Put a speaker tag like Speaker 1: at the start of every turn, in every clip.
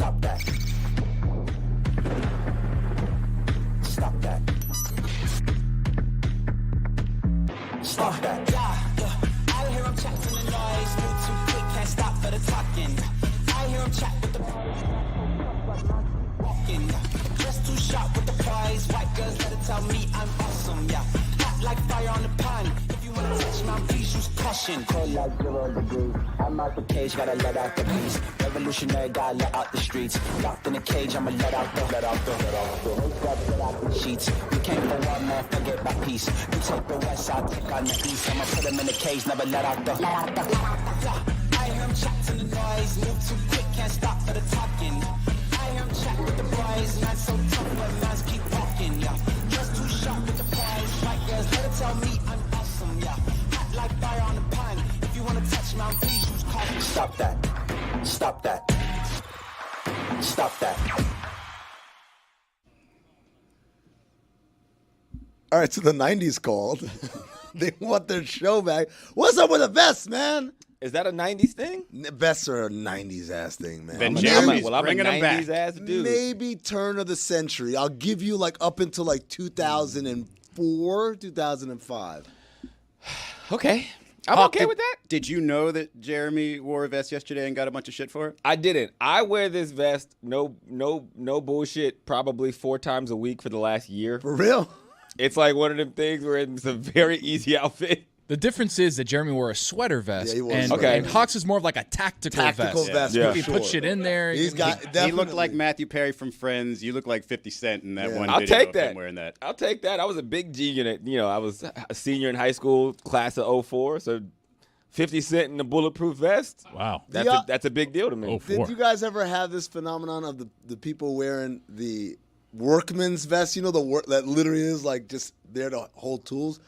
Speaker 1: Stop that. Stop that. Stop that. Yeah. I hear him chat from the noise. Move too quick, can't stop for the talking. I hear him chat with the walking. Just too sharp with the prize. White girls better tell me I'm awesome. Yeah. Hot like fire on the pan. If you wanna touch my please use caution. Cold like 0 degrees. I'm out the cage, gotta let out the beast. Revolutionary, gotta let out the streets. Locked in a cage, I'ma let out the sheets. We came for one man, forget my peace. You take the west, I'll take on the east. I'ma put him in the cage, never let out the. I hear him chat to the noise. Move too quick, can't stop for the talking. I hear him chat with the boys. Man so tough, but man's keep walking. Yeah, just too sharp with the prize. White girls, let her tell me I'm awesome. Yeah, hot like fire on the pan. If you wanna touch my please use caution. Stop that. Stop that. Stop that.
Speaker 2: All right, so the 90s called. They want their show back. What's up with the vests, man?
Speaker 3: Is that a 90s thing?
Speaker 2: Vests are a 90s ass thing, man.
Speaker 4: Then
Speaker 2: Maybe-
Speaker 4: Jeremy's
Speaker 3: I'm a
Speaker 4: bringing them back.
Speaker 3: 90s ass dude.
Speaker 2: Maybe turn of the century. I'll give you like up until like 2004, 2005.
Speaker 3: Okay. I'm
Speaker 4: Hawk,
Speaker 3: okay with that.
Speaker 4: Did you know that Jeremy wore a vest yesterday and got a bunch of shit for it?
Speaker 3: I didn't. I wear this vest, no bullshit, probably 4 times a week for the last year.
Speaker 2: For real?
Speaker 3: It's like one of them things where it's a very easy outfit.
Speaker 5: The difference is that Jeremy wore a sweater vest,
Speaker 2: Yeah, he wore a
Speaker 5: and,
Speaker 2: sweater
Speaker 5: and
Speaker 2: vest.
Speaker 5: Hawks is more of like a tactical vest.
Speaker 3: Yeah.
Speaker 5: He
Speaker 2: for
Speaker 5: can put
Speaker 2: sure.
Speaker 5: shit in there.
Speaker 2: He's got
Speaker 4: He
Speaker 2: definitely.
Speaker 4: looked like Matthew Perry from Friends. You look like 50 Cent in that
Speaker 2: Yeah.
Speaker 4: one
Speaker 3: I'll
Speaker 4: video
Speaker 3: take
Speaker 4: of him
Speaker 3: that.
Speaker 4: wearing that.
Speaker 3: I'll take that. I was a big G unit. You know, I was a senior in high school, class of 04, so 50 Cent in the bulletproof vest.
Speaker 6: Wow.
Speaker 3: That's a big deal to me.
Speaker 6: Oh,
Speaker 2: Did you guys ever have this phenomenon of the people wearing the workman's vest? You know, the work that literally is like just there to hold tools.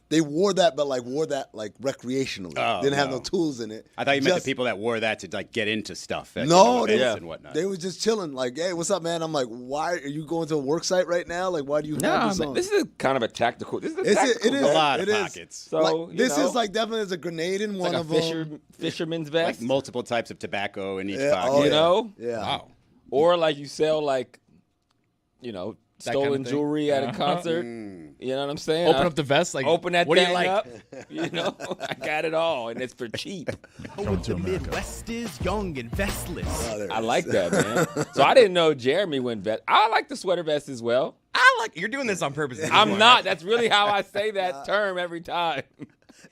Speaker 2: They wore that recreationally.
Speaker 4: Oh,
Speaker 2: Didn't have
Speaker 4: no.
Speaker 2: no tools in it.
Speaker 4: I thought you meant
Speaker 2: Just-
Speaker 4: the people that wore that to like get into stuff.
Speaker 2: No,
Speaker 4: they,
Speaker 2: they,
Speaker 4: and whatnot.
Speaker 2: they were just chilling. Like, hey, what's up, man? I'm like, why are you going to a work site right now? Like, why do you have
Speaker 3: Nah,
Speaker 2: this
Speaker 3: man,
Speaker 2: on?
Speaker 3: this is kind of a tactical. This is a
Speaker 2: It
Speaker 3: tactical
Speaker 2: is
Speaker 4: a lot
Speaker 2: it
Speaker 4: of
Speaker 2: is.
Speaker 4: pockets.
Speaker 3: So,
Speaker 2: Like,
Speaker 3: you
Speaker 2: this
Speaker 3: know,
Speaker 2: is like definitely as a grenade in
Speaker 3: it's
Speaker 2: one
Speaker 3: like
Speaker 2: of
Speaker 3: a
Speaker 2: them.
Speaker 3: fisherman's
Speaker 4: Like
Speaker 3: vest.
Speaker 4: multiple types of tobacco in each
Speaker 2: Yeah,
Speaker 4: pocket.
Speaker 2: oh,
Speaker 3: you
Speaker 2: yeah.
Speaker 3: know?
Speaker 2: Yeah.
Speaker 5: Wow.
Speaker 3: Or like you sell like, you know,
Speaker 5: That kind of
Speaker 3: stolen
Speaker 5: thing.
Speaker 3: jewelry at a concert. You know what I'm saying?
Speaker 5: Open up the vest. Like,
Speaker 3: Open that
Speaker 5: what do
Speaker 3: thing
Speaker 5: you like?
Speaker 3: up. You know, I got it all, and it's for cheap.
Speaker 6: Come to America.
Speaker 7: Midwest is young and vestless.
Speaker 2: Oh, there it
Speaker 3: I
Speaker 2: is.
Speaker 3: like that, man. So I didn't know Jeremy went vest. I like the sweater vest as well.
Speaker 7: You're doing this on purpose.
Speaker 3: I'm not. That's really how I say that term every time.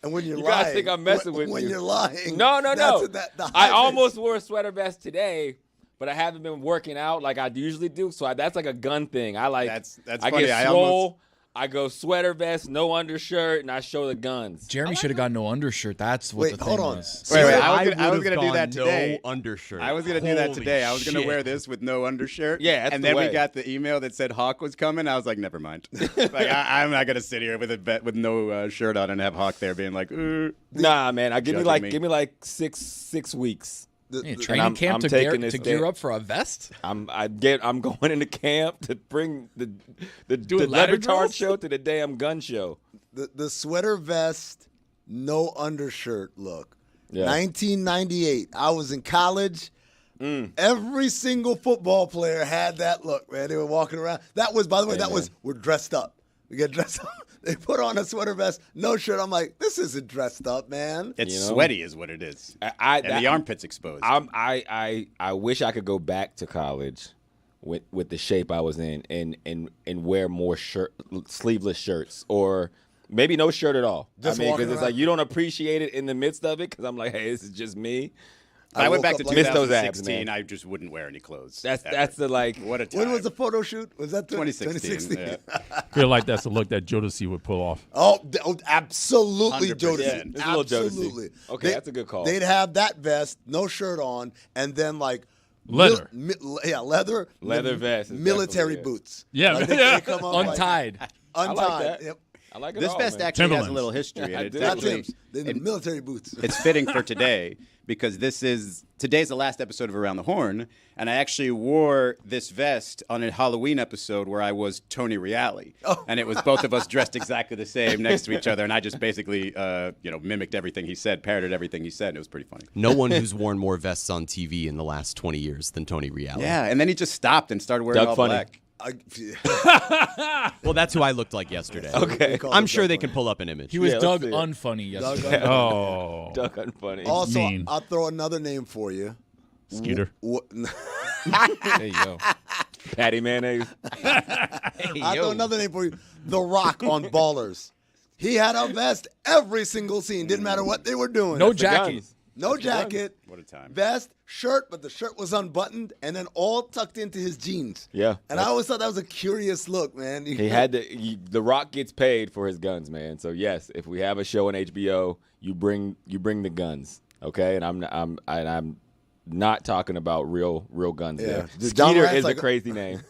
Speaker 2: And when you're
Speaker 3: You
Speaker 2: lying,
Speaker 3: guys think I'm messing with
Speaker 2: when
Speaker 3: you.
Speaker 2: you're lying.
Speaker 3: No.
Speaker 2: the
Speaker 3: I
Speaker 2: high
Speaker 3: almost wore a sweater vest today, but I haven't been working out like I usually do. So that's like a gun thing. I like.
Speaker 4: That's
Speaker 3: I
Speaker 4: funny.
Speaker 3: get
Speaker 4: I
Speaker 3: swole. I go sweater vest, no undershirt, and I show the guns.
Speaker 5: Jeremy should have got no undershirt. That's what
Speaker 2: Wait,
Speaker 5: the thing
Speaker 2: hold on.
Speaker 5: was.
Speaker 4: Wait, I was
Speaker 7: would've
Speaker 4: gonna do that
Speaker 7: gone
Speaker 4: today.
Speaker 7: No undershirt.
Speaker 4: I was gonna do that
Speaker 7: Holy
Speaker 4: today. I was gonna
Speaker 7: shit.
Speaker 4: wear this with no undershirt.
Speaker 3: Yeah, that's
Speaker 4: and
Speaker 3: the
Speaker 4: then
Speaker 3: way.
Speaker 4: we got the email that said Hawk was coming. I was like, never mind. Like I'm not gonna sit here with a bet with no shirt on and have Hawk there being like,
Speaker 3: Nah, man. Give me
Speaker 4: Judging
Speaker 3: like
Speaker 4: me.
Speaker 3: 6 weeks.
Speaker 5: Yeah,
Speaker 3: I'm-
Speaker 5: training camp
Speaker 3: I'm
Speaker 5: to
Speaker 3: taking this
Speaker 5: gear
Speaker 3: day.
Speaker 5: up for a vest?
Speaker 3: I'm going into camp to bring the Le
Speaker 5: ladder
Speaker 3: Batard
Speaker 5: drills?
Speaker 3: show to the damn gun show.
Speaker 2: The sweater vest, no undershirt look.
Speaker 3: Yeah.
Speaker 2: 1998. I was in college. Every single football player had that look, man. They were walking around. That was, by the way, we're dressed up. We get dressed up. They put on a sweater vest, no shirt. I'm like, this isn't dressed up, man.
Speaker 4: it's
Speaker 3: You know?
Speaker 4: sweaty, is what it is, and the armpits exposed.
Speaker 3: I wish I could go back to college with the shape I was in and wear more sleeveless shirts or maybe no shirt at all.
Speaker 2: Just
Speaker 3: I mean,
Speaker 2: walking
Speaker 3: because it's
Speaker 2: around.
Speaker 3: like you don't appreciate it in the midst of it because I'm like, hey, this is just me.
Speaker 4: If I went
Speaker 2: woke
Speaker 4: back to
Speaker 2: up like-
Speaker 3: Miss those abs,
Speaker 4: 2016,
Speaker 3: man.
Speaker 4: I just wouldn't wear any clothes.
Speaker 3: That's the like.
Speaker 4: What a time.
Speaker 2: When was the photo shoot? Was that
Speaker 4: 2016? Yeah.
Speaker 6: Feel like that's a look that Jodeci would pull off.
Speaker 2: Oh, absolutely,
Speaker 4: 100%.
Speaker 2: Jodeci.
Speaker 3: It's a little Jodeci.
Speaker 2: Absolutely.
Speaker 3: Okay, that's a good call.
Speaker 2: They'd have that vest, no shirt on, and then like
Speaker 6: Leather.
Speaker 2: leather
Speaker 3: Leather vest is
Speaker 2: military
Speaker 3: definitely it.
Speaker 2: boots.
Speaker 6: Yeah,
Speaker 2: Like,
Speaker 6: man.
Speaker 2: they come up like
Speaker 5: Untied.
Speaker 2: untied.
Speaker 3: I like that.
Speaker 2: Yep.
Speaker 3: I like it
Speaker 4: This
Speaker 3: all,
Speaker 4: vest
Speaker 3: man.
Speaker 4: actually has a
Speaker 6: Timberlands.
Speaker 4: little history.
Speaker 3: I
Speaker 4: And
Speaker 3: do.
Speaker 4: it's
Speaker 2: Not
Speaker 4: actually,
Speaker 2: Tim's. They're the military boots.
Speaker 4: it's fitting for today because today's the last episode of Around the Horn, and I actually wore this vest on a Halloween episode where I was Tony Reale, and it was both of us dressed exactly the same next to each other, and I just basically, mimicked everything he said, parroted everything he said, and it was pretty funny.
Speaker 8: No one who's worn more vests on TV in the last 20 years than Tony Reale.
Speaker 4: Yeah, and then he just stopped and started wearing
Speaker 3: Doug
Speaker 4: all
Speaker 3: Funny.
Speaker 4: black.
Speaker 8: Well, that's who I looked like yesterday.
Speaker 3: Okay.
Speaker 8: I'm sure they can pull up an image.
Speaker 5: He was
Speaker 3: Yeah, let's
Speaker 5: Doug
Speaker 3: see it.
Speaker 5: Unfunny yesterday.
Speaker 6: Oh,
Speaker 3: Duck unfunny.
Speaker 2: Also,
Speaker 6: Mean.
Speaker 2: I'll throw another name for you.
Speaker 6: Skeeter.
Speaker 5: There you go.
Speaker 3: Patty mayonnaise.
Speaker 2: I'll throw another name for you. The Rock on Ballers. He had a vest every single scene. Didn't matter what they were doing.
Speaker 5: No
Speaker 3: The
Speaker 5: jacket.
Speaker 3: guns.
Speaker 2: No jacket.
Speaker 4: What a time.
Speaker 2: Vest, shirt, but the shirt was unbuttoned and then all tucked into his jeans.
Speaker 3: Yeah.
Speaker 2: And I always thought that was a curious look, man.
Speaker 3: He had the Rock gets paid for his guns, man. So yes, if we have a show on HBO, you bring the guns, okay? And I'm not talking about real guns
Speaker 2: Yeah.
Speaker 3: there.
Speaker 2: Just John
Speaker 3: Skeeter
Speaker 2: Morant's
Speaker 3: is
Speaker 2: like
Speaker 3: a crazy name.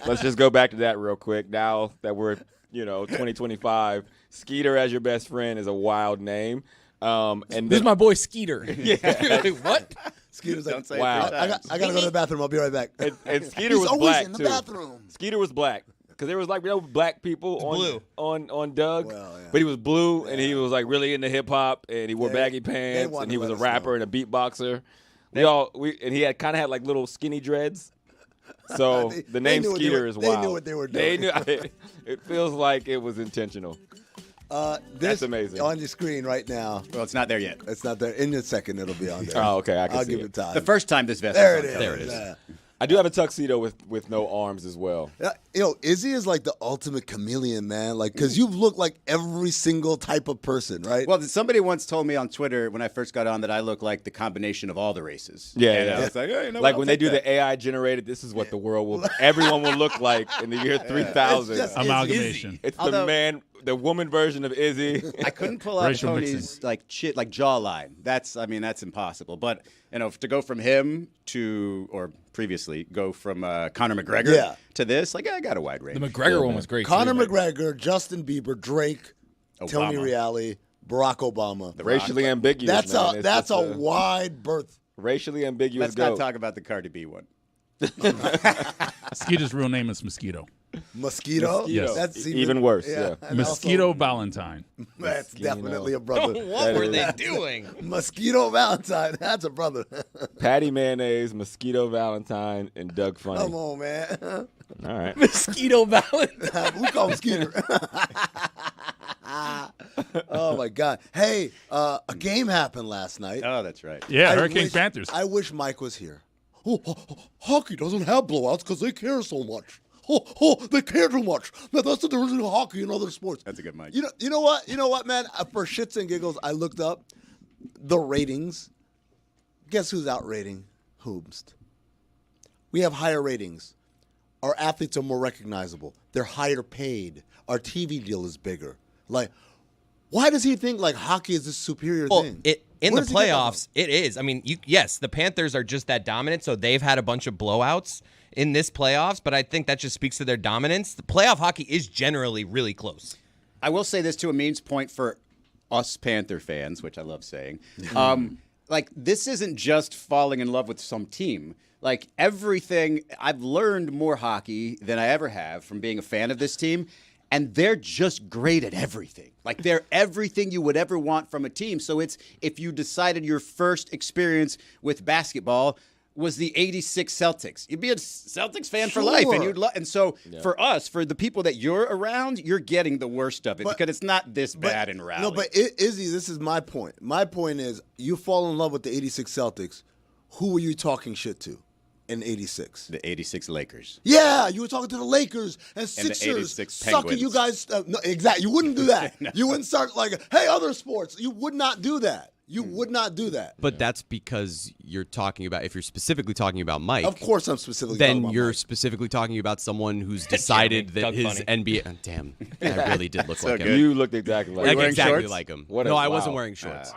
Speaker 3: Let's just go back to that real quick. Now that we're 2025, Skeeter as your best friend is a wild name. And
Speaker 5: This is
Speaker 3: then,
Speaker 5: my boy Skeeter. What?
Speaker 2: Skeeter's like,
Speaker 4: Don't say it
Speaker 3: Wow.
Speaker 4: three
Speaker 2: I
Speaker 4: times.
Speaker 2: got to go to the bathroom. I'll be right back.
Speaker 3: and Skeeter
Speaker 2: He's
Speaker 3: was
Speaker 2: always
Speaker 3: black
Speaker 2: in the
Speaker 3: too.
Speaker 2: bathroom.
Speaker 3: Skeeter was black because there was black people on Doug,
Speaker 2: Well, yeah.
Speaker 3: but he was blue and he was like really into hip hop and he wore
Speaker 2: Yeah,
Speaker 3: baggy
Speaker 2: they
Speaker 3: pants
Speaker 2: wanted
Speaker 3: and he
Speaker 2: to
Speaker 3: was a
Speaker 2: let us
Speaker 3: rapper
Speaker 2: know.
Speaker 3: and a beatboxer. And he had kind of had like little skinny dreads. So
Speaker 2: They-
Speaker 3: the
Speaker 2: they
Speaker 3: name
Speaker 2: knew what they
Speaker 3: Skeeter
Speaker 2: were-
Speaker 3: is
Speaker 2: they
Speaker 3: wild.
Speaker 2: knew what they were
Speaker 3: They
Speaker 2: doing.
Speaker 3: knew. It feels like it was intentional.
Speaker 2: This
Speaker 3: That's amazing.
Speaker 2: on your screen right now.
Speaker 4: Well, it's not there yet.
Speaker 2: It's not there. In a second, it'll be on there.
Speaker 3: Oh, okay, I can
Speaker 2: I'll
Speaker 3: see
Speaker 2: give
Speaker 3: it.
Speaker 2: it time.
Speaker 4: The first time this vest
Speaker 2: there
Speaker 4: was
Speaker 2: it
Speaker 4: on
Speaker 2: is.
Speaker 4: there.
Speaker 8: There it is.
Speaker 2: Yeah.
Speaker 3: I do have a tuxedo with no arms as well.
Speaker 2: Izzy is like the ultimate chameleon, man. Like, because you've looked like every single type of person, right?
Speaker 4: Well, somebody once told me on Twitter when I first got on that I look like the combination of all the races.
Speaker 3: Yeah,
Speaker 4: And
Speaker 3: yeah.
Speaker 4: I was like, hey,
Speaker 3: Like when they do the AI generated, this is what the world will, everyone will look like in the year 3000.
Speaker 2: It's just
Speaker 6: Amalgamation.
Speaker 3: It's
Speaker 4: Although-
Speaker 3: the woman version of Izzy.
Speaker 4: I couldn't pull out
Speaker 6: Racial
Speaker 4: Tony's like jawline. That's impossible. But to go from him to or previously go from Conor McGregor
Speaker 2: Yeah.
Speaker 4: to this, like I got a wide range.
Speaker 5: The McGregor one was great.
Speaker 2: Conor
Speaker 5: too.
Speaker 2: McGregor, Justin Bieber, Drake, Tony
Speaker 4: Obama.
Speaker 2: Reale, Barack Obama.
Speaker 3: Racially ambiguous.
Speaker 2: That's
Speaker 3: man.
Speaker 2: a
Speaker 3: It's
Speaker 2: that's
Speaker 3: just
Speaker 2: a wide berth.
Speaker 3: racially ambiguous.
Speaker 4: Let's not
Speaker 3: goat.
Speaker 4: talk about the Cardi B one.
Speaker 6: Skeeter's real name is Mosquito.
Speaker 2: Mosquito.
Speaker 3: Yes.
Speaker 2: That's
Speaker 3: Even worse, yeah.
Speaker 2: and
Speaker 6: Mosquito
Speaker 2: also-
Speaker 6: Valentine.
Speaker 2: That's definitely a brother.
Speaker 7: What were they doing?
Speaker 2: Mosquito Valentine. That's a brother.
Speaker 3: Patty mayonnaise, mosquito Valentine, and Doug Funny.
Speaker 2: Come on, man.
Speaker 3: All right.
Speaker 5: Mosquito Valentine.
Speaker 2: We call him Skeeter. Oh my God! Hey, a game happened last night.
Speaker 4: Oh, that's right.
Speaker 6: Yeah,
Speaker 2: I
Speaker 6: Hurricane
Speaker 2: wish-
Speaker 6: Panthers.
Speaker 2: I wish Mike was here. Hockey doesn't have blowouts because they care so much. They care too much. That's the difference between hockey and other sports.
Speaker 4: That's a good mic.
Speaker 2: You know what, man? For shits and giggles, I looked up the ratings. Guess who's outrating Hoobst? We have higher ratings. Our athletes are more recognizable. They're higher paid. Our TV deal is bigger. Like, why does he think like hockey is this superior
Speaker 9: Well,
Speaker 2: thing?
Speaker 9: in
Speaker 2: Where
Speaker 9: the
Speaker 2: does he get that
Speaker 9: playoffs, it is. I mean, yes, the Panthers are just that dominant, so they've had a bunch of blowouts in this playoffs, but I think that just speaks to their dominance. The playoff hockey is generally really close.
Speaker 4: I will say this to Amin's point for us Panther fans, which I love saying. Like, this isn't just falling in love with some team. Like, everything, I've learned more hockey than I ever have from being a fan of this team, and they're just great at everything. Like, they're everything you would ever want from a team. So it's, if you decided your first experience with basketball was the 86 Celtics, you'd be a Celtics fan for life, and
Speaker 2: Sure.
Speaker 4: and so for us, for the people that you're around, you're getting the worst of it because it's not this bad in Raleigh.
Speaker 2: No, but Izzy, this is my point. My point is, you fall in love with the 86 Celtics. Who were you talking shit to in 86?
Speaker 4: the 86 Lakers.
Speaker 2: Yeah, you were talking to the Lakers and
Speaker 4: the
Speaker 2: Sixers
Speaker 4: 86
Speaker 2: sucking
Speaker 4: Penguins.
Speaker 2: you guys. No, exactly. You wouldn't do that. You wouldn't start like, hey, other sports. You would not do that. You would not do that.
Speaker 8: But that's because you're talking about, if you're specifically talking about Mike,
Speaker 2: Of course, I'm specifically talking
Speaker 8: then
Speaker 2: about
Speaker 8: you're
Speaker 2: Mike.
Speaker 8: specifically talking about someone who's decided that
Speaker 9: Doug
Speaker 8: his
Speaker 9: Funny.
Speaker 8: NBA. Damn, I really did look like
Speaker 4: good.
Speaker 8: him.
Speaker 3: You looked exactly like
Speaker 8: Like
Speaker 3: him.
Speaker 4: wearing
Speaker 8: exactly
Speaker 4: shorts?
Speaker 8: like him.
Speaker 3: What
Speaker 8: No,
Speaker 3: a-
Speaker 8: I wasn't
Speaker 3: wow.
Speaker 8: wearing shorts.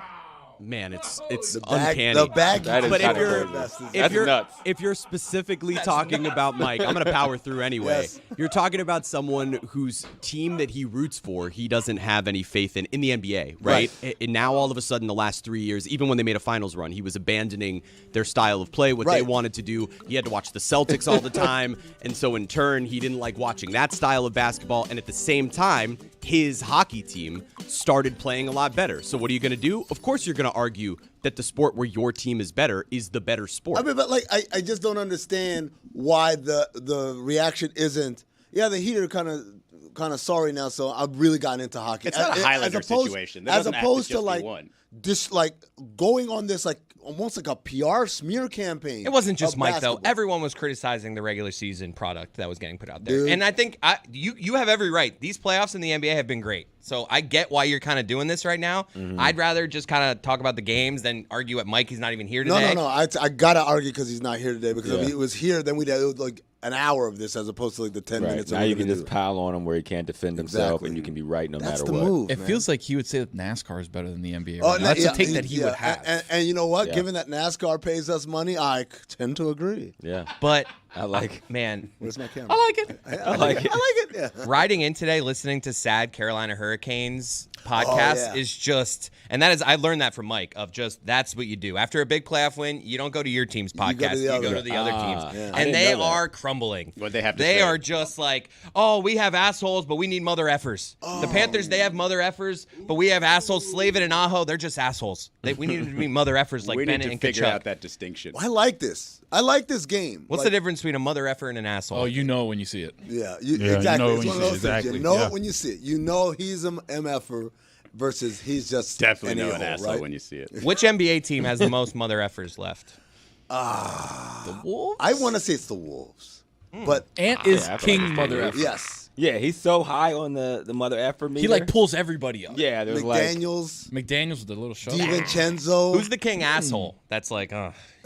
Speaker 8: Man, it's
Speaker 2: The bag,
Speaker 8: uncanny.
Speaker 2: the bag.
Speaker 3: That is
Speaker 8: But if
Speaker 3: kinda
Speaker 8: you're
Speaker 3: crazy.
Speaker 8: if
Speaker 3: That's
Speaker 8: you're
Speaker 3: nuts.
Speaker 8: if you're specifically talking about Mike, I'm gonna power through anyway.
Speaker 2: Yes.
Speaker 8: You're talking about someone whose team that he roots for, he doesn't have any faith in the NBA, right? And now all of a sudden, the last 3 years, even when they made a finals run, he was abandoning their style of play, what they
Speaker 2: Right.
Speaker 8: wanted to do. He had to watch the Celtics all the time, and so in turn, he didn't like watching that style of basketball. And at the same time, his hockey team started playing a lot better. So what are you going to do? Of course, you're going to argue that the sport where your team is better is the better sport.
Speaker 2: I mean, but like, I just don't understand why the reaction isn't. Yeah, the Heat are kind of sorry now, so I've really gotten into hockey.
Speaker 4: It's not a Highlander situation. There
Speaker 2: As
Speaker 4: doesn't have to
Speaker 2: opposed to
Speaker 4: just be
Speaker 2: like
Speaker 4: one.
Speaker 2: this, like going on this like almost like a PR smear campaign.
Speaker 9: It wasn't just
Speaker 2: of
Speaker 9: Mike,
Speaker 2: basketball.
Speaker 9: though. Everyone was criticizing the regular season product that was getting put out there.
Speaker 2: Dude.
Speaker 9: And I think you have every right. These playoffs in the NBA have been great. So I get why you're kind of doing this right now. I'd rather just kind of talk about the games than argue at Mike. He's not even here today.
Speaker 2: No. I got to argue because he's not here today. Because if
Speaker 3: Yeah.
Speaker 2: he was here, then we'd have like an hour of this as opposed to like the 10
Speaker 3: Right.
Speaker 2: minutes.
Speaker 3: Now
Speaker 2: that
Speaker 3: you
Speaker 2: we're
Speaker 3: can
Speaker 2: gonna
Speaker 3: just
Speaker 2: do.
Speaker 3: pile on him where he can't defend himself,
Speaker 2: Exactly.
Speaker 3: and you can be right no
Speaker 2: That's
Speaker 3: matter
Speaker 2: the
Speaker 3: what.
Speaker 2: move.
Speaker 5: It
Speaker 2: man.
Speaker 5: feels like he would say that NASCAR is better than the NBA.
Speaker 2: Oh,
Speaker 5: right now. That's
Speaker 2: yeah,
Speaker 5: a take that he would have.
Speaker 2: And you know what?
Speaker 3: Yeah.
Speaker 2: Given that NASCAR pays us money, I tend to agree.
Speaker 3: Yeah,
Speaker 9: But,
Speaker 3: I like it.
Speaker 9: man,
Speaker 2: Where's my camera?
Speaker 5: I like it.
Speaker 2: I like it. Yeah.
Speaker 9: riding in today, listening to Sad Carolina Hurricanes podcast
Speaker 2: yeah.
Speaker 9: is just, and that is, I learned that from Mike of just, that's what you do. After a big playoff win, you don't go to your team's
Speaker 2: go to
Speaker 9: podcast,
Speaker 2: the
Speaker 9: you
Speaker 2: other.
Speaker 9: go to the other teams.
Speaker 2: yeah.
Speaker 3: I
Speaker 9: And
Speaker 3: didn't
Speaker 9: they
Speaker 3: know that.
Speaker 9: are crumbling.
Speaker 4: What'd they have to
Speaker 9: They
Speaker 4: say?
Speaker 9: are just like, oh, we have assholes, but we need Mother-effers. The Panthers, they have Mother-effers, but we have assholes. Slavin and Aho, they're just assholes. We need to be Mother-effers like
Speaker 4: we
Speaker 9: Bennett
Speaker 4: need to
Speaker 9: and
Speaker 4: figure out
Speaker 9: Kachuk.
Speaker 4: that distinction.
Speaker 2: I like this. I like this game.
Speaker 9: What's
Speaker 2: Like,
Speaker 9: the difference between a Mother-effer and an asshole?
Speaker 5: Oh, you know when you see it.
Speaker 2: Yeah,
Speaker 6: you
Speaker 2: exactly.
Speaker 6: know
Speaker 2: It's
Speaker 6: when
Speaker 2: one
Speaker 6: you
Speaker 2: of
Speaker 6: see
Speaker 2: those
Speaker 6: it.
Speaker 2: things. You
Speaker 6: Exactly,
Speaker 2: know
Speaker 6: yeah.
Speaker 2: it when you see it. You know he's an MFer versus he's just
Speaker 4: Definitely
Speaker 2: an
Speaker 4: know an
Speaker 2: a-hole,
Speaker 4: asshole
Speaker 2: right?
Speaker 4: when you see it.
Speaker 9: Which NBA team has the most Mother-effers left?
Speaker 5: The Wolves.
Speaker 2: I want to say it's the Wolves, but
Speaker 5: Ant is
Speaker 3: I feel
Speaker 5: king
Speaker 3: like it's
Speaker 5: mother
Speaker 3: the
Speaker 5: effer.
Speaker 2: yes,
Speaker 3: Yeah, he's so high on the mother effer meter.
Speaker 5: He like pulls everybody up.
Speaker 3: Yeah, there's like
Speaker 2: McDaniels,
Speaker 5: McDaniels with the little shot.
Speaker 2: DiVincenzo.
Speaker 9: Who's the king asshole? That's like,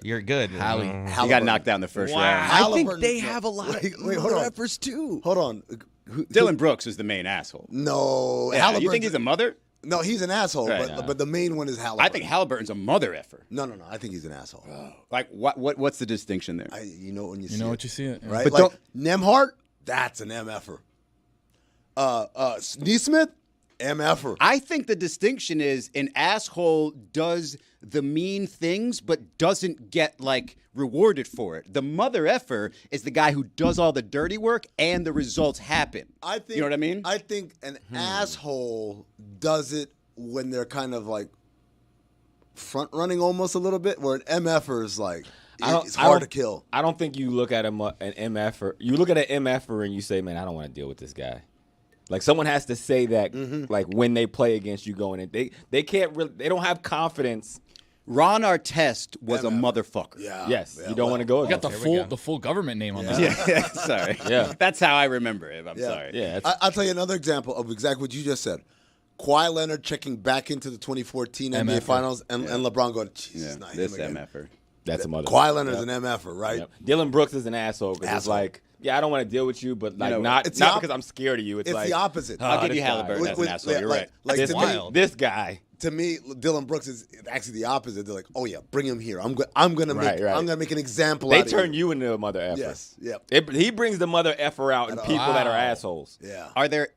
Speaker 9: you're good.
Speaker 5: Hallie.
Speaker 4: He got
Speaker 2: Halliburton.
Speaker 4: knocked down the first
Speaker 9: Wow.
Speaker 4: round.
Speaker 8: I think
Speaker 2: Halliburton-
Speaker 8: they have a lot of
Speaker 2: Wait, hold on.
Speaker 8: Mother-effers too.
Speaker 2: Hold on.
Speaker 4: Dylan Brooks is the main asshole.
Speaker 2: No,
Speaker 4: Yeah, you
Speaker 2: Halliburton's-
Speaker 4: think he's a mother?
Speaker 2: No, he's an asshole,
Speaker 4: Right.
Speaker 2: but the main one is Halliburton.
Speaker 4: I think Halliburton's a mother effer.
Speaker 2: No. I think he's an asshole.
Speaker 4: Like what's the distinction there?
Speaker 2: You know when you see
Speaker 5: You know
Speaker 2: it,
Speaker 5: what you see it.
Speaker 2: right?
Speaker 4: But
Speaker 2: Like
Speaker 4: don't-
Speaker 2: Nemhart, that's an MFer. Neesmith, MFer.
Speaker 4: I think the distinction is an asshole does the mean things but doesn't get like rewarded for it. The mother effer is the guy who does all the dirty work and the results happen.
Speaker 2: I think
Speaker 4: you know what I mean?
Speaker 2: I think an asshole does it when they're kind of like front running almost a little bit, where an MFer is like it's hard to kill.
Speaker 3: I don't think you look at an MFer. You look at an MFer and you say, "Man, I don't want to deal with this guy." Like someone has to say that, like when they play against you, going in, they can't really, they don't have confidence.
Speaker 4: Ron Artest was a motherfucker.
Speaker 2: Yeah.
Speaker 3: Yes,
Speaker 2: Yeah,
Speaker 3: you don't want to go.
Speaker 5: You got the
Speaker 3: against
Speaker 5: full government name on that.
Speaker 4: Yeah, sorry.
Speaker 3: Yeah.
Speaker 4: That's how I remember it. I'm
Speaker 2: Yeah.
Speaker 4: sorry.
Speaker 3: Yeah,
Speaker 2: I'll tell you another example of exactly what you just said. Kawhi Leonard checking back into the 2014 NBA
Speaker 5: MFer.
Speaker 2: Finals, and LeBron going, Jesus,
Speaker 4: Yeah,
Speaker 2: not
Speaker 4: this
Speaker 2: him again.
Speaker 4: MFer.
Speaker 3: that's a mother.
Speaker 2: Kawhi Leonard's an MFer, right?
Speaker 3: Yep. Dylan Brooks is an asshole because it's
Speaker 2: Asshole.
Speaker 3: like, yeah, I don't want to deal with you, but like
Speaker 4: know,
Speaker 3: not
Speaker 2: it's
Speaker 3: not
Speaker 2: the
Speaker 3: because I'm scared of you. It's
Speaker 2: It's
Speaker 3: like
Speaker 2: the opposite.
Speaker 4: I'll give
Speaker 3: this
Speaker 4: you
Speaker 3: guy.
Speaker 4: Halliburton as an asshole. You're right.
Speaker 2: Like
Speaker 3: this
Speaker 2: to
Speaker 9: wild.
Speaker 3: this guy.
Speaker 2: to me, Dylan Brooks is actually the opposite. They're like, oh yeah, bring him here. I'm gonna make
Speaker 3: Right.
Speaker 2: I'm gonna make an example.
Speaker 3: They
Speaker 2: out
Speaker 3: turn
Speaker 2: of
Speaker 3: you into a mother effer.
Speaker 2: Yes. Yep.
Speaker 3: He brings the mother effer out in people that are assholes.
Speaker 2: Yeah.
Speaker 4: Are there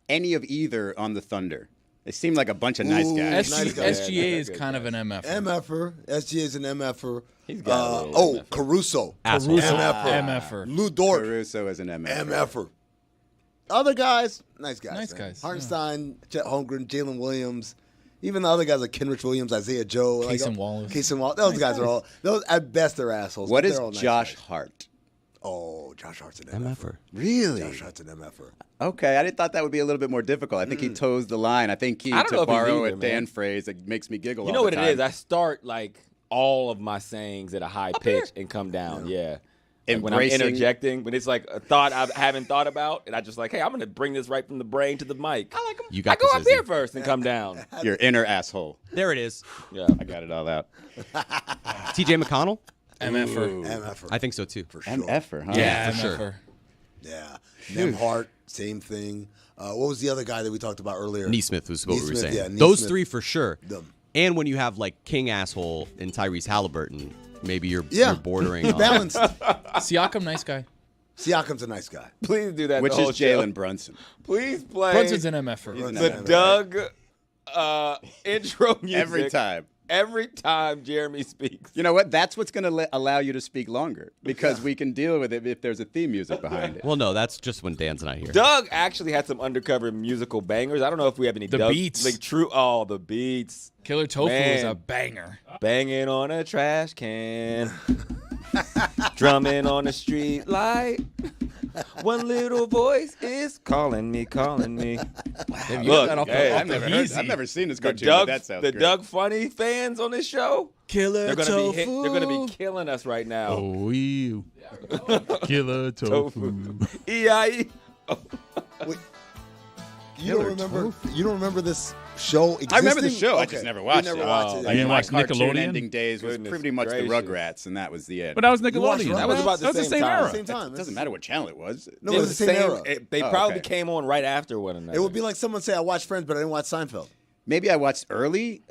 Speaker 4: any of either on the Thunder? They seem like a bunch of nice
Speaker 2: Ooh,
Speaker 4: guys.
Speaker 2: nice guy.
Speaker 5: SGA is
Speaker 3: good
Speaker 5: kind of an MF.
Speaker 2: MFer. SGA is an MFer.
Speaker 3: He's got a little MFer.
Speaker 2: Caruso.
Speaker 8: Asshole.
Speaker 2: MFer. Lou Dort.
Speaker 4: Caruso is an MFer.
Speaker 2: MFer. Other guys, nice guys.
Speaker 5: Nice
Speaker 2: man.
Speaker 5: guys,
Speaker 2: Hartenstein, Chet Holmgren, Jalen Williams. Even the other guys like Kenrich Williams, Isaiah Joe.
Speaker 5: Casey Wallace.
Speaker 2: Casey Wallace. Those guys are all, those at best they're assholes.
Speaker 4: What
Speaker 2: but
Speaker 4: is
Speaker 2: they're all nice
Speaker 4: Josh
Speaker 2: guys.
Speaker 4: Hart?
Speaker 2: Oh, Josh Hart's an MFer.
Speaker 8: MFer.
Speaker 2: Really? Josh Hart's an MFer.
Speaker 4: Okay, I thought that would be a little bit more difficult. I think he toes the line. I think he,
Speaker 3: I don't know
Speaker 4: to
Speaker 3: if he's
Speaker 4: borrow
Speaker 3: either,
Speaker 4: a Dan
Speaker 3: man.
Speaker 4: phrase, it makes me giggle.
Speaker 3: You
Speaker 4: all
Speaker 3: know
Speaker 4: the
Speaker 3: what it
Speaker 4: time.
Speaker 3: is? I start like all of my sayings at a high pitch and come down. Yeah. Like when I'm
Speaker 4: Embracing-
Speaker 3: interjecting, when it's like a thought I haven't thought about, and I just like, hey, I'm gonna bring this right from the brain to the mic. I like him.
Speaker 8: You got
Speaker 3: I go
Speaker 8: this,
Speaker 3: up
Speaker 8: Izzy.
Speaker 3: here first and come down.
Speaker 4: Your inner asshole.
Speaker 8: There it is.
Speaker 3: Yeah.
Speaker 4: I got it all out.
Speaker 8: TJ McConnell?
Speaker 5: MFer.
Speaker 2: MFer.
Speaker 8: I think so too.
Speaker 2: for sure.
Speaker 4: MFer, huh?
Speaker 5: Yeah,
Speaker 8: for sure.
Speaker 5: MFer.
Speaker 2: Yeah. Nemhart, same thing. What was the other guy that we talked about earlier?
Speaker 8: Neesmith was what we were
Speaker 2: Neesmith,
Speaker 8: saying.
Speaker 2: yeah,
Speaker 8: Those
Speaker 2: Neesmith.
Speaker 8: three for sure.
Speaker 2: Them.
Speaker 8: And when you have like King Asshole and Tyrese Halliburton, maybe you're bordering on
Speaker 2: balanced.
Speaker 5: Siakam, nice guy.
Speaker 2: Siakam's a nice guy.
Speaker 3: Please do that.
Speaker 4: Which
Speaker 3: the
Speaker 4: is
Speaker 3: whole show.
Speaker 4: Jalen Brunson.
Speaker 3: Please play.
Speaker 5: Brunson's an MFer.
Speaker 3: the Doug intro music
Speaker 4: Every time.
Speaker 3: Every time Jeremy speaks.
Speaker 4: You know what? That's what's going to allow you to speak longer because we can deal with it if there's a theme music behind it.
Speaker 8: Well, no, that's just when Dan's not here.
Speaker 3: Doug actually had some undercover musical bangers. I don't know if we have any
Speaker 5: The
Speaker 3: Doug,
Speaker 5: beats.
Speaker 3: like true. Oh, the beats.
Speaker 5: Killer Tofu is
Speaker 3: Man.
Speaker 5: a banger.
Speaker 3: Banging on a trash can. Drumming on the street light. One little voice is calling me.
Speaker 5: Damn, you
Speaker 3: Look,
Speaker 5: got that off
Speaker 3: hey,
Speaker 5: the
Speaker 4: I've never seen this
Speaker 3: The
Speaker 4: cartoon,
Speaker 3: Doug,
Speaker 4: but that sounds
Speaker 3: the
Speaker 4: great.
Speaker 3: Doug Funny fans on this show,
Speaker 5: Killer
Speaker 3: they're gonna be killing us right now.
Speaker 6: Oh, you. Killer tofu.
Speaker 3: E-I-E.
Speaker 2: Wait, you don't remember this show existing?
Speaker 4: I remember the show. I
Speaker 2: Okay.
Speaker 4: just never watched
Speaker 2: You
Speaker 4: it.
Speaker 2: never watched it.
Speaker 6: You didn't
Speaker 4: My
Speaker 6: watch
Speaker 4: cartoon
Speaker 6: Nickelodeon?
Speaker 4: ending days was
Speaker 3: Goodness
Speaker 4: pretty much
Speaker 3: gracious.
Speaker 4: the Rugrats, and that was the end.
Speaker 6: But that was
Speaker 2: watched
Speaker 6: Nickelodeon.
Speaker 3: That was about the
Speaker 6: That was
Speaker 3: same
Speaker 6: the same
Speaker 3: time.
Speaker 6: era.
Speaker 2: Same time.
Speaker 4: It doesn't matter what channel it was.
Speaker 2: No,
Speaker 3: It
Speaker 2: it
Speaker 3: was
Speaker 2: was the same era.
Speaker 3: They
Speaker 4: Oh,
Speaker 3: probably
Speaker 4: okay.
Speaker 3: came on right after one another.
Speaker 2: It would be like someone say, "I watched Friends, but I didn't watch Seinfeld."
Speaker 4: Maybe I watched early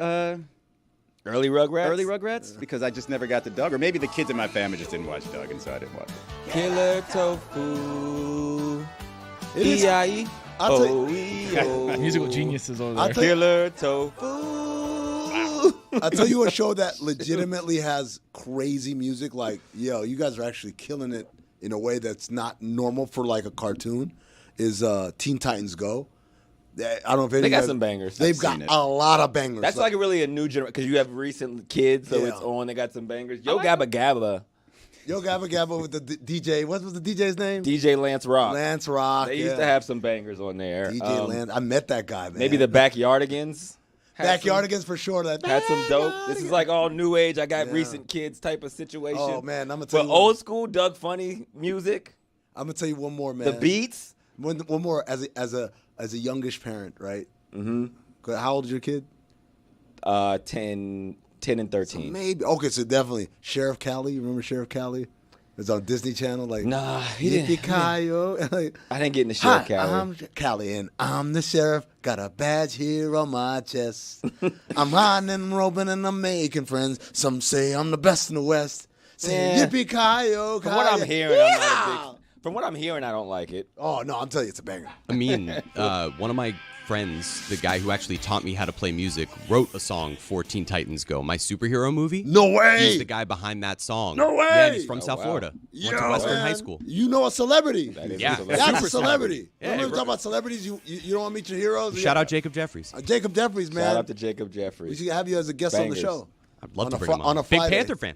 Speaker 3: early Rugrats.
Speaker 4: because I just never got to Doug, or maybe the kids in my family just didn't watch Doug, and so I didn't watch it.
Speaker 3: Killer tofu.
Speaker 2: It is-
Speaker 3: E-I-E.
Speaker 2: I'll tell
Speaker 3: O-E-O.
Speaker 5: Musical geniuses over
Speaker 2: I'll
Speaker 5: there.
Speaker 2: tell you-
Speaker 3: Killer tofu.
Speaker 2: I'll tell you a show that legitimately has crazy music. Like, yo, you guys are actually killing it in a way that's not normal for like a cartoon. Is Teen Titans Go? I don't know if any
Speaker 3: They
Speaker 2: of you
Speaker 3: got
Speaker 2: guys-
Speaker 3: some bangers.
Speaker 2: They've
Speaker 4: I've
Speaker 2: got
Speaker 4: seen it.
Speaker 2: a lot of bangers.
Speaker 3: That's like really a new generation because you have recent kids, so
Speaker 2: Yeah.
Speaker 3: it's on. They got some bangers. Yo Gabba Gabba,
Speaker 2: Yo Gabba Gabba with the DJ. What was the DJ's name?
Speaker 3: DJ Lance Rock.
Speaker 2: Lance Rock.
Speaker 3: They used to have some bangers on there.
Speaker 2: DJ Lance. I met that guy, man.
Speaker 3: Maybe the Backyardigans.
Speaker 2: Backyardigans for sure. That
Speaker 3: Had some dope. This is like all new age. I got recent kids type of situation.
Speaker 2: Oh man, I'm gonna tell
Speaker 3: But
Speaker 2: you.
Speaker 3: old school Doug Funny music,
Speaker 2: I'm gonna tell you one more, man.
Speaker 3: the beats.
Speaker 2: One more as a youngish parent, right? Mm-hmm. How old is your kid?
Speaker 3: 10 and 13.
Speaker 2: Maybe. Okay, so definitely Sheriff Callie. You remember Sheriff Callie? It's on Disney Channel. Like,
Speaker 3: Nah, he didn't.
Speaker 2: Yippee-ki-yo. Like,
Speaker 3: I didn't get in the
Speaker 2: hi,
Speaker 3: Sheriff Callie.
Speaker 2: I'm Callie, and I'm the sheriff. Got a badge here on my chest. I'm riding and roping, and I'm making friends. Some say I'm the best in the West. Say
Speaker 3: Yeah.
Speaker 2: yippee-ki-yo.
Speaker 3: From what I'm hearing, I'm not a big. From what I'm hearing, I don't like it.
Speaker 2: Oh no, I'm telling you, it's a banger.
Speaker 8: I mean, one of my friends, the guy who actually taught me how to play music, wrote a song for Teen Titans Go, my superhero movie.
Speaker 2: No way.
Speaker 8: He's the guy behind that song.
Speaker 2: No way.
Speaker 8: Yeah, he's from South
Speaker 3: wow.
Speaker 8: Florida.
Speaker 2: Yo,
Speaker 8: Went to Western
Speaker 2: man,
Speaker 8: High School.
Speaker 2: You know a celebrity.
Speaker 3: That is
Speaker 8: Yeah.
Speaker 3: a celebrity.
Speaker 2: That's a
Speaker 8: super
Speaker 2: celebrity.
Speaker 8: Yeah,
Speaker 2: Remember we
Speaker 8: bro.
Speaker 2: talk about celebrities? You don't want to meet your heroes?
Speaker 8: Shout out Jacob Jeffries.
Speaker 2: Jacob Jeffries, man.
Speaker 3: Shout out to Jacob
Speaker 2: We
Speaker 3: Jeffries.
Speaker 2: should have you as a guest on the
Speaker 3: Bangers.
Speaker 2: show.
Speaker 8: I'd love
Speaker 2: On
Speaker 8: to
Speaker 2: a
Speaker 8: bring
Speaker 2: fri-
Speaker 8: him
Speaker 2: on a
Speaker 8: Big
Speaker 2: Friday.
Speaker 8: Panther fan.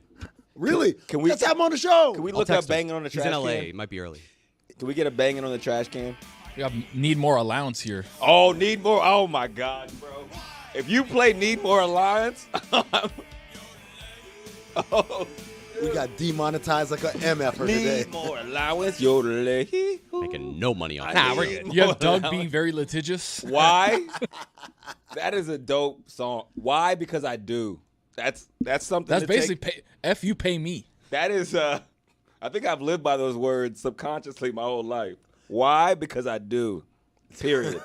Speaker 2: Really?
Speaker 3: Can we-
Speaker 2: Let's have him on the show.
Speaker 3: Can we
Speaker 8: I'll
Speaker 3: look up
Speaker 8: text him.
Speaker 3: banging on the
Speaker 8: He's
Speaker 3: trash
Speaker 8: in LA.
Speaker 3: can?
Speaker 8: It might be early.
Speaker 3: Can we get a banging on the trash can?
Speaker 5: We need more allowance here.
Speaker 3: Oh, Need More. Oh, my God, bro. If you play Need More Alliance, oh,
Speaker 2: We got demonetized like an MFer today.
Speaker 3: Need More Allowance. Yodelay.
Speaker 8: Making no money on
Speaker 3: Nah,
Speaker 8: it.
Speaker 3: we're good.
Speaker 5: You have Doug being very litigious.
Speaker 3: Why? That is a dope song. Why? Because I do. That's something.
Speaker 5: That's
Speaker 3: to
Speaker 5: basically F you pay me.
Speaker 3: That is. I think I've lived by those words subconsciously my whole life. Why? Because I do. Period.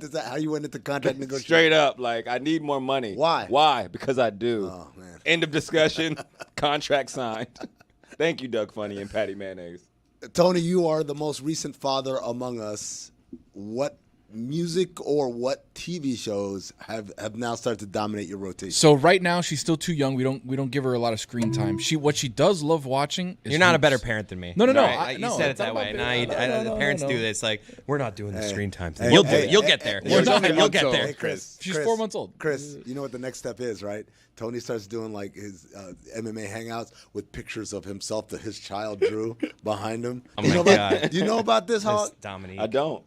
Speaker 2: Is that how you went into contract negotiation?
Speaker 3: Straight up, like I need more money.
Speaker 2: Why?
Speaker 3: Why? Because I do.
Speaker 2: Oh, man.
Speaker 3: End of discussion. Contract signed. Thank you, Doug Funny and Patty Mayonnaise.
Speaker 2: Tony, you are the most recent father among us. What music or what TV shows have now started to dominate your rotation?
Speaker 5: So right now she's still too young. We don't give her a lot of screen time. What she does love watching is
Speaker 9: You're not a
Speaker 5: Hoops.
Speaker 9: better parent than me.
Speaker 5: No.
Speaker 9: Right?
Speaker 5: No,
Speaker 9: You said it
Speaker 5: it's not
Speaker 9: that way.
Speaker 5: about
Speaker 9: No,
Speaker 5: being-
Speaker 9: the
Speaker 5: no,
Speaker 9: parents
Speaker 5: no.
Speaker 9: do this. Like, we're not doing the screen time thing.
Speaker 2: hey,
Speaker 9: You'll do
Speaker 2: hey,
Speaker 9: it. You'll
Speaker 2: hey,
Speaker 9: get there.
Speaker 2: hey,
Speaker 9: You'll
Speaker 2: hey,
Speaker 9: get
Speaker 2: hey,
Speaker 9: there.
Speaker 2: Hey, Chris.
Speaker 5: She's 4 months old.
Speaker 2: Chris, you know what the next step is, right? Tony starts doing like his MMA hangouts with pictures of himself that his child drew behind him.
Speaker 9: Oh
Speaker 2: You
Speaker 9: my
Speaker 2: know about-
Speaker 9: God.
Speaker 2: Do you know about this, Hawk?
Speaker 9: Miss Dominique.
Speaker 3: I don't.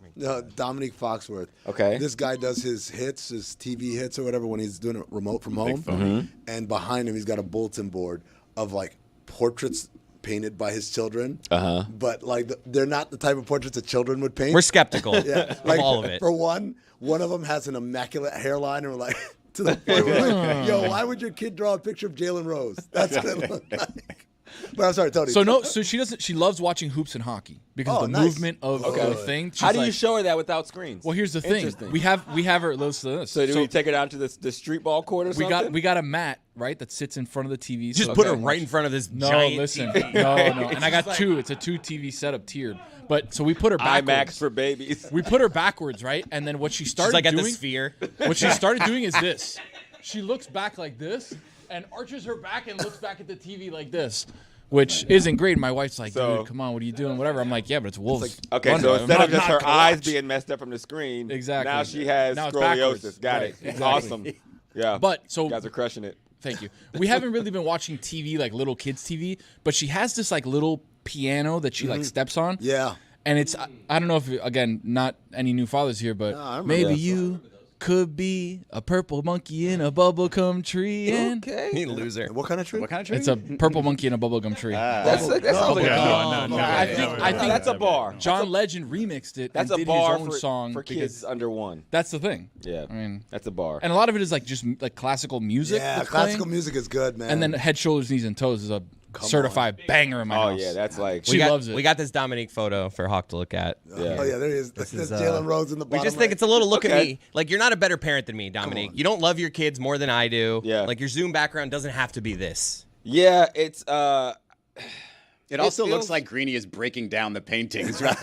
Speaker 2: Dominique Foxworth.
Speaker 3: Okay.
Speaker 2: This guy does his hits, his TV hits or whatever when he's doing it remote from home. And behind him, he's got a bulletin board of like portraits painted by his children. But like they're not the type of portraits that children would paint.
Speaker 9: We're skeptical
Speaker 2: Yeah,
Speaker 9: of all of it.
Speaker 2: For one of them has an immaculate hairline, and we're like, to the point where we're like, yo, why would your kid draw a picture of Jalen Rose? That's what it looked like. But I'm sorry, Tony.
Speaker 5: So she doesn't. She loves watching hoops and hockey because of the
Speaker 2: nice.
Speaker 5: movement of the thing.
Speaker 3: How do you
Speaker 5: like,
Speaker 3: show her that without screens?
Speaker 5: Well, here's the thing.
Speaker 3: Interesting.
Speaker 5: We have her. Listen to this.
Speaker 3: So do we take her down to the street ball court or something?
Speaker 5: We got a mat right that sits in front of the TV.
Speaker 9: Just put her right in front of this giant TV.
Speaker 5: No. And I got two. It's a 2 TV setup tiered. But so we put her backwards.
Speaker 3: IMAX for babies.
Speaker 5: We put her backwards, right? And then what she started
Speaker 9: She's like
Speaker 5: doing.
Speaker 9: at the sphere.
Speaker 5: What she started doing is this. She looks back like this and arches her back and looks back at the TV like this, which isn't great. My wife's like, dude, come on, what are you doing? Whatever. I'm like, yeah, but it's wolves.
Speaker 3: Okay, so instead of just her eyes being messed up from the screen,
Speaker 5: exactly.
Speaker 3: now she has
Speaker 5: now
Speaker 3: scoliosis. Got it.
Speaker 5: Exactly.
Speaker 3: Awesome. Yeah.
Speaker 5: But so
Speaker 3: you guys are crushing it.
Speaker 5: Thank you. We haven't really been watching TV like little kids TV, but she has this like little piano that she like steps on.
Speaker 2: Yeah.
Speaker 5: And it's I don't know if again not any new fathers here, but maybe you could be a purple monkey in a bubblegum tree.
Speaker 3: Okay.
Speaker 9: You loser.
Speaker 2: What kind of tree?
Speaker 5: It's a purple monkey in a bubblegum tree.
Speaker 3: That sounds like
Speaker 5: I think
Speaker 3: that's a bar.
Speaker 5: John Legend remixed it.
Speaker 3: That's
Speaker 5: and
Speaker 3: a
Speaker 5: did
Speaker 3: bar
Speaker 5: his own song
Speaker 3: for kids under 1.
Speaker 5: That's the thing.
Speaker 3: Yeah.
Speaker 5: I mean,
Speaker 3: that's a bar.
Speaker 5: And a lot of it is like just like classical music.
Speaker 2: Yeah,
Speaker 5: that's
Speaker 2: classical
Speaker 5: playing.
Speaker 2: music is good, man.
Speaker 5: And then Head, Shoulders, Knees, and Toes is a certified banger in my house.
Speaker 3: Oh yeah, that's like
Speaker 5: She loves it.
Speaker 9: We got this Dominique photo for Hawk to look at.
Speaker 2: Oh yeah, there he is. That's Jalen Rose in the bottom.
Speaker 9: We just think it's a little look at me. Like, you're not a better parent than me, Dominique. You don't love your kids more than I do.
Speaker 3: Yeah.
Speaker 9: Like, your Zoom background doesn't have to be this.
Speaker 3: Yeah, it's
Speaker 4: It also looks like Greeny is breaking down the paintings, right?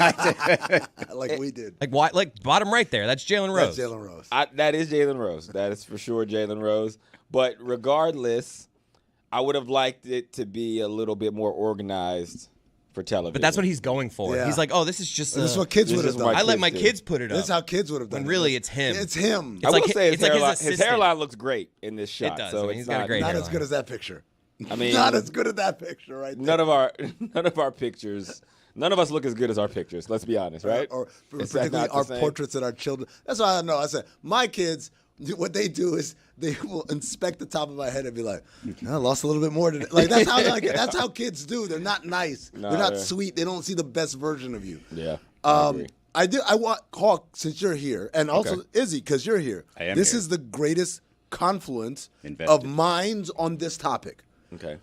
Speaker 2: like we did.
Speaker 9: Like, why? Like, bottom right there. That's Jalen Rose.
Speaker 2: That's Jalen Rose.
Speaker 3: that is Jalen Rose. That is for sure Jalen Rose. But regardless, I would have liked it to be a little bit more organized for television.
Speaker 9: But that's what he's going for.
Speaker 2: Yeah.
Speaker 9: He's like, oh, this is just.
Speaker 2: This is what kids would have done.
Speaker 9: I let my kids put it up.
Speaker 2: This is how kids would have done
Speaker 9: When
Speaker 2: it.
Speaker 9: really it's him.
Speaker 2: It's him.
Speaker 3: I will
Speaker 9: like-
Speaker 3: say
Speaker 9: it's like his
Speaker 3: his
Speaker 9: assistant.
Speaker 3: hairline looks great in this shot.
Speaker 9: It does.
Speaker 3: So
Speaker 9: I mean,
Speaker 3: it's
Speaker 9: he's got a
Speaker 3: not,
Speaker 9: great
Speaker 2: Not
Speaker 9: hairline.
Speaker 2: as good as that picture.
Speaker 3: I mean,
Speaker 2: Not as good as that picture right there.
Speaker 3: none of our pictures. None of us look as good as our pictures. Let's be honest, right?
Speaker 2: Or
Speaker 3: Is that
Speaker 2: particularly
Speaker 3: not
Speaker 2: our
Speaker 3: the same?
Speaker 2: portraits and our children. That's why I know. I said, my kids, what they do is they will inspect the top of my head and be like, I lost a little bit more today. Like that's how kids do. They're not nice.
Speaker 3: No,
Speaker 2: they're not
Speaker 3: yeah.
Speaker 2: sweet. They don't see the best version of you.
Speaker 3: Yeah. I agree.
Speaker 2: I want Hawk, since you're here, and also Izzy, because you're here.
Speaker 4: I am
Speaker 2: This
Speaker 4: here.
Speaker 2: is the greatest confluence
Speaker 4: Invested.
Speaker 2: of minds on this topic.
Speaker 3: Okay.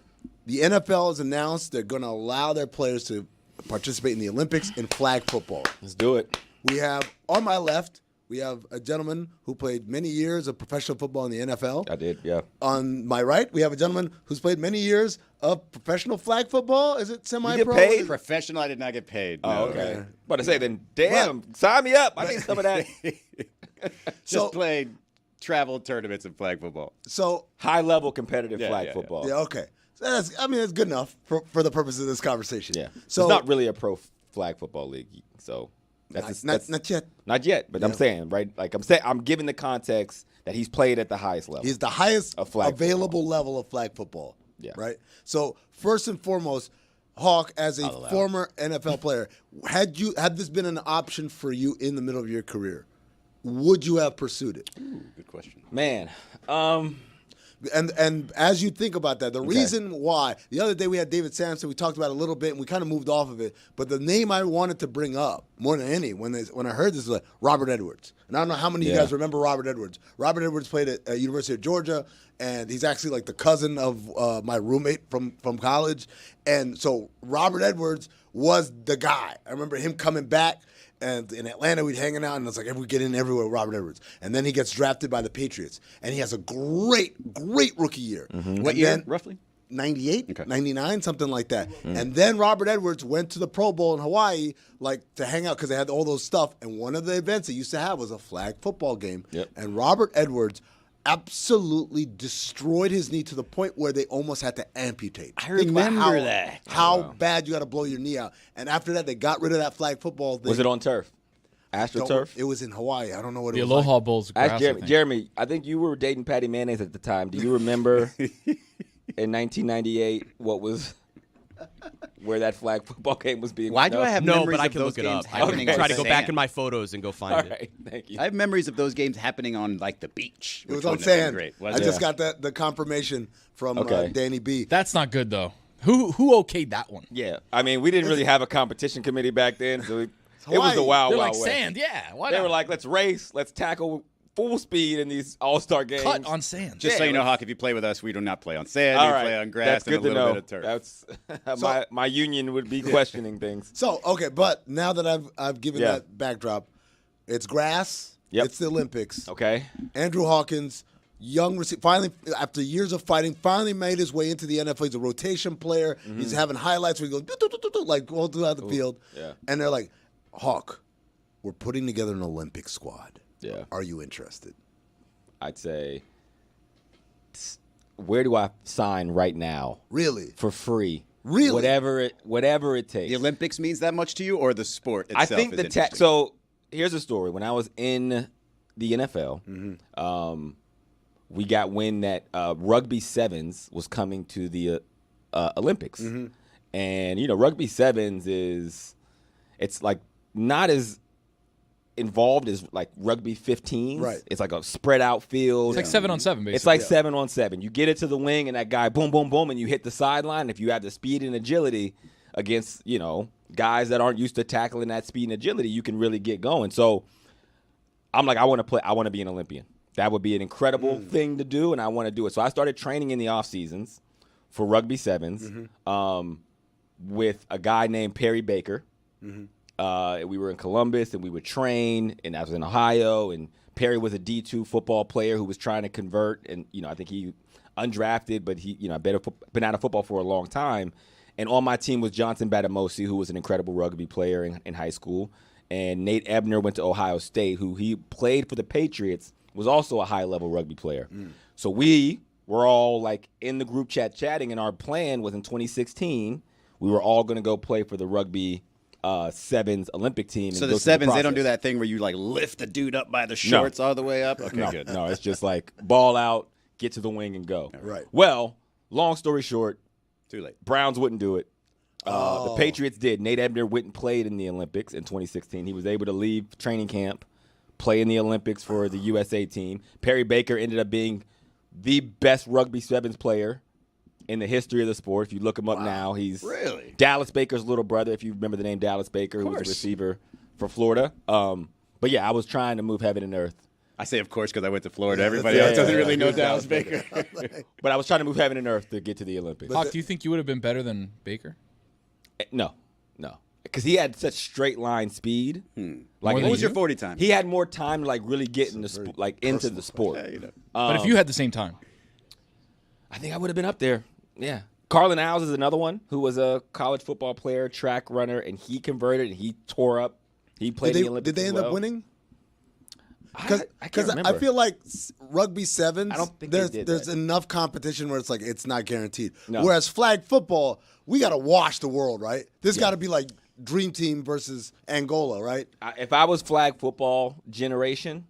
Speaker 2: The NFL has announced they're going to allow their players to participate in the Olympics in flag football.
Speaker 3: Let's do it.
Speaker 2: We have, on my left, we have a gentleman who played many years of professional football in the NFL.
Speaker 3: I did. Yeah.
Speaker 2: On my right, we have a gentleman who's played many years of professional flag football. Is it semi-pro?
Speaker 3: paid?
Speaker 4: Professional, I did not get paid.
Speaker 3: Oh,
Speaker 4: No.
Speaker 3: okay. About to say then, damn, sign me up. I need some of that
Speaker 4: Just
Speaker 2: So-
Speaker 4: played travel tournaments in flag football.
Speaker 2: So,
Speaker 3: high level competitive
Speaker 4: Yeah,
Speaker 3: flag
Speaker 4: yeah, yeah.
Speaker 3: football.
Speaker 2: yeah, okay. So that's good enough for the purpose of this conversation.
Speaker 3: Yeah.
Speaker 2: So
Speaker 3: it's not really a pro flag football league, so that's
Speaker 2: not yet.
Speaker 3: Not yet, but I'm saying, right? Like I'm giving the context that he's played at the highest level.
Speaker 2: He's the highest
Speaker 3: Of flag
Speaker 2: available level of flag football.
Speaker 3: Yeah.
Speaker 2: Right? So, first and foremost, Hawk, as a former NFL player, had this been an option for you in the middle of your career, would you have pursued it?
Speaker 4: Good question.
Speaker 3: Man,
Speaker 2: And as you think about that, the reason why, the other day we had David Sampson, we talked about it a little bit, and we kind of moved off of it, but the name I wanted to bring up more than any, when I heard this, was like Robert Edwards. And I don't know how many of you guys remember Robert Edwards. Robert Edwards played at University of Georgia, and he's actually like the cousin of my roommate from college. And so Robert Edwards was the guy. I remember him coming back. And in Atlanta, we'd hanging out, and it's like we get in everywhere with Robert Edwards. And then he gets drafted by the Patriots, and he has a great rookie year.
Speaker 4: What year, roughly?
Speaker 2: 98, 99, something like that. And then Robert Edwards went to the Pro Bowl in Hawaii, like to hang out because they had all those stuff. And one of the events they used to have was a flag football game.
Speaker 3: Yep.
Speaker 2: And Robert Edwards absolutely destroyed his knee to the point where they almost had to amputate.
Speaker 4: I
Speaker 2: Think about
Speaker 4: remember that.
Speaker 2: How bad you got to blow your knee out. And after that, they got rid of that flag football thing.
Speaker 3: was it on turf? AstroTurf?
Speaker 2: It was in Hawaii. I don't know what
Speaker 5: The
Speaker 2: it was.
Speaker 5: Aloha
Speaker 2: like.
Speaker 5: Bowl's
Speaker 3: Ask
Speaker 5: grass. I
Speaker 3: Jeremy.
Speaker 5: think.
Speaker 3: Jeremy, I think you were dating Patty Mayonnaise at the time. Do you remember in 1998 where that flag football game was being?
Speaker 4: Why do I have
Speaker 8: No,
Speaker 4: memories
Speaker 8: but I
Speaker 4: of
Speaker 8: can
Speaker 4: those
Speaker 8: look it
Speaker 4: games
Speaker 8: up. I
Speaker 4: happening
Speaker 8: can
Speaker 4: on
Speaker 8: try to go
Speaker 4: sand?
Speaker 8: back in my photos and go find
Speaker 3: All
Speaker 8: it.
Speaker 3: right, thank you.
Speaker 4: I have memories of those games happening on like the beach.
Speaker 2: It was
Speaker 4: which
Speaker 2: on
Speaker 4: wouldn't have been
Speaker 2: sand.
Speaker 4: Great.
Speaker 2: I
Speaker 4: Was
Speaker 2: just
Speaker 4: it?
Speaker 2: got the confirmation from
Speaker 3: Okay.
Speaker 2: Danny B.
Speaker 5: That's not good though. Who okayed that one?
Speaker 3: Yeah, I mean, we didn't really have a competition committee back then, so it was
Speaker 2: Hawaii.
Speaker 3: the wild,
Speaker 5: They're
Speaker 3: wild
Speaker 5: like
Speaker 3: west.
Speaker 5: sand, yeah. Why
Speaker 3: They
Speaker 5: not?
Speaker 3: were like, let's race, let's tackle full speed in these All-Star games.
Speaker 5: Cut on sand.
Speaker 4: Just so you know, Hawk, if you play with us, we do not play on sand.
Speaker 3: All
Speaker 4: we
Speaker 3: right.
Speaker 4: play on grass
Speaker 3: That's
Speaker 4: and
Speaker 3: good
Speaker 4: a
Speaker 3: to
Speaker 4: little
Speaker 3: know.
Speaker 4: bit of turf.
Speaker 3: That's my union would be questioning things.
Speaker 2: So okay, but now that I've given
Speaker 3: Yeah.
Speaker 2: that backdrop, it's grass.
Speaker 3: Yep.
Speaker 2: It's the Olympics.
Speaker 3: Okay.
Speaker 2: Andrew Hawkins, young receiver, finally after years of fighting, finally made his way into the NFL. He's a rotation player. He's having highlights where he goes like all throughout the field.
Speaker 3: Yeah.
Speaker 2: And they're like, Hawk, we're putting together an Olympic squad.
Speaker 3: Yeah.
Speaker 2: Are you interested?
Speaker 3: I'd say, where do I sign right now?
Speaker 2: Really?
Speaker 3: For free.
Speaker 2: Really?
Speaker 3: Whatever it takes.
Speaker 4: The Olympics means that much to you, or the sport itself?
Speaker 3: I think
Speaker 4: is interesting?
Speaker 3: so here's the story. When I was in the NFL, we got wind that rugby sevens was coming to the Olympics. And, rugby sevens it's like not as involved as like rugby 15s.
Speaker 2: Right.
Speaker 3: It's like a spread out field.
Speaker 5: It's like 7-on-7, basically.
Speaker 3: It's like 7-on-7. You get it to the wing and that guy boom, boom, boom, and you hit the sideline. If you have the speed and agility against, guys that aren't used to tackling that speed and agility, you can really get going. So I'm like, I want to be an Olympian. That would be an incredible thing to do, and I want to do it. So I started training in the off seasons for rugby sevens with a guy named Perry Baker. We were in Columbus, and we would train, and I was in Ohio, and Perry was a D2 football player who was trying to convert, and, I think he undrafted, but he, been out of football for a long time. And on my team was Johnson Batamosi, who was an incredible rugby player in high school, and Nate Ebner went to Ohio State, who he played for the Patriots, was also a high-level rugby player. So we were all, like, in the group chat chatting, and our plan was in 2016, we were all going to go play for the rugby sevens Olympic team.
Speaker 4: So
Speaker 3: and
Speaker 4: the
Speaker 3: go
Speaker 4: sevens,
Speaker 3: through
Speaker 4: they don't do
Speaker 3: process.
Speaker 4: that thing where you like lift the dude up by the shorts all the way up? Okay,
Speaker 3: No,
Speaker 4: good.
Speaker 3: no, it's just like ball out, get to the wing, and go.
Speaker 2: Right.
Speaker 3: Well, long story short,
Speaker 4: Too late.
Speaker 3: Browns wouldn't do it. The Patriots did. Nate Ebner went and played in the Olympics in 2016. He was able to leave training camp, play in the Olympics for the USA team. Perry Baker ended up being the best rugby sevens player in the history of the sport. If you look him up now, he's
Speaker 4: Really?
Speaker 3: Dallas Baker's little brother, if you remember the name Dallas Baker, who was a receiver for Florida. But yeah, I was trying to move heaven and earth.
Speaker 4: I say, of course, because I went to Florida. Everybody else doesn't really know Dallas Baker.
Speaker 3: But I was trying to move heaven and earth to get to the Olympics.
Speaker 5: Hawk, do you think you would have been better than Baker?
Speaker 3: No. Because he had such straight line speed. Like,
Speaker 5: More
Speaker 4: What was your 40 time?
Speaker 3: he had more time to like really get in the into the sport.
Speaker 4: Yeah, you know.
Speaker 5: But if you had the same time.
Speaker 3: I think I would have been up there. Yeah. Carlin Owls is another one who was a college football player, track runner, and he converted and he tore up. He played in the Olympics.
Speaker 2: Did they
Speaker 3: as
Speaker 2: end
Speaker 3: well.
Speaker 2: up winning?
Speaker 3: I can't
Speaker 2: Because
Speaker 3: remember.
Speaker 2: I feel like rugby sevens,
Speaker 3: I don't think they did
Speaker 2: there's
Speaker 3: that.
Speaker 2: enough competition where it's like it's not guaranteed.
Speaker 3: No.
Speaker 2: Whereas flag football, we got to wash the world, right? This got to be like Dream Team versus Angola, right?
Speaker 3: If I was flag football generation,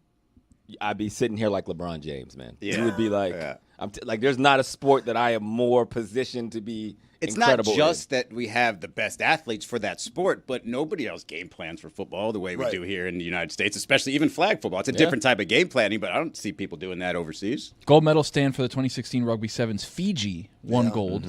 Speaker 3: I'd be sitting here like LeBron James, man.
Speaker 4: Yeah.
Speaker 3: You would be like,
Speaker 4: Yeah.
Speaker 3: like there's not a sport that I am more positioned to be
Speaker 4: It's not
Speaker 3: incredible
Speaker 4: just
Speaker 3: in.
Speaker 4: that we have the best athletes for that sport, but nobody else game plans for football the way we
Speaker 2: Right.
Speaker 4: do here in the United States, especially even flag football. It's a different type of game planning, but I don't see people doing that overseas.
Speaker 5: Gold medal stand for the 2016 Rugby Sevens. Fiji won gold.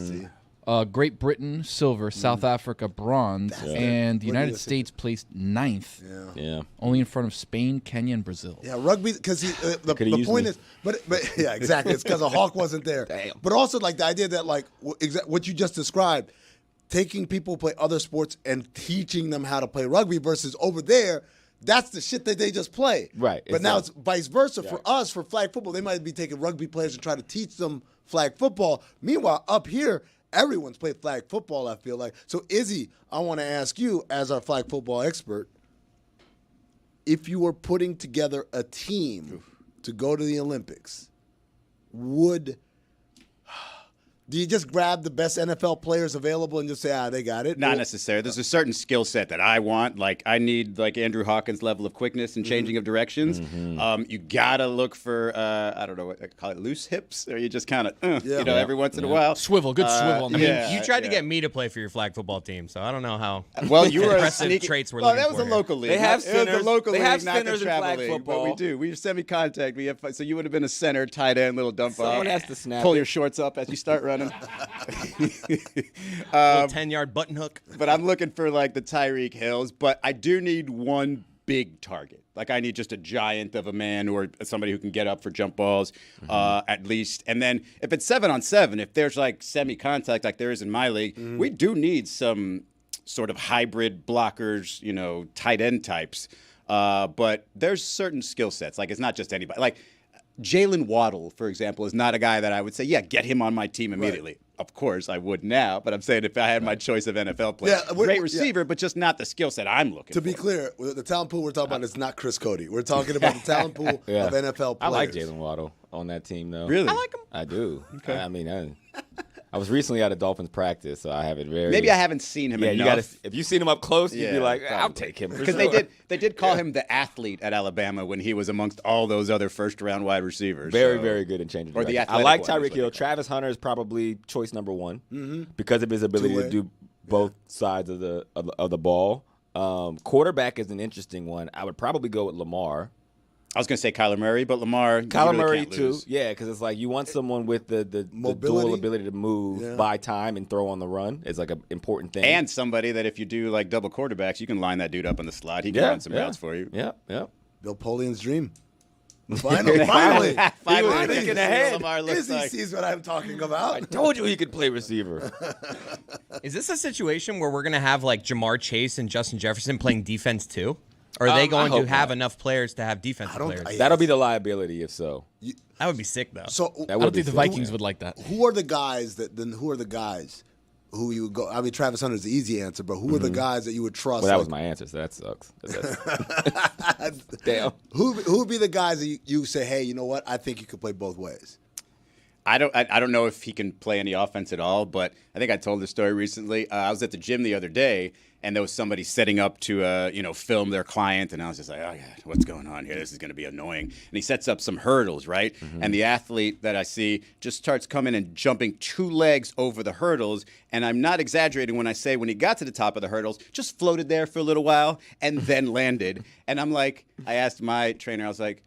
Speaker 5: Great Britain, silver. South Africa, bronze. And the United States placed ninth.
Speaker 3: Yeah.
Speaker 5: Only in front of Spain, Kenya, and Brazil.
Speaker 2: Yeah, rugby, because the
Speaker 3: Could've
Speaker 2: point
Speaker 3: used
Speaker 2: is, but yeah, exactly. It's because a Hawk wasn't there.
Speaker 3: Damn.
Speaker 2: But also like the idea that like what you just described, taking people who play other sports and teaching them how to play rugby versus over there, that's the shit that they just play.
Speaker 3: Right,
Speaker 2: But now it's
Speaker 3: exactly.
Speaker 2: vice versa. For us, for flag football, they might be taking rugby players and try to teach them flag football. Meanwhile, up here, everyone's played flag football, I feel like. So, Izzy, I want to ask you, as our flag football expert, if you were putting together a team to go to the Olympics, do you just grab the best NFL players available and just say, they got it?
Speaker 4: Not
Speaker 2: Or-
Speaker 4: necessarily. There's a certain skill set that I want. Like I need like Andrew Hawkins' level of quickness and changing of directions. You gotta look for I don't know what I call it, loose hips, or you just kind of every once in a while.
Speaker 5: Swivel, good swivel on the
Speaker 4: yeah.
Speaker 9: You tried to get me to play for your flag football team, so I don't know how.
Speaker 4: Well, you were a
Speaker 9: Impressive
Speaker 4: sneaky
Speaker 9: traits we're
Speaker 4: well,
Speaker 9: looking
Speaker 4: that was
Speaker 9: for
Speaker 4: a
Speaker 9: here.
Speaker 4: local league.
Speaker 3: They have
Speaker 4: It was
Speaker 3: centers.
Speaker 4: a local
Speaker 3: They
Speaker 4: league,
Speaker 3: have
Speaker 4: not
Speaker 3: centers
Speaker 4: the
Speaker 3: in
Speaker 4: travel
Speaker 3: flag
Speaker 4: league.
Speaker 3: football.
Speaker 4: But we do. We semi-contact. We have so you would have been a center, tight end, little dump
Speaker 3: Someone
Speaker 4: off.
Speaker 3: has to snap
Speaker 4: Pull
Speaker 3: it.
Speaker 4: your shorts up as you start running.
Speaker 9: Little 10-yard button hook.
Speaker 4: But I'm looking for like the Tyreek Hills. But I do need one big target. Like I need just a giant of a man or somebody who can get up for jump balls at least. And then if it's 7-on-7, if there's like semi-contact like there is in my league, we do need some sort of hybrid blockers, tight end types. But there's certain skill sets. Like it's not just anybody. Like Jalen Waddle, for example, is not a guy that I would say, yeah, get him on my team immediately. Right. Of course, I would now, but I'm saying if I had my choice of NFL players, great receiver, but just not the skill set I'm looking for.
Speaker 2: To be clear, the talent pool we're talking about is not Chris Cody. We're talking about the talent pool of NFL players.
Speaker 3: I like Jalen Waddle on that team, though.
Speaker 4: Really?
Speaker 3: I like him. I do. Okay. I mean, I was recently at a Dolphins practice, so I haven't very.
Speaker 4: Maybe I haven't seen him enough.
Speaker 3: If you've seen him up close, you'd be like, I'll take him.
Speaker 4: Because they did call him the athlete at Alabama when he was amongst all those other first-round wide receivers.
Speaker 3: Very good in changing.
Speaker 4: Or the
Speaker 3: I like Tyreek Hill. Travis Hunter is probably choice number one because of his ability to do both sides of the ball. Quarterback is an interesting one. I would probably go with Lamar.
Speaker 4: I was going to say Kyler Murray, but Kyler
Speaker 3: Murray too. Yeah, because it's like you want someone with the dual ability to move, buy time, and throw on the run. It's like an important thing.
Speaker 4: And somebody that if you do like double quarterbacks, you can line that dude up on the slot. He can run some routes for you.
Speaker 3: Yeah.
Speaker 2: Bill Polian's dream. Finally,
Speaker 3: thinking ahead.
Speaker 4: Lamar looks
Speaker 2: Izzy sees what I'm talking about.
Speaker 3: I told you he could play receiver.
Speaker 9: Is this a situation where we're going to have like Jamar Chase and Justin Jefferson playing defense too? Or are they going to have enough players to have defensive players?
Speaker 3: That'll be the liability if so.
Speaker 9: That would be sick, though.
Speaker 2: So
Speaker 5: I don't think the Vikings would like that.
Speaker 2: Who are the guys who you would go? I mean, Travis Hunter's the easy answer, but who are the guys that you would trust?
Speaker 3: Well, that was my answer, so that sucks. Damn.
Speaker 2: Who would be the guys that you say, hey, you know what? I think you could play both ways.
Speaker 4: I don't know if he can play any offense at all, but I think I told this story recently. I was at the gym the other day, and there was somebody setting up to film their client, and I was just like, oh God, what's going on here? This is going to be annoying. And he sets up some hurdles, right? And the athlete that I see just starts coming and jumping 2 legs over the hurdles, and I'm not exaggerating when I say when he got to the top of the hurdles, just floated there for a little while and then landed. And I'm like, I asked my trainer, I was like,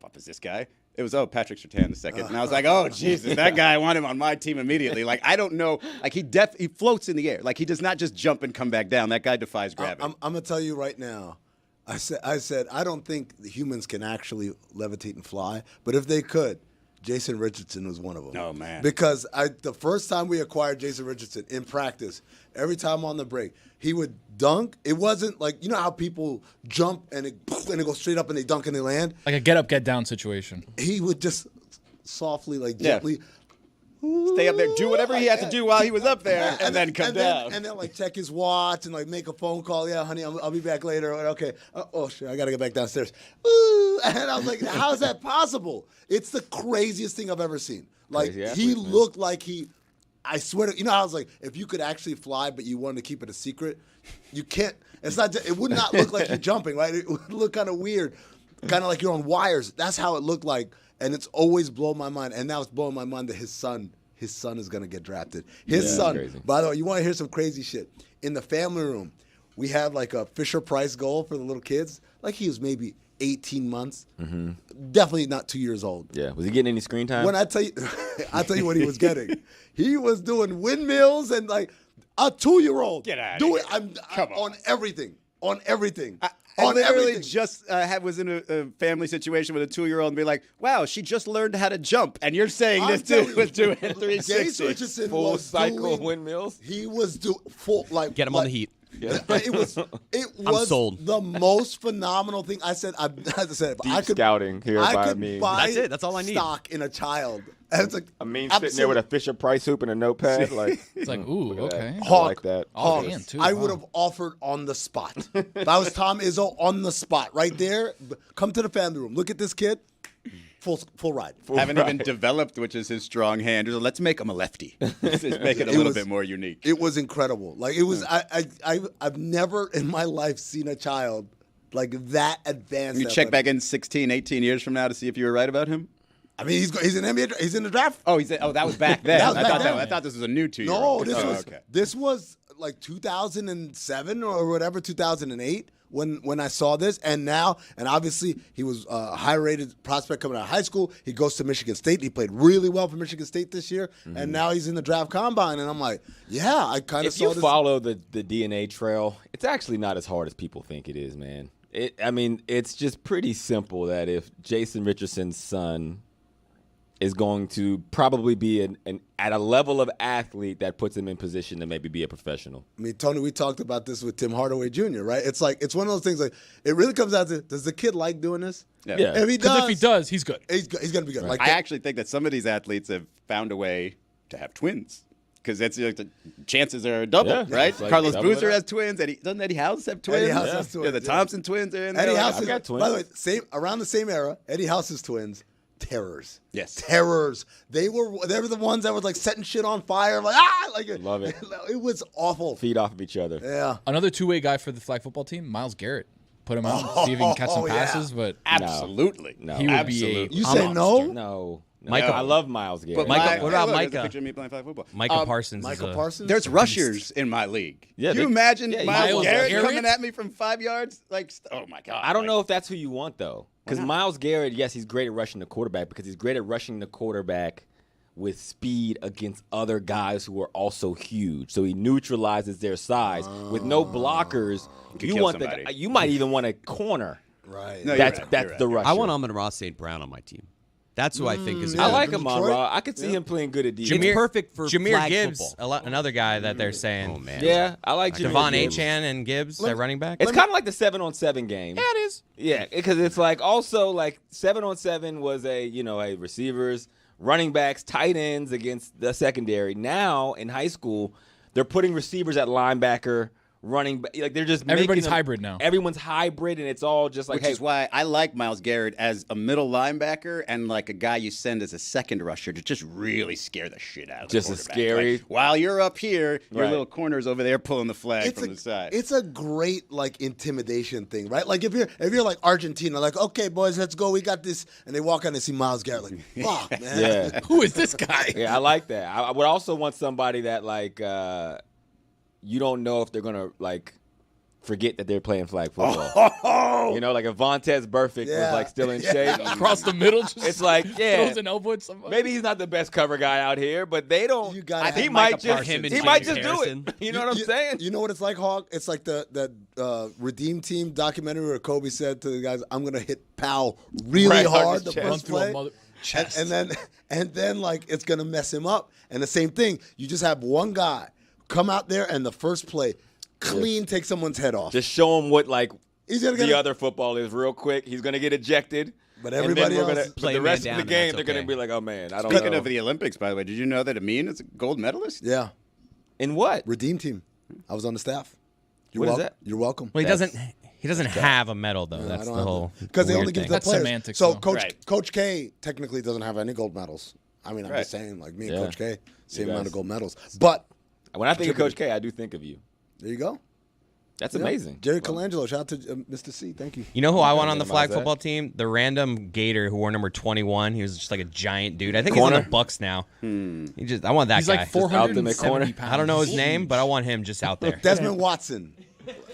Speaker 4: what is this guy? It was, Patrick Surtain the second. And I was like, oh, Jesus, that guy, I want him on my team immediately. Like, I don't know. Like, he floats in the air. Like, he does not just jump and come back down. That guy defies gravity.
Speaker 2: I'm going to tell you right now. I said, I don't think the humans can actually levitate and fly. But if they could, Jason Richardson was one of them.
Speaker 4: Oh, man.
Speaker 2: Because the first time we acquired Jason Richardson in practice, every time on the break, he would dunk. It wasn't like, you know how people jump and it goes straight up and they dunk and they land?
Speaker 5: Like a get up, get down situation.
Speaker 2: He would just softly, gently.
Speaker 4: Stay up there, do whatever he had to do while he was up there, and then come down.
Speaker 2: And then check his watch and make a phone call. Yeah, honey, I'll be back later. Okay. Oh shit, I gotta get back downstairs. Ooh. And I was like, how's that possible? It's the craziest thing I've ever seen. Like he looked like I swear to I was like, if you could actually fly, but you wanted to keep it a secret, you can't. It's not. It would not look like you're jumping, right? It would look kind of weird, kind of like you're on wires. That's how it looked like. And it's always blown my mind. And now it's blowing my mind that his son is going to get drafted. His son, crazy. By the way, you want to hear some crazy shit? In the family room, we have like a Fisher-Price goal for the little kids. Like he was maybe 18 months. Definitely not 2 years old.
Speaker 3: Yeah. Was he getting any screen time?
Speaker 2: When I tell you what he was getting. He was doing windmills and like a 2-year-old.
Speaker 4: Get out
Speaker 2: of here.
Speaker 4: I'm
Speaker 2: on everything. On everything.
Speaker 4: I literally just was in a family situation with a 2-year-old and be like, wow, she just learned how to jump. And you're saying this dude was doing 360.
Speaker 2: Richardson
Speaker 3: full cycle windmills?
Speaker 2: He was doing full,
Speaker 9: Get him on the heat.
Speaker 2: Yeah. It was
Speaker 9: sold.
Speaker 2: The most phenomenal thing. I said,
Speaker 3: scouting here by me.
Speaker 9: That's it. That's all I need.
Speaker 2: Stock in a child. And it's like,
Speaker 3: sitting there with a Fisher-Price hoop and a notepad. Like
Speaker 5: it's like, ooh, okay.
Speaker 3: I like that.
Speaker 2: I would have offered on the spot. If I was Tom Izzo, on the spot, right there. Come to the family room. Look at this kid. Full ride.
Speaker 4: Haven't even developed, which is his strong hand. So let's make him a lefty. Let's make it a little bit more unique.
Speaker 2: It was incredible. Like it was. I've never in my life seen a child like that advanced.
Speaker 4: You check back in 16, 18 years from now to see if you were right about him.
Speaker 2: I mean, he's in NBA. He's in the draft.
Speaker 4: Oh, that was back then. I thought this was a new 2-year-old.
Speaker 2: No, this was like 2007 or whatever, 2008 when I saw this. And obviously he was a high-rated prospect coming out of high school. He goes to Michigan State. He played really well for Michigan State this year, and now he's in the draft combine. And I'm like, yeah, I kind of saw this.
Speaker 3: If you follow the DNA trail, it's actually not as hard as people think it is, man. I mean, it's just pretty simple that if Jason Richardson's son is going to probably be at a level of athlete that puts him in position to maybe be a professional.
Speaker 2: I mean, Tony, we talked about this with Tim Hardaway Jr., right? It's like it's one of those things. Like it really comes down to, does the kid like doing this?
Speaker 3: Yeah.
Speaker 2: If he does,
Speaker 5: he's good.
Speaker 2: He's going to be good.
Speaker 3: Right.
Speaker 2: Like
Speaker 4: I actually think that some of these athletes have found a way to have twins. Because that's like the chances are double,
Speaker 3: Yeah.
Speaker 4: right?
Speaker 3: Like
Speaker 4: Carlos
Speaker 3: double
Speaker 4: Boozer
Speaker 3: it up.
Speaker 4: has twins. Doesn't Eddie House have twins?
Speaker 2: Eddie House has twins.
Speaker 4: Yeah, the Thompson twins are in there.
Speaker 2: Eddie
Speaker 4: Like,
Speaker 2: House
Speaker 3: I got twins.
Speaker 2: By the way, around the same era, Eddie House's twins, terrors.
Speaker 4: Yes.
Speaker 2: Terrors. They were the ones that were like setting shit on fire. Like
Speaker 3: Love it.
Speaker 2: It was awful.
Speaker 3: Feed off of each other.
Speaker 2: Yeah.
Speaker 5: Another two-way guy for the flag football team, Miles Garrett. Put him out, see if he can catch some
Speaker 2: yeah.
Speaker 5: passes, but
Speaker 4: Absolutely.
Speaker 3: No.
Speaker 5: he would be a
Speaker 2: You say no?
Speaker 3: No.
Speaker 9: Micah-
Speaker 3: I love Miles Garrett.
Speaker 9: Micah- what about
Speaker 4: look, there's a
Speaker 9: Micah?
Speaker 4: picture of me playing flag football.
Speaker 9: Micah Parsons.
Speaker 2: Michael
Speaker 9: is a,
Speaker 2: Parsons?
Speaker 4: There's rushers in my league.
Speaker 3: Yeah,
Speaker 4: Can you
Speaker 3: they-
Speaker 4: imagine
Speaker 3: yeah,
Speaker 4: Miles
Speaker 5: Miles
Speaker 4: Garrett
Speaker 5: Garrett?
Speaker 4: coming at me from 5 yards? Like, oh my god!
Speaker 3: I don't
Speaker 4: Like,
Speaker 3: know if that's who you want, though. Because Miles Garrett, yes, he's great at rushing the quarterback because he's great at rushing the quarterback with speed against other guys who are also huge. So he neutralizes their size. With no blockers,
Speaker 4: could
Speaker 3: you
Speaker 4: kill
Speaker 3: want
Speaker 4: somebody.
Speaker 3: You might even want a corner.
Speaker 2: Right.
Speaker 4: No, you're
Speaker 3: That's
Speaker 4: right,
Speaker 3: that's
Speaker 4: you're right,
Speaker 3: the
Speaker 4: you're right.
Speaker 3: rusher.
Speaker 8: I want Amon-Ra St. Brown on my team. That's who I think is.
Speaker 3: I
Speaker 8: good.
Speaker 3: like him,
Speaker 2: Detroit?
Speaker 3: Ra. I could see him playing good at defense.
Speaker 8: It's perfect for
Speaker 9: Jameer
Speaker 8: flag
Speaker 9: Gibbs,
Speaker 8: football.
Speaker 9: another guy that they're saying.
Speaker 8: Oh man.
Speaker 3: Yeah, I like Jameer
Speaker 9: Devon
Speaker 3: Gibbs.
Speaker 9: Achane and Gibbs at running back.
Speaker 3: It's kind of like the 7-on-7 game.
Speaker 9: Yeah, it is.
Speaker 3: Yeah, because it's like also like 7-on-7 was a receivers, running backs, tight ends against the secondary. Now in high school, they're putting receivers at linebacker, running back. Like they're just
Speaker 5: Everybody's
Speaker 3: making them-
Speaker 5: hybrid now.
Speaker 3: Everyone's hybrid, and it's all just like
Speaker 4: Which is why I like Miles Garrett as a middle linebacker and like a guy you send as a second rusher to just really scare the shit out of the
Speaker 3: Just a
Speaker 4: quarterback.
Speaker 3: scary-
Speaker 4: Like, while you're up here, your
Speaker 3: Right.
Speaker 4: little corner's over there pulling the flag
Speaker 2: It's
Speaker 4: from the side.
Speaker 2: It's a great like intimidation thing, right? Like if you're like Argentina, like okay, boys, let's go, we got this, and they walk out and see Miles Garrett, like fuck, man.
Speaker 3: yeah.
Speaker 5: who is this guy?
Speaker 3: Yeah, I like that. I would also want somebody that like you don't know if they're gonna like forget that they're playing flag football. You know, like if Vontez Burfict was like still in shape.
Speaker 5: Across the middle, just
Speaker 3: It's like, yeah,
Speaker 5: throws an elbow at somebody.
Speaker 3: maybe he's not the best cover guy out here, but they don't.
Speaker 2: You gotta
Speaker 3: he
Speaker 2: have
Speaker 3: might
Speaker 8: Micah
Speaker 3: just
Speaker 8: Parsons.
Speaker 3: he
Speaker 8: Him
Speaker 3: might
Speaker 8: and
Speaker 3: just
Speaker 8: James
Speaker 3: do
Speaker 8: Harrison.
Speaker 3: it. You know what I'm saying?
Speaker 2: You know what it's like, Hawk? It's like that Redeem Team documentary where Kobe said to the guys, "I'm gonna hit Powell really
Speaker 3: Right, hard
Speaker 2: hard
Speaker 3: to
Speaker 2: the
Speaker 3: chest.
Speaker 5: Run
Speaker 2: first
Speaker 5: through a
Speaker 2: play."
Speaker 5: mother
Speaker 2: And,
Speaker 5: chest.
Speaker 2: and then like it's gonna mess him up. And the same thing, you just have one guy come out there and the first play, clean take someone's head off.
Speaker 3: Just show him what like
Speaker 2: He's gonna
Speaker 3: the
Speaker 2: get
Speaker 3: other football is real quick. He's gonna get ejected.
Speaker 2: But
Speaker 3: and then
Speaker 2: everybody
Speaker 3: we're
Speaker 2: else
Speaker 3: gonna,
Speaker 8: play
Speaker 3: the
Speaker 8: man
Speaker 3: rest
Speaker 8: down,
Speaker 3: of the
Speaker 8: and
Speaker 3: game,
Speaker 8: that's
Speaker 3: they're gonna
Speaker 8: okay.
Speaker 3: be like, "Oh man, I don't
Speaker 4: Speaking
Speaker 3: know."
Speaker 4: of the Olympics, by the way, did you know that Amin is a gold medalist?
Speaker 2: Yeah,
Speaker 3: In what?
Speaker 2: Redeem Team. I was on the staff.
Speaker 3: What is that?
Speaker 2: You're welcome.
Speaker 9: Well, he
Speaker 3: That's-
Speaker 9: doesn't. He doesn't have a medal though. That's the whole.
Speaker 2: Because they
Speaker 9: weird
Speaker 2: only give
Speaker 9: thing.
Speaker 2: the
Speaker 5: That's
Speaker 2: players.
Speaker 5: semantics,
Speaker 2: So
Speaker 5: though.
Speaker 2: Coach K technically doesn't have any gold medals. I mean, I'm
Speaker 4: Right.
Speaker 2: just saying, like me and
Speaker 3: Yeah.
Speaker 2: Coach K, same
Speaker 3: You
Speaker 2: amount
Speaker 3: guys-
Speaker 2: of gold medals. But
Speaker 3: When I think of Coach K, I do think of you.
Speaker 2: there you go.
Speaker 3: That's
Speaker 2: Yeah.
Speaker 3: amazing.
Speaker 2: Jerry Colangelo, shout out to Mr. C. Thank you.
Speaker 9: You know who I want on the
Speaker 3: minimize
Speaker 9: flag
Speaker 3: that.
Speaker 9: football team? The random Gator who wore number 21. He was just like a giant dude. I think he's on
Speaker 3: Corner?
Speaker 9: the Bucks now. I want that
Speaker 5: He's
Speaker 9: guy.
Speaker 5: like 470
Speaker 3: corner.
Speaker 5: pounds.
Speaker 9: I don't know his name, but I want him just out there.
Speaker 2: Desmond Watson,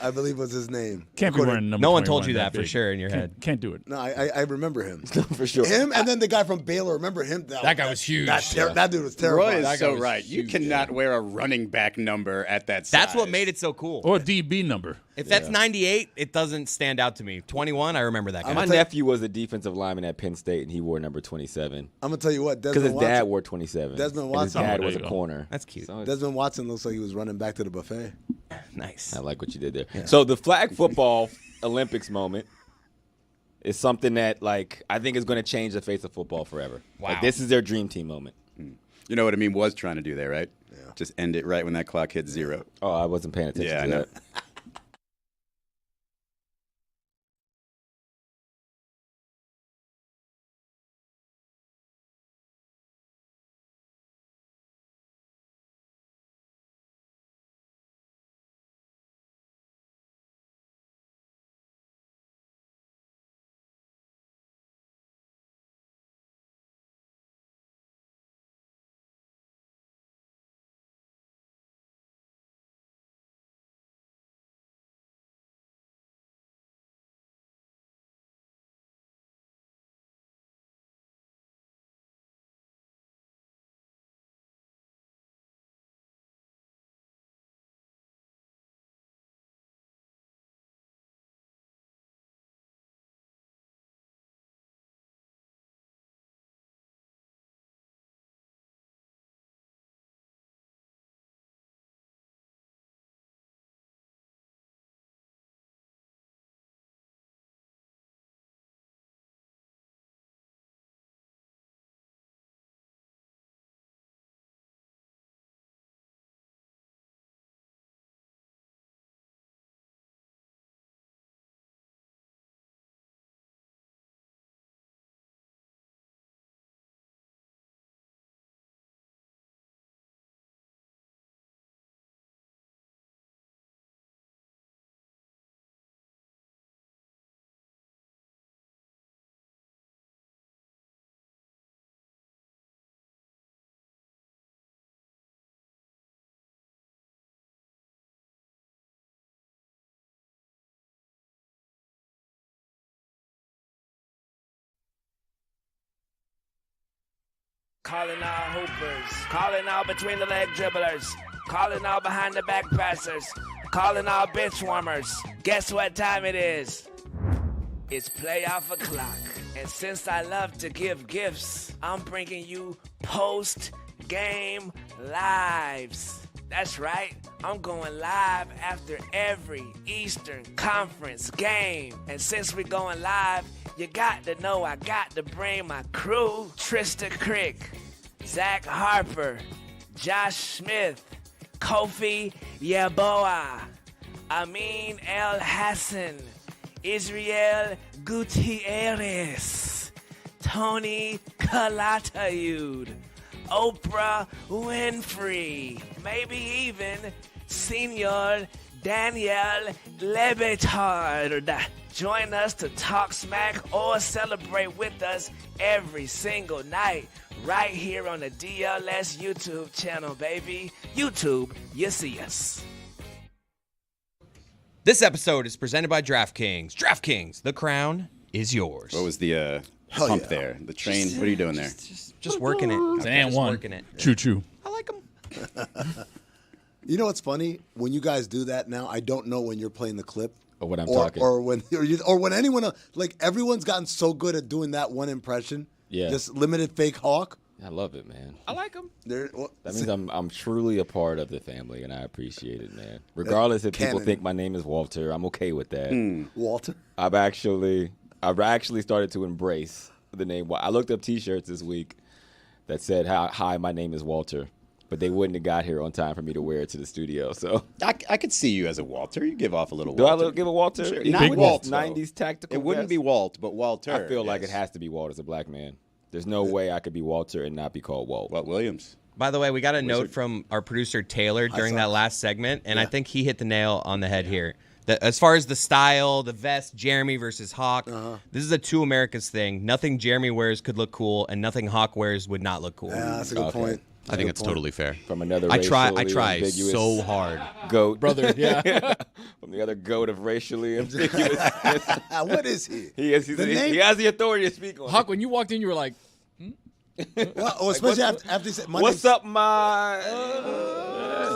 Speaker 2: I believe was his name.
Speaker 6: Can't be wearing number
Speaker 9: No one told
Speaker 6: 21
Speaker 9: you that for
Speaker 6: big.
Speaker 9: sure in your
Speaker 6: Can't-
Speaker 9: head.
Speaker 6: Can't do it.
Speaker 2: No, I remember him.
Speaker 3: For sure.
Speaker 2: Him and then the guy from Baylor. Remember him?
Speaker 5: That guy was huge.
Speaker 2: That dude was terrible.
Speaker 4: Roy
Speaker 5: that
Speaker 4: is
Speaker 5: guy
Speaker 4: so
Speaker 5: was
Speaker 4: right. You
Speaker 5: huge,
Speaker 4: cannot wear a running back number at that size.
Speaker 9: That's what made it so cool.
Speaker 6: Or a DB number.
Speaker 9: If that's 98, it doesn't stand out to me. 21, I remember that guy.
Speaker 3: My nephew was a defensive lineman at Penn State, and he wore number 27
Speaker 2: I'm gonna tell you what,
Speaker 3: because his
Speaker 2: Desmond
Speaker 3: dad
Speaker 2: Watson.
Speaker 3: wore 27.
Speaker 2: Desmond
Speaker 3: and his
Speaker 2: Watson.
Speaker 3: dad
Speaker 6: Oh, there
Speaker 3: was
Speaker 6: you
Speaker 3: a
Speaker 6: go.
Speaker 3: corner.
Speaker 9: That's cute.
Speaker 3: So it's-
Speaker 2: Desmond Watson looks like he was running back to the buffet.
Speaker 9: Nice.
Speaker 3: I like what you did there. So the flag football Olympics moment is something that, like, I think is going to change the face of football forever.
Speaker 9: Wow.
Speaker 3: Like, this is their dream team moment.
Speaker 4: You know what Amin was trying to do there, right? Yeah. Just end it right when that clock hits 0.
Speaker 3: Oh, I wasn't paying attention
Speaker 4: Yeah,
Speaker 3: to
Speaker 4: I know.
Speaker 3: that.
Speaker 1: Calling all hoopers. Calling all between the leg dribblers. Calling all behind the back passers. Calling all bench warmers. Guess what time it is? It's playoff o'clock. And since I love to give gifts, I'm bringing you post-game lives. That's right. I'm going live after every Eastern Conference game. And since we're going live, you got to know I got to bring my crew. Trista Crick, Zach Harper, Josh Smith, Kofi Yaboa, Amin El Hassan, Israel Gutierrez, Tony Calatayud, Oprah Winfrey, maybe even Senor Daniel Le Batard. Join us to talk smack or celebrate with us every single night right here on the DLS YouTube channel, baby. YouTube, you see us.
Speaker 9: This episode is presented by DraftKings. DraftKings, the crown is yours.
Speaker 4: What was the pump there? The train? What are you doing there?
Speaker 9: Just working it.
Speaker 5: It's an and one.
Speaker 9: Working it.
Speaker 6: Choo-choo.
Speaker 9: I like them.
Speaker 2: You know what's funny? When you guys do that now, I don't know when you're playing the clip.
Speaker 3: Or when I'm talking.
Speaker 2: Or when anyone, like everyone's gotten so good at doing that one impression.
Speaker 3: Yeah.
Speaker 2: Just limited fake hawk.
Speaker 3: I love it, man.
Speaker 9: I like them.
Speaker 3: That means I'm truly a part of the family, and I appreciate it, man. Regardless if people think my name is Walter, I'm okay with that.
Speaker 2: Walter?
Speaker 3: I've actually started to embrace the name. I looked up T-shirts this week that said, "Hi, my name is Walter," but they wouldn't have got here on time for me to wear it to the studio. So
Speaker 4: I could see you as a Walter. You give off a little
Speaker 3: do
Speaker 4: Walter.
Speaker 3: I give a Walter?
Speaker 4: Sure.
Speaker 3: Even
Speaker 4: Not
Speaker 3: with
Speaker 4: Walt,
Speaker 3: this
Speaker 4: though.
Speaker 3: 90s tactical.
Speaker 4: It wouldn't
Speaker 3: vest?
Speaker 4: be Walt, but Walter.
Speaker 3: I feel like it
Speaker 4: yes.
Speaker 3: has to be Walt as a black man. There's no way I could be Walter and not be called Walt.
Speaker 4: Walt Williams.
Speaker 9: By the way, we got a note from our producer Taylor during that last segment, and I think he hit the nail on the head here. As far as the style, the vest, Jeremy versus Hawk, this is a two Americas thing. Nothing Jeremy wears could look cool, and nothing Hawk wears would not look cool.
Speaker 2: Yeah, that's a good point.
Speaker 9: I think it's totally fair.
Speaker 3: From another
Speaker 9: I try
Speaker 3: ambiguous
Speaker 9: so hard.
Speaker 3: Goat.
Speaker 5: Brother, yeah.
Speaker 3: From the other goat of racially ambiguous.
Speaker 2: What is he?
Speaker 3: He has the authority to speak on
Speaker 5: Hawk, when you walked in, you were like,
Speaker 2: Well, especially after he said,
Speaker 3: What's up, my...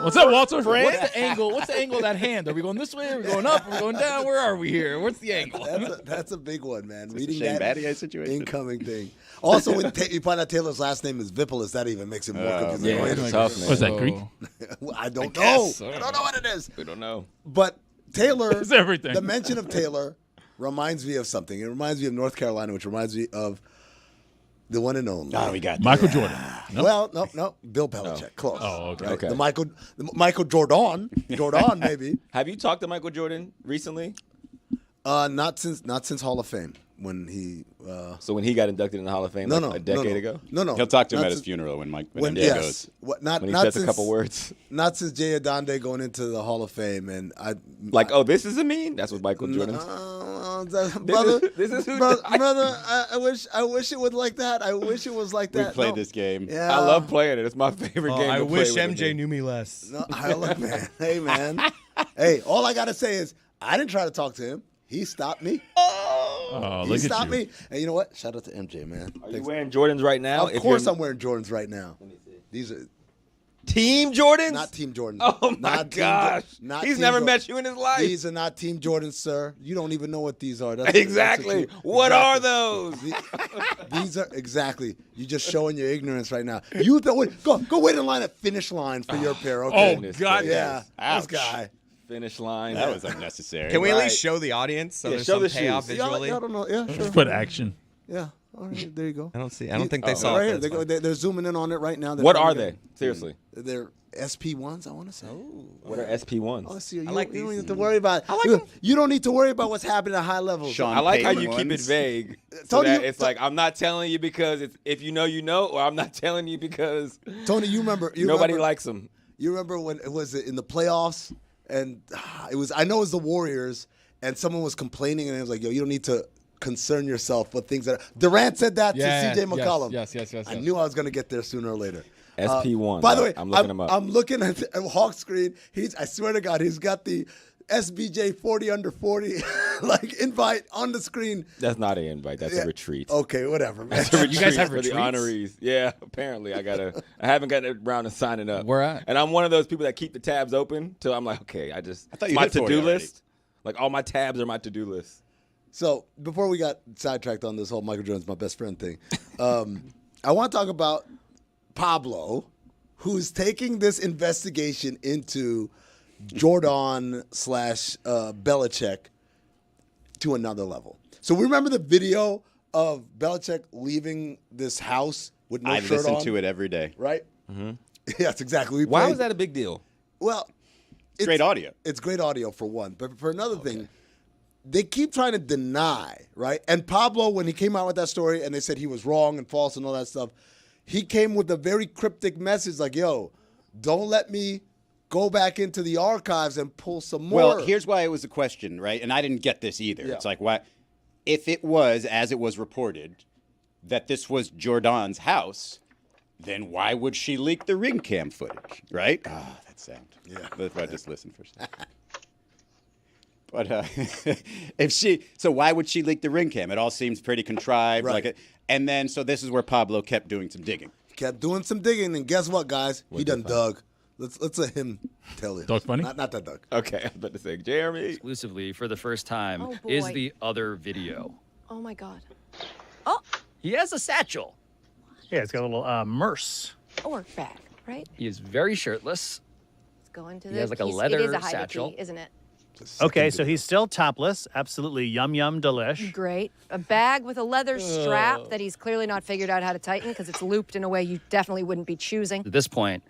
Speaker 5: what's up, Walter? What's the angle? What's the angle of that hand? Are we going this way? Are we going up? Are we going down? Where are we here? What's the angle?
Speaker 2: That's a big one, man.
Speaker 4: It's a
Speaker 2: Reading
Speaker 4: Shane
Speaker 2: that
Speaker 4: Battier situation.
Speaker 2: incoming thing. Also, when you find out Taylor's last name is Vipolis, that even makes it more confusing.
Speaker 3: Yeah, it's tough, man.
Speaker 6: What's that, Greek?
Speaker 2: I don't know. I don't know what it is.
Speaker 3: We don't know.
Speaker 2: But Taylor,
Speaker 6: It's everything.
Speaker 2: the mention of Taylor reminds me of something. It reminds me of North Carolina, which reminds me of the one and only.
Speaker 4: Oh, we got
Speaker 6: Michael Jordan. No?
Speaker 2: Well, no. Bill Belichick. Close.
Speaker 6: Oh, okay.
Speaker 2: Right?
Speaker 3: Okay.
Speaker 2: The Michael Jordan, maybe.
Speaker 3: Have you talked to Michael Jordan recently?
Speaker 2: Not since Hall of Fame when he.
Speaker 3: So when he got inducted in the Hall of Fame a decade ago?
Speaker 2: No.
Speaker 4: He'll talk to him
Speaker 2: Not
Speaker 4: at his
Speaker 2: since-
Speaker 4: funeral when MJ
Speaker 2: yes.
Speaker 4: goes.
Speaker 2: Not
Speaker 3: When he
Speaker 2: not
Speaker 3: says
Speaker 2: since,
Speaker 3: a couple words?
Speaker 2: Not since Jay Adonde going into the Hall of Fame, and
Speaker 3: Like, oh, this is a mean? That's what Michael Jordan
Speaker 2: brother,
Speaker 3: this is who
Speaker 2: brother,
Speaker 3: died.
Speaker 2: I wish it was like that. I wish it was like
Speaker 4: We
Speaker 2: that.
Speaker 4: played
Speaker 2: No.
Speaker 4: this game.
Speaker 2: Yeah,
Speaker 3: I love playing it. It's my favorite game
Speaker 9: I
Speaker 3: to play
Speaker 9: wish
Speaker 3: with
Speaker 9: MJ
Speaker 3: him.
Speaker 9: knew me less.
Speaker 2: No, look, man. Hey, man. Hey, all I gotta say is I didn't try to talk to him. He stopped me.
Speaker 6: Oh,
Speaker 2: He
Speaker 6: look at
Speaker 2: stopped
Speaker 6: you.
Speaker 2: me. And you know what? Shout out to MJ, man.
Speaker 3: Are you wearing Jordans right now?
Speaker 2: Of course, I'm wearing Jordans right now. These are
Speaker 3: Team Jordans?
Speaker 2: not Team Jordans.
Speaker 3: Oh, my
Speaker 2: Not Team
Speaker 3: gosh.
Speaker 2: not
Speaker 3: He's
Speaker 2: Team
Speaker 3: never
Speaker 2: Jordans.
Speaker 3: met you in his life.
Speaker 2: These are not Team Jordans, sir. You don't even know what these are. That's
Speaker 3: Exactly.
Speaker 2: That's
Speaker 3: What
Speaker 2: exactly.
Speaker 3: are those?
Speaker 2: These are exactly. You're just showing your ignorance right now. You go wait in line at finish line for your pair. Okay.
Speaker 6: Oh,
Speaker 3: Goodness
Speaker 6: God.
Speaker 3: gracious.
Speaker 2: yeah.
Speaker 4: Ouch.
Speaker 2: This guy.
Speaker 3: Finish line.
Speaker 4: That was unnecessary.
Speaker 9: Can we at
Speaker 3: Right.
Speaker 9: least show the audience so
Speaker 3: Yeah,
Speaker 9: there's
Speaker 3: show
Speaker 9: some
Speaker 3: the
Speaker 9: payoff
Speaker 3: shoes.
Speaker 9: visually?
Speaker 2: Y'all don't know. Yeah, sure.
Speaker 6: Put action.
Speaker 2: Yeah. All right, there you go.
Speaker 9: I don't think they saw
Speaker 2: right
Speaker 9: it.
Speaker 2: here.
Speaker 9: That's fine.
Speaker 2: They're zooming in on it right now. They're
Speaker 3: What
Speaker 2: trying
Speaker 3: are
Speaker 2: to
Speaker 3: they?
Speaker 2: get-
Speaker 3: Seriously.
Speaker 2: They're SP1s, I want to say.
Speaker 3: What are SP1s?
Speaker 2: Oh, see, you,
Speaker 9: like
Speaker 2: you don't
Speaker 9: these.
Speaker 2: need to worry about.
Speaker 9: I like 'em.
Speaker 2: You don't need to worry about what's happening at high levels.
Speaker 4: Sean
Speaker 3: I like how
Speaker 4: Payton
Speaker 3: you keep it
Speaker 4: ones.
Speaker 3: vague. So
Speaker 2: Tony,
Speaker 3: that
Speaker 2: you-
Speaker 3: it's like, I'm not telling you because it's, if you know, or I'm not telling you because
Speaker 2: Tony, you remember?
Speaker 3: nobody likes them.
Speaker 2: You remember when it was in the playoffs, and it was. I know it was the Warriors, and someone was complaining, and it was like, "Yo, you don't need to concern yourself with things that." Durant said that
Speaker 5: Yeah,
Speaker 2: to CJ McCollum.
Speaker 5: yes.
Speaker 2: I knew I was going to get there sooner or later.
Speaker 3: SP1.
Speaker 2: By the way,
Speaker 3: I'm looking them up.
Speaker 2: I'm looking at Hawk screen. I swear to God, he's got the SBJ 40 under 40 like invite on the screen.
Speaker 3: That's not an invite. That's a retreat.
Speaker 2: Okay, whatever, man.
Speaker 3: That's a retreat
Speaker 5: You guys have
Speaker 3: for the
Speaker 5: retreats?
Speaker 3: honorees. Yeah, apparently I haven't gotten around to signing up.
Speaker 5: Where at?
Speaker 3: And I'm one of those people that keep the tabs open till I'm like, okay,
Speaker 4: thought you
Speaker 3: my
Speaker 4: hit 40
Speaker 3: to-do
Speaker 4: already.
Speaker 3: list. Like all my tabs are my to-do list.
Speaker 2: So before we got sidetracked on this whole Michael Jordan's my best friend thing, I want to talk about Pablo, who's taking this investigation into Jordan / Belichick to another level. So we remember the video of Belichick leaving this house with no
Speaker 4: I
Speaker 2: shirt
Speaker 4: listen
Speaker 2: on,
Speaker 4: to it every day.
Speaker 2: right? Mm-hmm. Yes, exactly.
Speaker 3: Why was that a big deal?
Speaker 2: Well,
Speaker 4: It's great audio.
Speaker 2: It's great audio for one, but for another thing, they keep trying to deny, right? And Pablo, when he came out with that story and they said he was wrong and false and all that stuff, he came with a very cryptic message like, yo, don't let me go back into the archives and pull some more.
Speaker 4: Well, here's why it was a question, right? And I didn't get this either.
Speaker 2: Yeah.
Speaker 4: It's like, why? If it was, as it was reported, that this was Jordan's house, then why would she leak the ring cam footage, right? Ah, that sound. Yeah. That's why I just listen for a second. But so why would she leak the ring cam? It all seems pretty contrived.
Speaker 2: Right.
Speaker 4: And then, so this is where Pablo kept doing some digging.
Speaker 2: Kept doing some digging, and guess what, guys? He done dug. Let's let him tell it.
Speaker 5: Dog funny?
Speaker 2: Not that Doug.
Speaker 3: Okay, I was about to say, Jeremy.
Speaker 10: Exclusively for the first time
Speaker 11: Oh, boy.
Speaker 10: is the other video.
Speaker 11: Oh my God.
Speaker 10: He has a satchel.
Speaker 12: Yeah, it's got a little merce.
Speaker 11: Or bag, right?
Speaker 10: He is very shirtless.
Speaker 11: Let's go into
Speaker 10: He
Speaker 11: the
Speaker 10: has like a
Speaker 11: it
Speaker 10: leather
Speaker 11: is a high
Speaker 10: satchel.
Speaker 11: bikini, isn't it?
Speaker 12: Okay, so he's still topless. Absolutely yum delish.
Speaker 11: Great. A bag with a leather strap that he's clearly not figured out how to tighten because it's looped in a way you definitely wouldn't be choosing.
Speaker 10: At this point,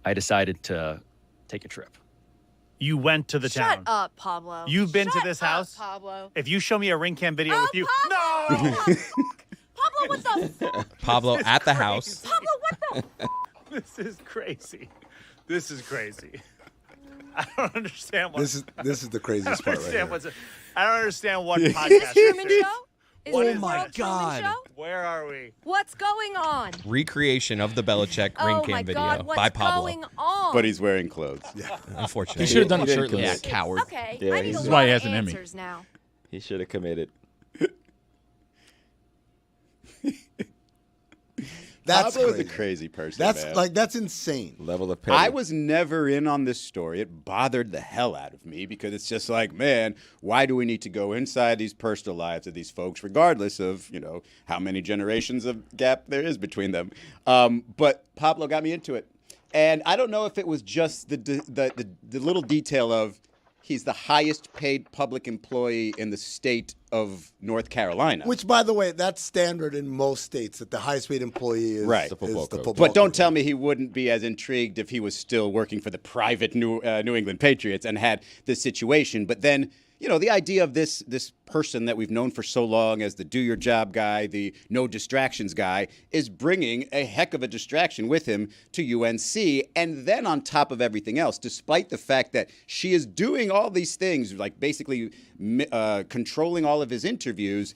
Speaker 10: I decided to take a trip.
Speaker 12: You went to the
Speaker 11: Shut
Speaker 12: town.
Speaker 11: up, Pablo.
Speaker 12: You've been to
Speaker 11: Shut
Speaker 12: this
Speaker 11: up,
Speaker 12: house?
Speaker 11: Pablo.
Speaker 12: If you show me a ring cam video
Speaker 11: Oh,
Speaker 12: with you,
Speaker 11: Pablo!
Speaker 12: no.
Speaker 11: Pablo, what the fuck?
Speaker 9: Pablo at the house.
Speaker 11: Pablo, what the
Speaker 12: This is crazy. This is crazy. I don't understand what.
Speaker 2: This is the craziest part right here.
Speaker 12: I don't understand what
Speaker 11: Is
Speaker 12: podcast
Speaker 11: this Truman
Speaker 12: this is.
Speaker 11: Show? Is
Speaker 12: What
Speaker 11: this
Speaker 12: is
Speaker 11: World
Speaker 12: this?
Speaker 11: Truman Show?
Speaker 12: Where are we?
Speaker 11: What's going on?
Speaker 9: Recreation of the Belichick ring
Speaker 11: Oh
Speaker 9: cam
Speaker 11: my
Speaker 9: video
Speaker 11: God, what's
Speaker 9: by Pablo.
Speaker 11: going on?
Speaker 4: But he's wearing clothes.
Speaker 9: Unfortunately.
Speaker 5: He should have done it
Speaker 3: He didn't
Speaker 5: shirtless.
Speaker 3: commit.
Speaker 9: Yeah, coward.
Speaker 11: Okay,
Speaker 3: Yeah,
Speaker 11: I need
Speaker 3: this
Speaker 11: a
Speaker 3: is
Speaker 11: lot
Speaker 5: why he
Speaker 11: of
Speaker 5: has an Emmy.
Speaker 11: answers now.
Speaker 3: He should have committed.
Speaker 2: That's
Speaker 4: Pablo is
Speaker 2: crazy.
Speaker 4: a crazy person.
Speaker 2: That's
Speaker 4: man.
Speaker 2: that's insane.
Speaker 3: Level of petty.
Speaker 4: I was never in on this story. It bothered the hell out of me because it's just like, man, why do we need to go inside these personal lives of these folks, regardless of, how many generations of gap there is between them? But Pablo got me into it. And I don't know if it was just the little detail of he's the highest paid public employee in the state of North Carolina.
Speaker 2: Which, by the way, that's standard in most states that the highest paid employee is
Speaker 4: Right.
Speaker 2: the
Speaker 4: The
Speaker 2: football
Speaker 3: coach.
Speaker 2: coach.
Speaker 4: But don't tell me he wouldn't be as intrigued if he was still working for the private New England Patriots and had this situation. But then, the idea of this person that we've known for so long as the do your job guy, the no distractions guy, is bringing a heck of a distraction with him to UNC. And then on top of everything else, despite the fact that she is doing all these things, like basically controlling all of his interviews,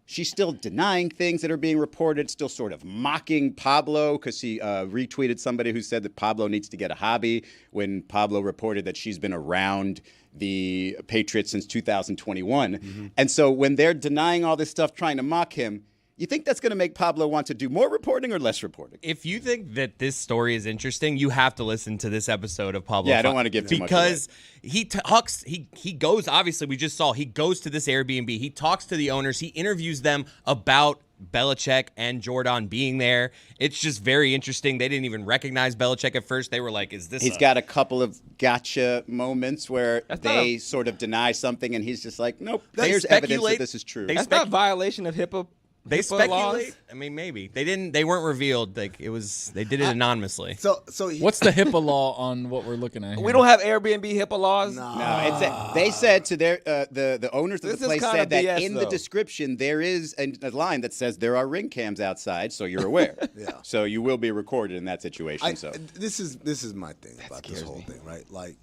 Speaker 4: she's still denying things that are being reported, still sort of mocking Pablo because she retweeted somebody who said that Pablo needs to get a hobby when Pablo reported that she's been around the Patriots since 2021. Mm-hmm. And so when they're denying all this stuff, trying to mock him, you think that's going to make Pablo want to do more reporting or less reporting?
Speaker 9: If you think that this story is interesting, you have to listen to this episode of Pablo.
Speaker 4: Yeah, I don't want to give too much away.
Speaker 9: Because he talks, he goes, obviously, we just saw, he goes to this Airbnb, he talks to the owners, he interviews them about Belichick and Jordan being there. It's just very interesting. They didn't even recognize Belichick at first. They were like, is this
Speaker 4: He's got a couple of gotcha moments where they sort of deny something, and he's just like, nope, there's evidence that this is true.
Speaker 3: That's not violation of HIPAA.
Speaker 9: They
Speaker 3: HIPAA
Speaker 9: speculate.
Speaker 3: laws?
Speaker 9: I mean, maybe they didn't. They weren't revealed. Like it was. They did it anonymously.
Speaker 2: So
Speaker 5: What's the HIPAA law on what we're looking at here?
Speaker 3: We don't have Airbnb HIPAA laws.
Speaker 4: No, they said to their the owners of
Speaker 3: This
Speaker 4: the
Speaker 3: is
Speaker 4: place
Speaker 3: kinda
Speaker 4: said that
Speaker 3: BS,
Speaker 4: in the
Speaker 3: though.
Speaker 4: description there is a line that says there are ring cams outside, so you're aware.
Speaker 2: Yeah.
Speaker 4: So you will be recorded in that situation.
Speaker 2: This is my thing about this whole thing, right? Like,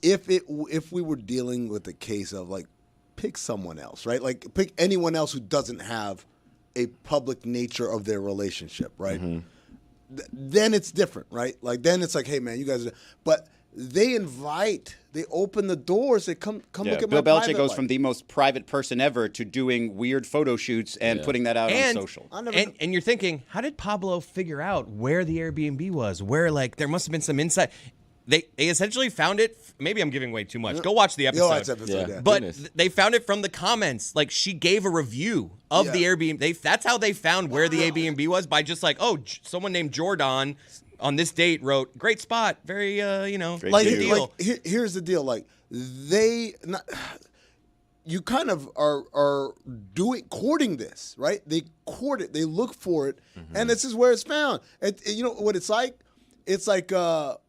Speaker 2: if we were dealing with a case of like, pick someone else, right? Like, pick anyone else who doesn't have a public nature of their relationship, right? Then it's different, right? Like, then it's like, hey, man, you guys are... But they open the doors. They come look at
Speaker 4: Bill
Speaker 2: my
Speaker 4: Belichick
Speaker 2: private
Speaker 4: goes
Speaker 2: life.
Speaker 4: from the most private person ever to doing weird photo shoots and putting that out on social.
Speaker 9: And you're thinking, how did Pablo figure out where the Airbnb was? Where, like, there must have been some insight. They essentially found it. Maybe I'm giving away too much. Go watch the episode. But they found it from the comments. Like, she gave a review of the Airbnb. That's how they found where the Airbnb was, by just like, someone named Jordan on this date wrote, great spot, very, good deal.
Speaker 2: Here's the deal. Like, you kind of are courting this, right? They court it. They look for it, and this is where it's found. You know what it's like? It's like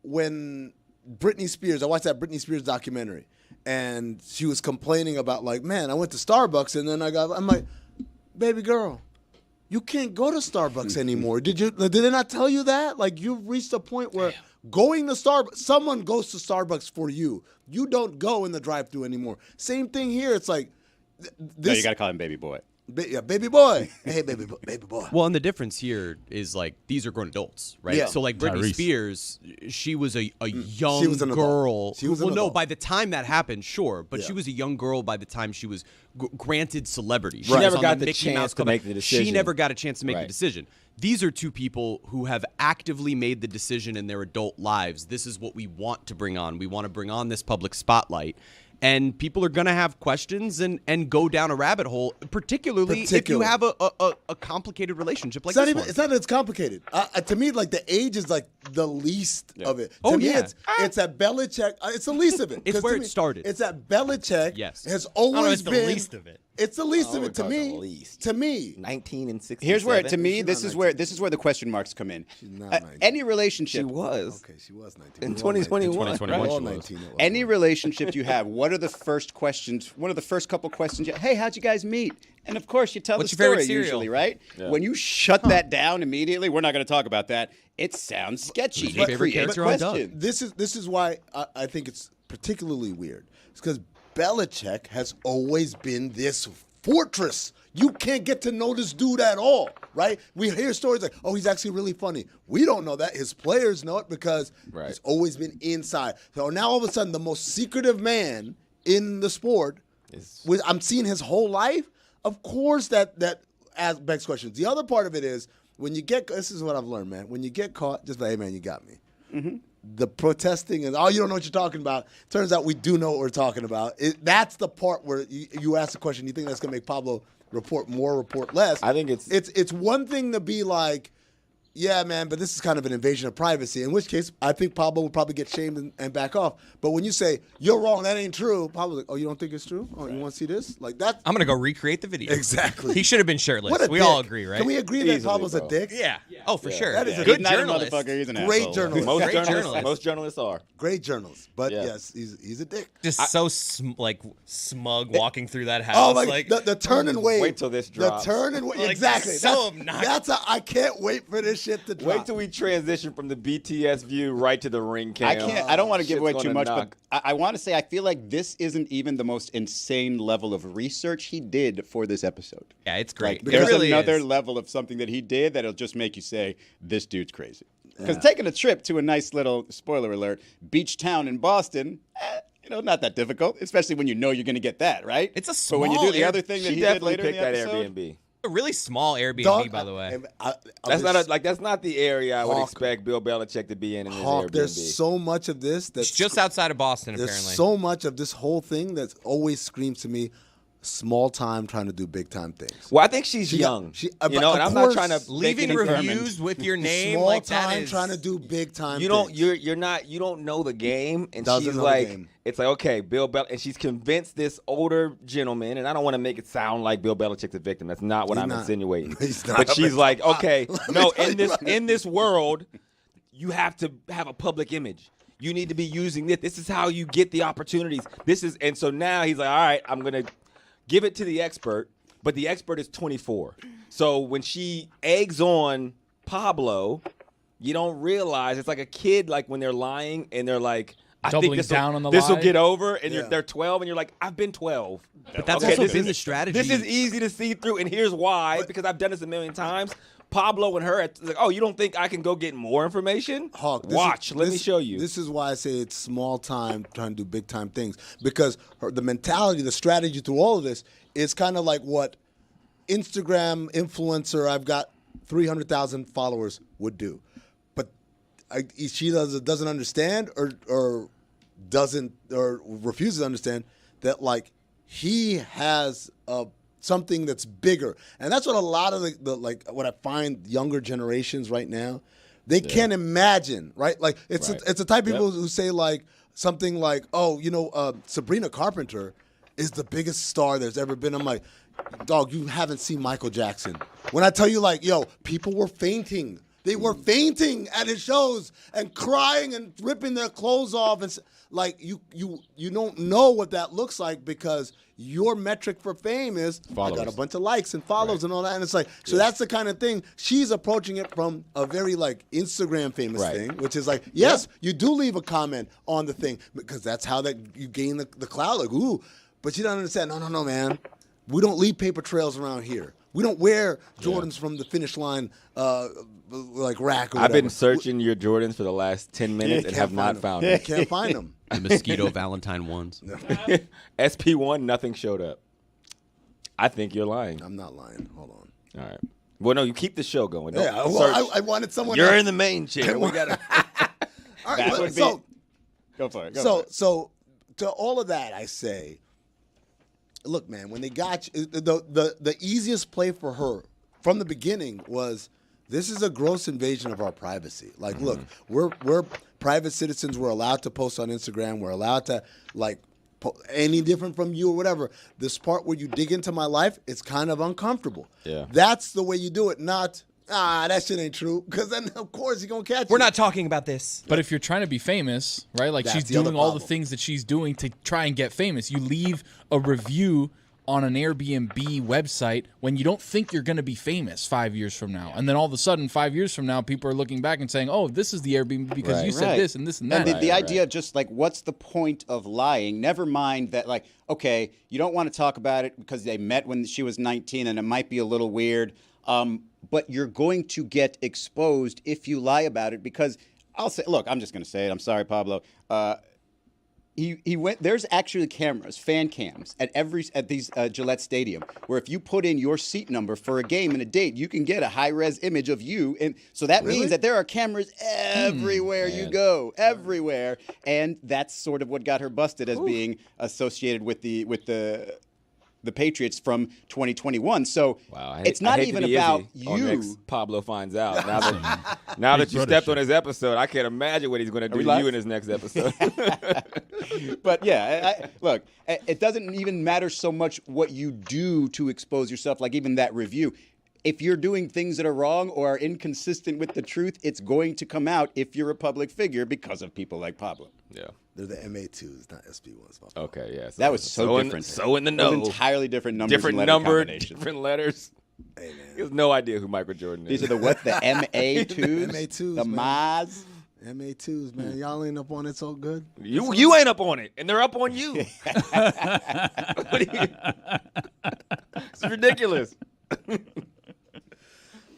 Speaker 2: when Britney Spears, I watched that Britney Spears documentary, and she was complaining about, like, man, I went to Starbucks, and then I'm like, baby girl, you can't go to Starbucks anymore. Did they not tell you that? Like, you've reached a point where going to Starbucks, someone goes to Starbucks for you. You don't go in the drive-thru anymore. Same thing here. It's like
Speaker 4: No, you got to call him baby boy.
Speaker 2: Baby boy. Hey, baby boy.
Speaker 8: Well, and the difference here is, like, these are grown adults, right?
Speaker 2: Yeah.
Speaker 8: So, like, Britney
Speaker 6: Tyrese.
Speaker 8: Spears, she was a young
Speaker 2: She was an adult.
Speaker 8: girl.
Speaker 2: She was an
Speaker 8: no,
Speaker 2: adult.
Speaker 8: by the time that happened, sure, but
Speaker 2: Yeah.
Speaker 8: she was a young girl by the time she was granted celebrity. She
Speaker 3: She never
Speaker 8: was on
Speaker 3: got the
Speaker 8: Mickey
Speaker 3: chance
Speaker 8: Mouse
Speaker 3: to
Speaker 8: Club.
Speaker 3: make the
Speaker 8: She
Speaker 3: decision.
Speaker 8: never got a chance to make the
Speaker 3: Right.
Speaker 8: decision. These are two people who have actively made the decision in their adult lives. This is what we want to bring on. We want to bring on this public spotlight. And people are going to have questions and go down a rabbit hole, particularly if you have a complicated relationship like
Speaker 2: It's not
Speaker 8: this
Speaker 2: even.
Speaker 8: one.
Speaker 2: It's not that it's complicated. To me, like, the age is like the least of it.
Speaker 8: Oh,
Speaker 2: to me,
Speaker 8: yeah.
Speaker 2: it's that Belichick. It's the least of it.
Speaker 8: It's
Speaker 2: 'Cause
Speaker 8: where
Speaker 2: to
Speaker 8: it
Speaker 2: me,
Speaker 8: started.
Speaker 2: It's that Belichick.
Speaker 8: Yes.
Speaker 2: has
Speaker 7: I don't know if
Speaker 2: always
Speaker 7: it's the
Speaker 2: been
Speaker 7: least of it.
Speaker 2: It's the least of
Speaker 3: we're
Speaker 2: it to
Speaker 3: talking
Speaker 2: me.
Speaker 3: least.
Speaker 2: To me,
Speaker 3: 19 and 67.
Speaker 4: Here's where, to me,
Speaker 2: She's
Speaker 4: this
Speaker 2: not
Speaker 4: is where the question marks come in.
Speaker 2: not 19.
Speaker 4: Any relationship,
Speaker 3: She was.
Speaker 2: okay, she was 19.
Speaker 3: In
Speaker 2: We all
Speaker 3: 2021.
Speaker 6: 2021.
Speaker 2: We're all
Speaker 6: she was.
Speaker 2: 19. It was.
Speaker 4: any relationship you have, what are the first questions? One of the first couple questions. Hey, how'd you guys meet? And of course, you tell
Speaker 9: What's
Speaker 4: the
Speaker 9: your favorite
Speaker 4: story
Speaker 9: cereal?
Speaker 4: usually, right? When you shut that down immediately, we're not going to talk about that. It sounds sketchy.
Speaker 9: Who's your
Speaker 4: It
Speaker 9: favorite
Speaker 4: creates
Speaker 9: character on Doug?
Speaker 4: questions.
Speaker 2: This is why I think it's particularly weird. It's because Belichick has always been this fortress. You can't get to know this dude at all, right? We hear stories like, oh, he's actually really funny. We don't know that. His players know it because he's always been inside. So now all of a sudden, the most secretive man in the sport, I'm seeing his whole life. Of course, that begs questions. The other part of it is when you get, this is what I've learned, man. When you get caught, just like, hey, man, you got me. The protesting and, oh, you don't know what you're talking about. Turns out we do know what we're talking about. That's the part where you ask the question, you think that's going to make Pablo report more, report less?
Speaker 3: I think
Speaker 2: it's one thing to be like, yeah, man, but this is kind of an invasion of privacy, in which case I think Pablo would probably get shamed and back off. But when you say, you're wrong, that ain't true, Pablo's like, oh, you don't think it's true? Oh, you want to see this? Like that?
Speaker 9: I'm going to go recreate the video.
Speaker 2: Exactly.
Speaker 9: He should have been shirtless.
Speaker 2: What a
Speaker 9: We
Speaker 2: dick.
Speaker 9: all agree, right?
Speaker 2: Can we agree that
Speaker 3: Easily,
Speaker 2: Pablo's
Speaker 3: bro.
Speaker 2: a dick?
Speaker 9: Yeah. Oh, for sure.
Speaker 2: That is a
Speaker 9: good
Speaker 4: He's not a
Speaker 9: journalist.
Speaker 4: motherfucker. He's an
Speaker 2: Great
Speaker 4: asshole.
Speaker 2: journalist.
Speaker 3: Most
Speaker 9: Great
Speaker 3: journalists,
Speaker 9: journalist.
Speaker 3: most journalists are.
Speaker 2: Great journalist. But
Speaker 3: Yeah.
Speaker 2: yes, he's a dick.
Speaker 9: Just so smug walking through that house.
Speaker 2: Oh, like the turn and wave.
Speaker 3: Wait till this drops.
Speaker 2: The turn and wave.
Speaker 9: Like,
Speaker 2: Exactly.
Speaker 9: so
Speaker 2: I can't wait for this shit to drop.
Speaker 3: Wait till we transition from the BTS view right to the ring cam.
Speaker 4: I don't want to give
Speaker 3: Shit's
Speaker 4: away too
Speaker 3: gonna
Speaker 4: much,
Speaker 3: knock.
Speaker 4: but I want to say I feel like this isn't even the most insane level of research he did for this episode.
Speaker 9: Yeah, it's great.
Speaker 4: Like,
Speaker 9: It
Speaker 4: there's
Speaker 9: really
Speaker 4: another
Speaker 9: is.
Speaker 4: level of something that he did that'll just make you say, this dude's crazy. Because taking a trip to a nice little, spoiler alert, beach town in Boston, not that difficult, especially when you know you're going to get that, right?
Speaker 9: It's a
Speaker 4: But when you do the
Speaker 9: small
Speaker 4: other thing that
Speaker 3: She
Speaker 4: he did
Speaker 3: definitely
Speaker 4: later in
Speaker 3: picked
Speaker 4: the
Speaker 3: that
Speaker 4: episode,
Speaker 3: Airbnb.
Speaker 9: A really small Airbnb,
Speaker 2: Dog,
Speaker 9: by the way.
Speaker 3: That's not the area I would
Speaker 2: Hawk.
Speaker 3: expect Bill Belichick to be in his
Speaker 2: Hawk,
Speaker 3: Airbnb.
Speaker 2: there's so much of this that's
Speaker 9: It's just outside of Boston,
Speaker 2: there's
Speaker 9: apparently.
Speaker 2: so much of this whole thing that always screams to me, small time trying to do big time things.
Speaker 3: Well, I think she's young.
Speaker 2: but
Speaker 3: and
Speaker 2: of
Speaker 3: I'm not
Speaker 2: course,
Speaker 3: trying to
Speaker 9: Leaving
Speaker 3: make any
Speaker 9: reviews with your name,
Speaker 2: small
Speaker 9: like that
Speaker 2: time
Speaker 9: is...
Speaker 2: trying to do big time.
Speaker 3: You don't.
Speaker 2: things.
Speaker 3: You don't know the game, and
Speaker 2: Doesn't
Speaker 3: she's
Speaker 2: know the
Speaker 3: like,
Speaker 2: game.
Speaker 3: it's like, okay, Bill Bel, and she's convinced this older gentleman, and I don't want to make it sound like Bill Belichick's a victim. That's not what
Speaker 2: He's
Speaker 3: I'm
Speaker 2: not.
Speaker 3: insinuating.
Speaker 2: He's not
Speaker 3: But
Speaker 2: a
Speaker 3: she's
Speaker 2: victim.
Speaker 3: like, okay,
Speaker 2: Let me
Speaker 3: no,
Speaker 2: tell
Speaker 3: in
Speaker 2: you
Speaker 3: this
Speaker 2: about
Speaker 3: in this world, you have to have a public image. You need to be using this. This is how you get the opportunities. And so now he's like, all right, I'm gonna give it to the expert. But the expert is 24. So when she eggs on Pablo, you don't realize it's like a kid, like when they're lying and they're like, I
Speaker 5: Doubling
Speaker 3: think
Speaker 5: down on the
Speaker 3: this will
Speaker 5: lie?
Speaker 3: get over, and
Speaker 2: Yeah.
Speaker 3: they're 12, and you're like, I've been 12.
Speaker 8: But that's
Speaker 3: Okay,
Speaker 8: also
Speaker 3: this
Speaker 8: been
Speaker 3: is-
Speaker 8: the strategy.
Speaker 3: This is easy to see through, and here's why, because I've done this a million times. Pablo and her. Like, oh, you don't think I can go get more information?
Speaker 2: Hawk,
Speaker 3: Let me show you.
Speaker 2: This is why I say it's small time trying to do big time things, because the mentality, the strategy through all of this is kind of like what Instagram influencer, I've got 300,000 followers, would do. But she doesn't understand or refuses to understand that, like, he has something that's bigger. And that's what a lot of what I find younger generations right now, they can't imagine, right? Like, it's the type of people who say, like, something like, oh, Sabrina Carpenter is the biggest star there's ever been. I'm like, dog, you haven't seen Michael Jackson. When I tell you, like, yo, people were fainting. They were fainting at his shows and crying and ripping their clothes off. And like, you don't know what that looks like, because your metric for fame is followers. I got a bunch of likes and follows and all that. And it's like, so that's the kind of thing. She's approaching it from a very, like, Instagram famous thing, which is like, yes, you do leave a comment on the thing, because that's how that you gain the clout. Like, ooh. But you don't understand. No, man. We don't leave paper trails around here. We don't wear Jordans from the finish line, like rack or whatever.
Speaker 3: I've been searching your Jordans for the last 10 minutes and have not found them.
Speaker 2: Can't find them.
Speaker 8: The mosquito Valentine ones.
Speaker 3: SP1, nothing showed up. I think you're lying.
Speaker 2: I'm not lying. Hold on.
Speaker 3: All right. Well, no, you keep the show going. Don't
Speaker 2: Yeah, well, I wanted someone
Speaker 3: You're
Speaker 2: else.
Speaker 3: in the main chair. We gotta.
Speaker 2: All right,
Speaker 4: Go for it.
Speaker 2: So to all of that, I say, look, man, when they got you, the easiest play for her from the beginning was, this is a gross invasion of our privacy. Like, look, we're private citizens. We're allowed to post on Instagram. We're allowed to, like, any different from you or whatever. This part where you dig into my life, it's kind of uncomfortable.
Speaker 3: Yeah.
Speaker 2: That's the way you do it, not, that shit ain't true. Because then, of course, you're going to catch
Speaker 9: We're
Speaker 2: you.
Speaker 9: not talking about this.
Speaker 5: But if you're trying to be famous, right? Like,
Speaker 2: That's
Speaker 5: she's
Speaker 2: the other
Speaker 5: doing all the
Speaker 2: problem.
Speaker 5: things that she's doing to try and get famous. You leave a review on an Airbnb website when you don't think you're going to be famous 5 years from now. And then all of a sudden, 5 years from now, people are looking back and saying, oh, this is the Airbnb because you said this and this and that.
Speaker 4: And the idea of just, like, what's the point of lying? Never mind that, like, okay, you don't want to talk about it because they met when she was 19 and it might be a little weird. But you're going to get exposed if you lie about it, because I'll say, look, I'm just going to say it. I'm sorry, Pablo. He went. There's actually cameras, fan cams at these Gillette Stadium, where if you put in your seat number for a game and a date, you can get a high-res image of you. And so that means that there are cameras everywhere you go, everywhere. And that's sort of what got her busted as being associated with the Patriots from 2021. So it's not even about you.
Speaker 3: Next Pablo finds out. Now that you stepped on his episode, I can't imagine what he's going to do to you in his next episode.
Speaker 4: But yeah, look, it doesn't even matter so much what you do to expose yourself, like even that review. If you're doing things that are wrong or are inconsistent with the truth, it's going to come out if you're a public figure because of people like Pablo.
Speaker 3: Yeah.
Speaker 2: They're the MA2s, not SP1s.
Speaker 3: Okay, yeah.
Speaker 4: That was so different.
Speaker 3: So in the know.
Speaker 4: Those entirely different numbers
Speaker 3: Different
Speaker 4: and
Speaker 3: number,
Speaker 4: combinations.
Speaker 3: different letters.
Speaker 2: Hey, man.
Speaker 3: He has no idea who Michael Jordan is.
Speaker 4: These are the what? The MA2s?
Speaker 2: The MA2s,
Speaker 4: The
Speaker 2: man.
Speaker 4: MAs?
Speaker 2: MA2s, man. Y'all ain't up on it so good.
Speaker 3: You ain't up on it, and they're up on you. It's ridiculous.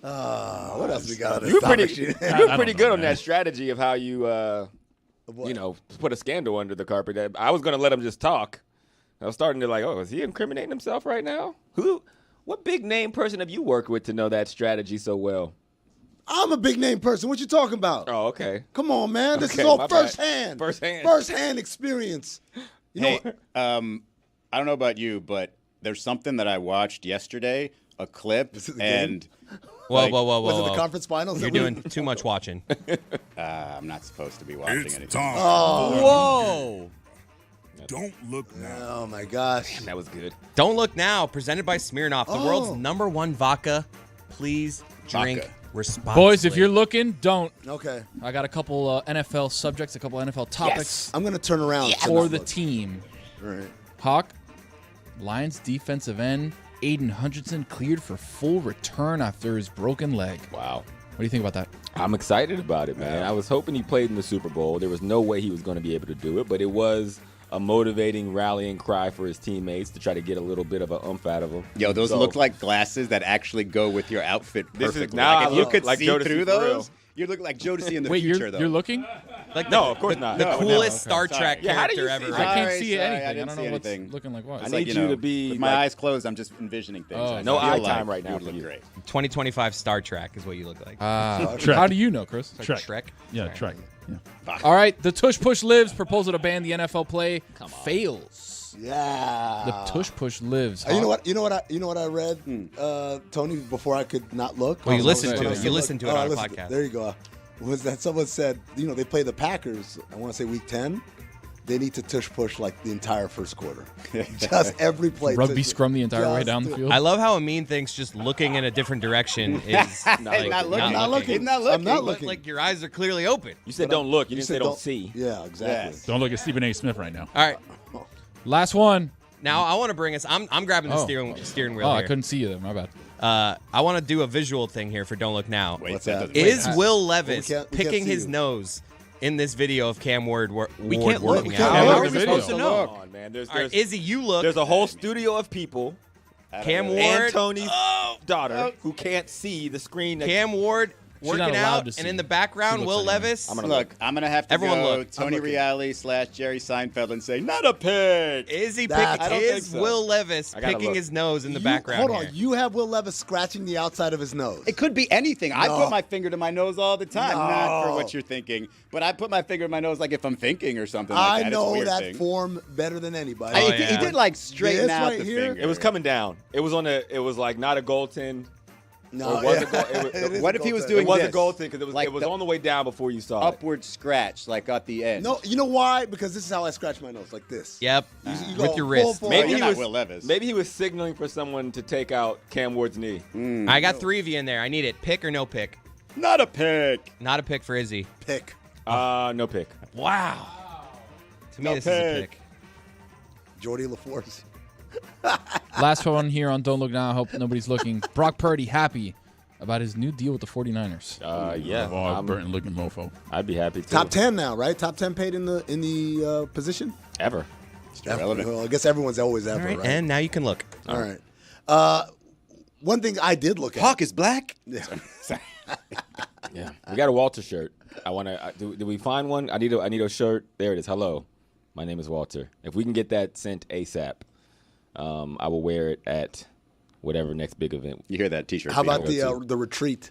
Speaker 2: What else we got on this
Speaker 3: You're
Speaker 2: topic?
Speaker 3: pretty good on that strategy of how you, put a scandal under the carpet. I was going to let him just talk. I was starting to like, oh, is he incriminating himself right now? What big name person have you worked with to know that strategy so well?
Speaker 2: I'm a big name person. What you talking about?
Speaker 3: Oh, okay.
Speaker 2: Come on, man. This
Speaker 3: Okay,
Speaker 2: is all
Speaker 3: my bad.
Speaker 2: firsthand.
Speaker 3: Firsthand.
Speaker 2: Firsthand experience. You know what?
Speaker 4: I don't know about you, but there's something that I watched yesterday, a clip,
Speaker 2: Is it the
Speaker 4: and
Speaker 9: Whoa.
Speaker 2: Was it the conference finals?
Speaker 9: You're doing too much watching.
Speaker 4: I'm not supposed to be watching anything.
Speaker 9: Whoa.
Speaker 13: Don't look now.
Speaker 2: Oh, my gosh.
Speaker 3: Damn, that was good.
Speaker 9: Don't Look Now, presented by Smirnoff, the world's #1 vodka. Please drink
Speaker 4: Vodka.
Speaker 9: responsibly.
Speaker 5: Boys, if you're looking, don't.
Speaker 2: Okay.
Speaker 5: I got a couple NFL subjects, a couple NFL topics
Speaker 2: I'm going to turn around.
Speaker 5: for the team.
Speaker 2: All right.
Speaker 5: Hawk, Lions defensive end Aiden Hutchinson cleared for full return after his broken leg.
Speaker 3: Wow.
Speaker 5: do you think about that?
Speaker 3: I'm excited about it, man. I was hoping he played in the Super Bowl. There was no way he was going to be able to do it, but it was a motivating rallying cry for his teammates to try to get a little bit of an oomph out of him.
Speaker 4: Yo, those look like glasses that actually go with your outfit perfectly.
Speaker 3: Now
Speaker 4: like if you could
Speaker 3: like
Speaker 4: see
Speaker 3: Jodeci
Speaker 4: through
Speaker 3: for
Speaker 4: those, you look like Jodeci in the future, though.
Speaker 5: You're looking?
Speaker 9: Like
Speaker 3: no, of course not.
Speaker 9: The
Speaker 3: No,
Speaker 9: coolest
Speaker 3: no,
Speaker 9: Star
Speaker 3: okay.
Speaker 9: Trek
Speaker 3: Yeah, how do
Speaker 9: character
Speaker 3: you
Speaker 9: ever.
Speaker 3: see-
Speaker 5: I can't
Speaker 4: Sorry,
Speaker 5: see
Speaker 4: sorry,
Speaker 5: anything.
Speaker 4: I
Speaker 5: I,
Speaker 4: didn't
Speaker 5: don't
Speaker 4: see
Speaker 5: know what's
Speaker 4: anything.
Speaker 5: looking like what.
Speaker 3: I
Speaker 4: It's
Speaker 3: need
Speaker 4: like,
Speaker 3: you to be
Speaker 4: with my
Speaker 3: like-
Speaker 4: eyes closed, I'm just envisioning things.
Speaker 5: Oh,
Speaker 4: I
Speaker 3: no
Speaker 4: feel
Speaker 3: eye
Speaker 4: like
Speaker 3: time right now
Speaker 4: you would
Speaker 3: for
Speaker 4: look
Speaker 3: you.
Speaker 4: great.
Speaker 9: 2025 Star Trek is what you look like.
Speaker 5: How do you know, Chris?
Speaker 9: Like
Speaker 6: Trek.
Speaker 9: Shrek?
Speaker 6: Yeah, Trek. Yeah.
Speaker 5: All right, the tush push lives. Proposal to ban the NFL play fails.
Speaker 2: Yeah.
Speaker 5: The tush push lives.
Speaker 2: You know what? You know what I read, Tony, before I could not look.
Speaker 9: Well, you
Speaker 2: When I was-
Speaker 9: listened to
Speaker 2: when I
Speaker 9: it.
Speaker 2: was
Speaker 9: You
Speaker 2: look-
Speaker 9: listened to it
Speaker 2: I
Speaker 9: on a
Speaker 2: listened-
Speaker 9: podcast.
Speaker 2: There you go. Was that someone said? They play the Packers. I want to say week 10. They need to tush push like the entire first quarter, just every play.
Speaker 5: Rugby
Speaker 2: tush-
Speaker 5: scrum the entire way
Speaker 2: just
Speaker 5: down the
Speaker 2: do-
Speaker 5: field.
Speaker 9: I love how Amin thinks just looking in a different direction is
Speaker 4: Not looking.
Speaker 2: Not looking.
Speaker 4: He's not
Speaker 2: I'm
Speaker 4: looking.
Speaker 2: not
Speaker 9: Look
Speaker 2: looking.
Speaker 9: like your eyes are clearly open.
Speaker 3: You said don't look. You didn't say
Speaker 2: said
Speaker 3: don't see.
Speaker 2: Yeah, exactly.
Speaker 4: Yes.
Speaker 6: Don't look at Stephen A. Smith right now.
Speaker 9: All right.
Speaker 5: Last one.
Speaker 9: Now I want to bring us. I'm grabbing the
Speaker 5: Oh.
Speaker 9: steering wheel
Speaker 5: Oh,
Speaker 9: here.
Speaker 5: I couldn't see you there. My bad.
Speaker 9: I want to do a visual thing here for Don't Look Now.
Speaker 4: Wait,
Speaker 2: What's
Speaker 4: that
Speaker 2: that?
Speaker 4: doesn't-
Speaker 9: Is
Speaker 2: Wait,
Speaker 9: Will
Speaker 2: we
Speaker 9: Levis
Speaker 2: can't
Speaker 9: picking
Speaker 2: see
Speaker 9: his
Speaker 2: you.
Speaker 9: nose in this video of Cam Ward,
Speaker 8: We can't look.
Speaker 9: working
Speaker 2: We
Speaker 9: out?
Speaker 2: can't
Speaker 9: How
Speaker 2: look
Speaker 9: are
Speaker 2: at
Speaker 9: we
Speaker 2: the
Speaker 9: supposed to
Speaker 2: video.
Speaker 9: know?
Speaker 3: Come on, man.
Speaker 9: All right, Izzy, you look.
Speaker 3: There's a whole studio of people.
Speaker 9: Cam
Speaker 3: And
Speaker 9: Ward,
Speaker 3: Tony's daughter who can't see the screen.
Speaker 9: Cam Ward
Speaker 5: She's not
Speaker 9: working
Speaker 5: allowed
Speaker 9: out,
Speaker 5: to see.
Speaker 9: and in the
Speaker 5: She
Speaker 9: background,
Speaker 5: looks
Speaker 9: Will
Speaker 5: like him.
Speaker 9: Levis.
Speaker 4: Look, I'm gonna have to
Speaker 9: Everyone
Speaker 4: go
Speaker 9: look.
Speaker 4: Tony
Speaker 2: I'm looking.
Speaker 4: Reale / Jerry Seinfeld and say, not a pick.
Speaker 9: Is he
Speaker 2: That's-
Speaker 9: picking?
Speaker 2: I don't
Speaker 9: Is
Speaker 2: think so.
Speaker 9: Will Levis
Speaker 3: I gotta
Speaker 9: picking
Speaker 3: look.
Speaker 9: his nose in the background?
Speaker 2: Hold on.
Speaker 9: here?
Speaker 2: You have Will Levis scratching the outside of his nose.
Speaker 4: It could be anything. I
Speaker 2: No.
Speaker 4: put my finger to my nose all the time. Not for
Speaker 2: No.
Speaker 4: what you're thinking, but I put my finger to my nose like if I'm thinking or something like
Speaker 2: I
Speaker 4: that.
Speaker 2: know
Speaker 4: It's a weird
Speaker 2: that
Speaker 4: thing.
Speaker 2: form better than anybody.
Speaker 4: I-
Speaker 9: Oh,
Speaker 4: he
Speaker 9: yeah.
Speaker 4: did like straighten
Speaker 2: This
Speaker 4: out
Speaker 2: right
Speaker 4: the
Speaker 2: here?
Speaker 4: finger.
Speaker 3: It was coming down. It was like not a goaltend.
Speaker 2: no,
Speaker 3: It was a goal- it was-
Speaker 2: It is
Speaker 4: What
Speaker 2: a
Speaker 4: if he was
Speaker 2: goaltend.
Speaker 4: doing
Speaker 3: It was a
Speaker 4: this?
Speaker 3: goaltend because it was
Speaker 4: Like
Speaker 3: it was
Speaker 4: the
Speaker 3: on the way down before you saw it.
Speaker 4: upward scratch, like at the end?
Speaker 2: No, you know why? Because this is how I scratch my nose, like this.
Speaker 9: Yep,
Speaker 2: You
Speaker 9: with
Speaker 2: go
Speaker 9: your
Speaker 2: full
Speaker 9: wrist.
Speaker 2: forward.
Speaker 3: Maybe
Speaker 4: you're
Speaker 3: he
Speaker 4: not
Speaker 3: was
Speaker 4: Will Levis.
Speaker 3: Maybe he was signaling for someone to take out Cam Ward's knee.
Speaker 9: I got 3 of you in there. I need it. Pick or no pick?
Speaker 4: Not a pick.
Speaker 9: Not a pick for Izzy.
Speaker 2: Pick.
Speaker 3: No pick.
Speaker 9: Wow. To me,
Speaker 4: No
Speaker 9: this is a
Speaker 4: pick.
Speaker 9: pick.
Speaker 2: Jordy LaForce.
Speaker 5: Last one here on Don't Look Now. I hope nobody's looking. Brock Purdy happy about his new deal with the 49ers.
Speaker 3: Yeah,
Speaker 6: Oh, Burton looking mofo.
Speaker 3: I'd be happy to.
Speaker 2: Top 10 now, right? Top 10 paid in the position.
Speaker 3: ever.
Speaker 4: Relevant.
Speaker 2: Well, I guess everyone's always ever,
Speaker 9: All right,
Speaker 2: right?
Speaker 9: and now you can look.
Speaker 2: All right. One thing I did look at.
Speaker 4: Hawk is black.
Speaker 2: Yeah.
Speaker 3: Yeah, we got a Walter shirt. I want to. Did we find one? I need a shirt. There it is. Hello, my name is Walter. If we can get that sent ASAP, I will wear it at whatever next big event.
Speaker 4: You hear that T-shirt?
Speaker 2: How
Speaker 4: being
Speaker 2: about
Speaker 4: rolled.
Speaker 2: the retreat?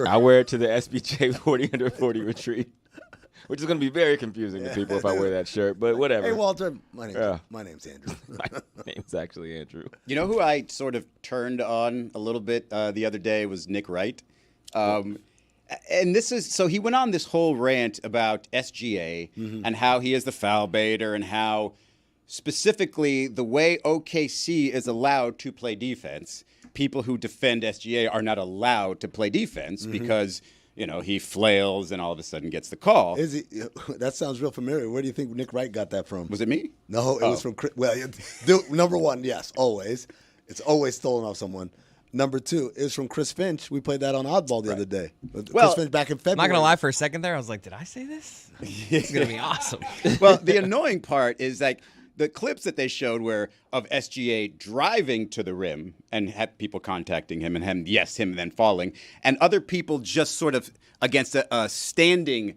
Speaker 3: I wear it to the SBJ 40 under 40 retreat, which is going to be very confusing to people if I wear that shirt. But whatever.
Speaker 2: Hey, Walter. My
Speaker 3: Yeah.
Speaker 2: name's Andrew.
Speaker 3: My name's actually Andrew.
Speaker 4: You know who I sort of turned on a little bit the other day was Nick Wright. And this is so he went on this whole rant about SGA and how he is the foul baiter and how specifically the way OKC is allowed to play defense, people who defend SGA are not allowed to play defense because he flails and all of a sudden gets the call.
Speaker 2: Is he? That sounds real familiar. Where do you think Nick Wright got that from?
Speaker 4: Was it me?
Speaker 2: No, it was from Chris. Well, number one, yes, always. It's always stolen off someone. Number two, it was from Chris Finch. We played that on Oddball the other day. Chris Finch back in
Speaker 9: I'm
Speaker 2: February.
Speaker 9: not gonna lie. For a second there, I was like, "Did I say this? It's gonna be awesome."
Speaker 4: Well, the annoying part is like the clips that they showed were of SGA driving to the rim and had people contacting him and him then falling, and other people just sort of against a standing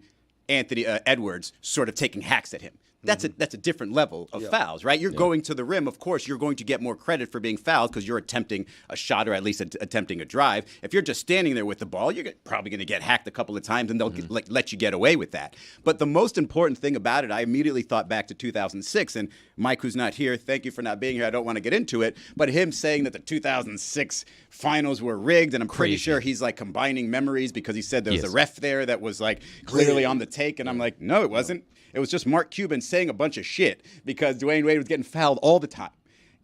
Speaker 4: Anthony Edwards sort of taking hacks at him. That's a different level of fouls, right? You're going to the rim. Of course, you're going to get more credit for being fouled because you're attempting a shot or at least attempting a drive. If you're just standing there with the ball, you're probably going to get hacked a couple of times, and they'll let you get away with that. But the most important thing about it, I immediately thought back to 2006, and Mike, who's not here, thank you for not being here. I don't want to get into it, but him saying that the 2006 finals were rigged, and I'm pretty sure he's like combining memories because he said there was a ref there that was like clearly on the take, and I'm like, no, it wasn't. It was just Mark Cuban saying a bunch of shit because Dwayne Wade was getting fouled all the time.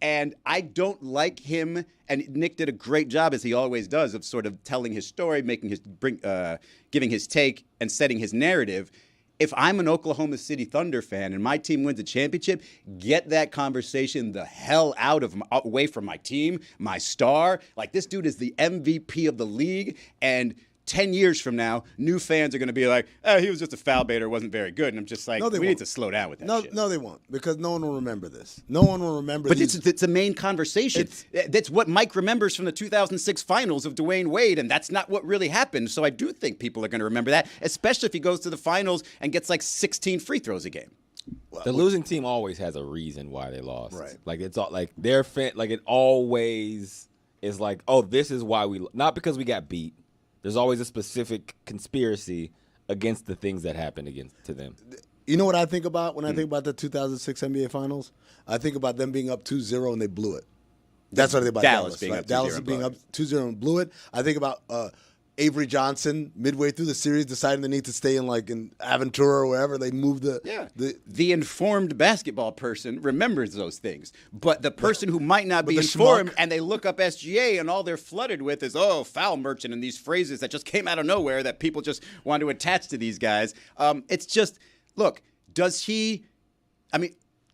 Speaker 4: And I don't like him. And Nick did a great job, as he always does, of sort of telling his story, giving his take, and setting his narrative. If I'm an Oklahoma City Thunder fan and my team wins a championship, get that conversation the hell away from my team, my star. Like, this dude is the MVP of the league, and 10 years from now, new fans are going to be like, oh, he was just a foul baiter, wasn't very good. And I'm just like,
Speaker 2: No, they
Speaker 4: we
Speaker 2: won't.
Speaker 4: need to slow down with that
Speaker 2: No,
Speaker 4: shit.
Speaker 2: no, they won't, because no one will remember this. No one will remember.
Speaker 4: But
Speaker 2: these.
Speaker 4: it's a main conversation. That's what Mike remembers from the 2006 finals of Dwayne Wade, and that's not what really happened. So I do think people are going to remember that, especially if he goes to the finals and gets like 16 free throws a game.
Speaker 3: The losing team always has a reason why they lost.
Speaker 2: Right.
Speaker 3: Like it's all like their fan. Like it always is like, oh, this is why we. Not because we got beat. There's always a specific conspiracy against the things that happened to them.
Speaker 2: You know what I think about when I think about the 2006 NBA Finals? I think about them being up 2-0 and they blew it. That's what I think about
Speaker 4: Dallas
Speaker 2: Dallas.
Speaker 4: being
Speaker 2: Right?
Speaker 4: up 2-0
Speaker 2: Dallas
Speaker 4: and
Speaker 2: being
Speaker 4: blowing
Speaker 2: up 2-0 and blew it. I think about Avery Johnson midway through the series deciding they need to stay in Aventura or wherever. They moved
Speaker 4: the informed basketball person remembers those things, but the person who might not be
Speaker 2: the
Speaker 4: informed
Speaker 2: schmuck.
Speaker 4: and they look up SGA and all they're flooded with is foul merchant and these phrases that just came out of nowhere that people just want to attach to these guys. It's just, look,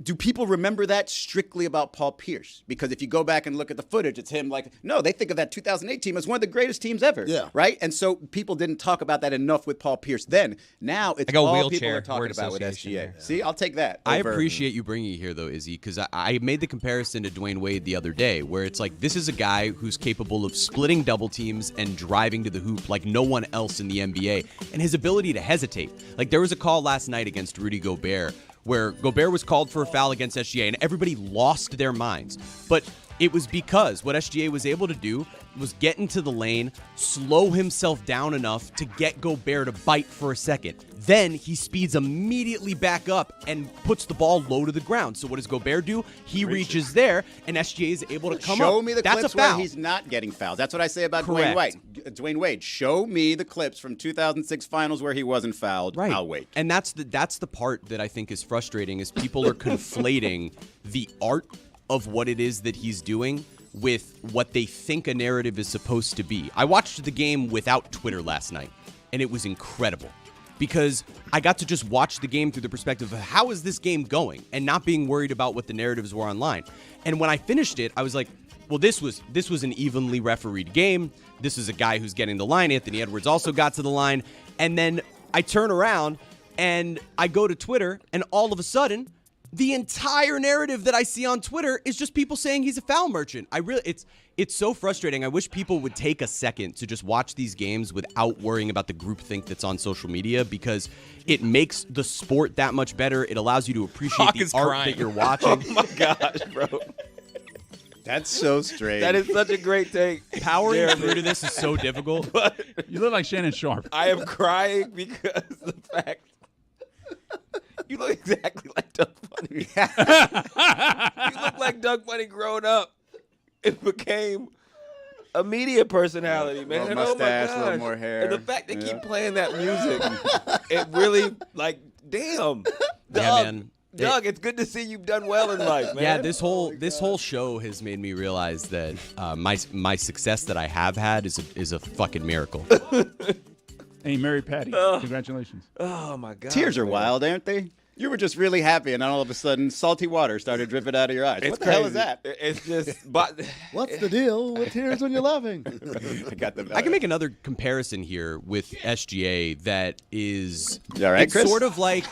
Speaker 4: do people remember that strictly about Paul Pierce? Because if you go back and look at the footage, it's him no, they think of that 2008 team as one of the greatest teams ever.
Speaker 2: Yeah.
Speaker 4: Right? And so people didn't talk about that enough with Paul Pierce then. Now it's
Speaker 9: I go
Speaker 4: all people
Speaker 9: wheelchair,
Speaker 4: are talking
Speaker 9: word
Speaker 4: about with
Speaker 9: association
Speaker 4: SGA.
Speaker 9: there.
Speaker 4: See, I'll take that.
Speaker 8: I
Speaker 4: over-
Speaker 8: appreciate you bringing it here, though, Izzy, because I made the comparison to Dwayne Wade the other day, where it's like this is a guy who's capable of splitting double teams and driving to the hoop like no one else in the NBA, and his ability to hesitate. Like there was a call last night against Rudy Gobert where Gobert was called for a foul against SGA, and everybody lost their minds. But it was because what SGA was able to do was get into the lane, slow himself down enough to get Gobert to bite for a second. Then he speeds immediately back up and puts the ball low to the ground. So what does Gobert do? He reaches there, and SGA is able to come up.
Speaker 4: Show me the
Speaker 8: That's
Speaker 4: clips
Speaker 8: a foul.
Speaker 4: where he's not getting fouled. That's what I say about
Speaker 8: Correct.
Speaker 4: Dwayne Wade. Show me the clips from 2006 finals where he wasn't fouled.
Speaker 8: Right.
Speaker 4: I'll wait.
Speaker 8: And that's the part that I think is frustrating is people are conflating the art of what it is that he's doing with what they think a narrative is supposed to be. I watched the game without Twitter last night, and it was incredible because I got to just watch the game through the perspective of how is this game going and not being worried about what the narratives were online. And when I finished it, I was like, well, this was an evenly refereed game. This is a guy who's getting the line. Anthony Edwards also got to the line. And then I turn around and I go to Twitter, and all of a sudden, the entire narrative that I see on Twitter is just people saying he's a foul merchant. It's so frustrating. I wish people would take a second to just watch these games without worrying about the groupthink that's on social media because it makes the sport that much better. It allows you to appreciate
Speaker 9: Hawk
Speaker 8: the
Speaker 9: is
Speaker 8: art
Speaker 9: crying.
Speaker 8: that you're watching.
Speaker 3: Oh my gosh, bro.
Speaker 4: That's so strange.
Speaker 3: That is such a great take.
Speaker 8: Powering through to this is so difficult.
Speaker 6: You look like Shannon Sharp.
Speaker 3: I am crying because the fact you look exactly like Doug Funny. You look like Doug Funny growing up. It became a media personality, man.
Speaker 4: Little
Speaker 3: And
Speaker 4: mustache,
Speaker 3: oh my
Speaker 4: little
Speaker 3: gosh.
Speaker 4: more hair.
Speaker 3: And the fact they
Speaker 4: Yeah.
Speaker 3: keep playing that music, it really damn.
Speaker 8: Yeah, man.
Speaker 3: Doug, it's good to see you've done well in life, man.
Speaker 8: Yeah, this whole show has made me realize that my success that I have had is a fucking miracle.
Speaker 6: And you married Patty. Congratulations.
Speaker 3: Oh my god.
Speaker 4: Tears are
Speaker 3: man.
Speaker 4: wild, aren't they? You were just really happy, and then all of a sudden, salty water started dripping out of your eyes.
Speaker 3: It's
Speaker 4: What the hell is
Speaker 3: crazy.
Speaker 4: that?
Speaker 3: It's just, but
Speaker 2: What's the deal with tears when you're laughing?
Speaker 4: I got the.
Speaker 8: I can make another comparison here with SGA that is
Speaker 4: You all right,
Speaker 8: it's
Speaker 4: Chris?
Speaker 8: sort of like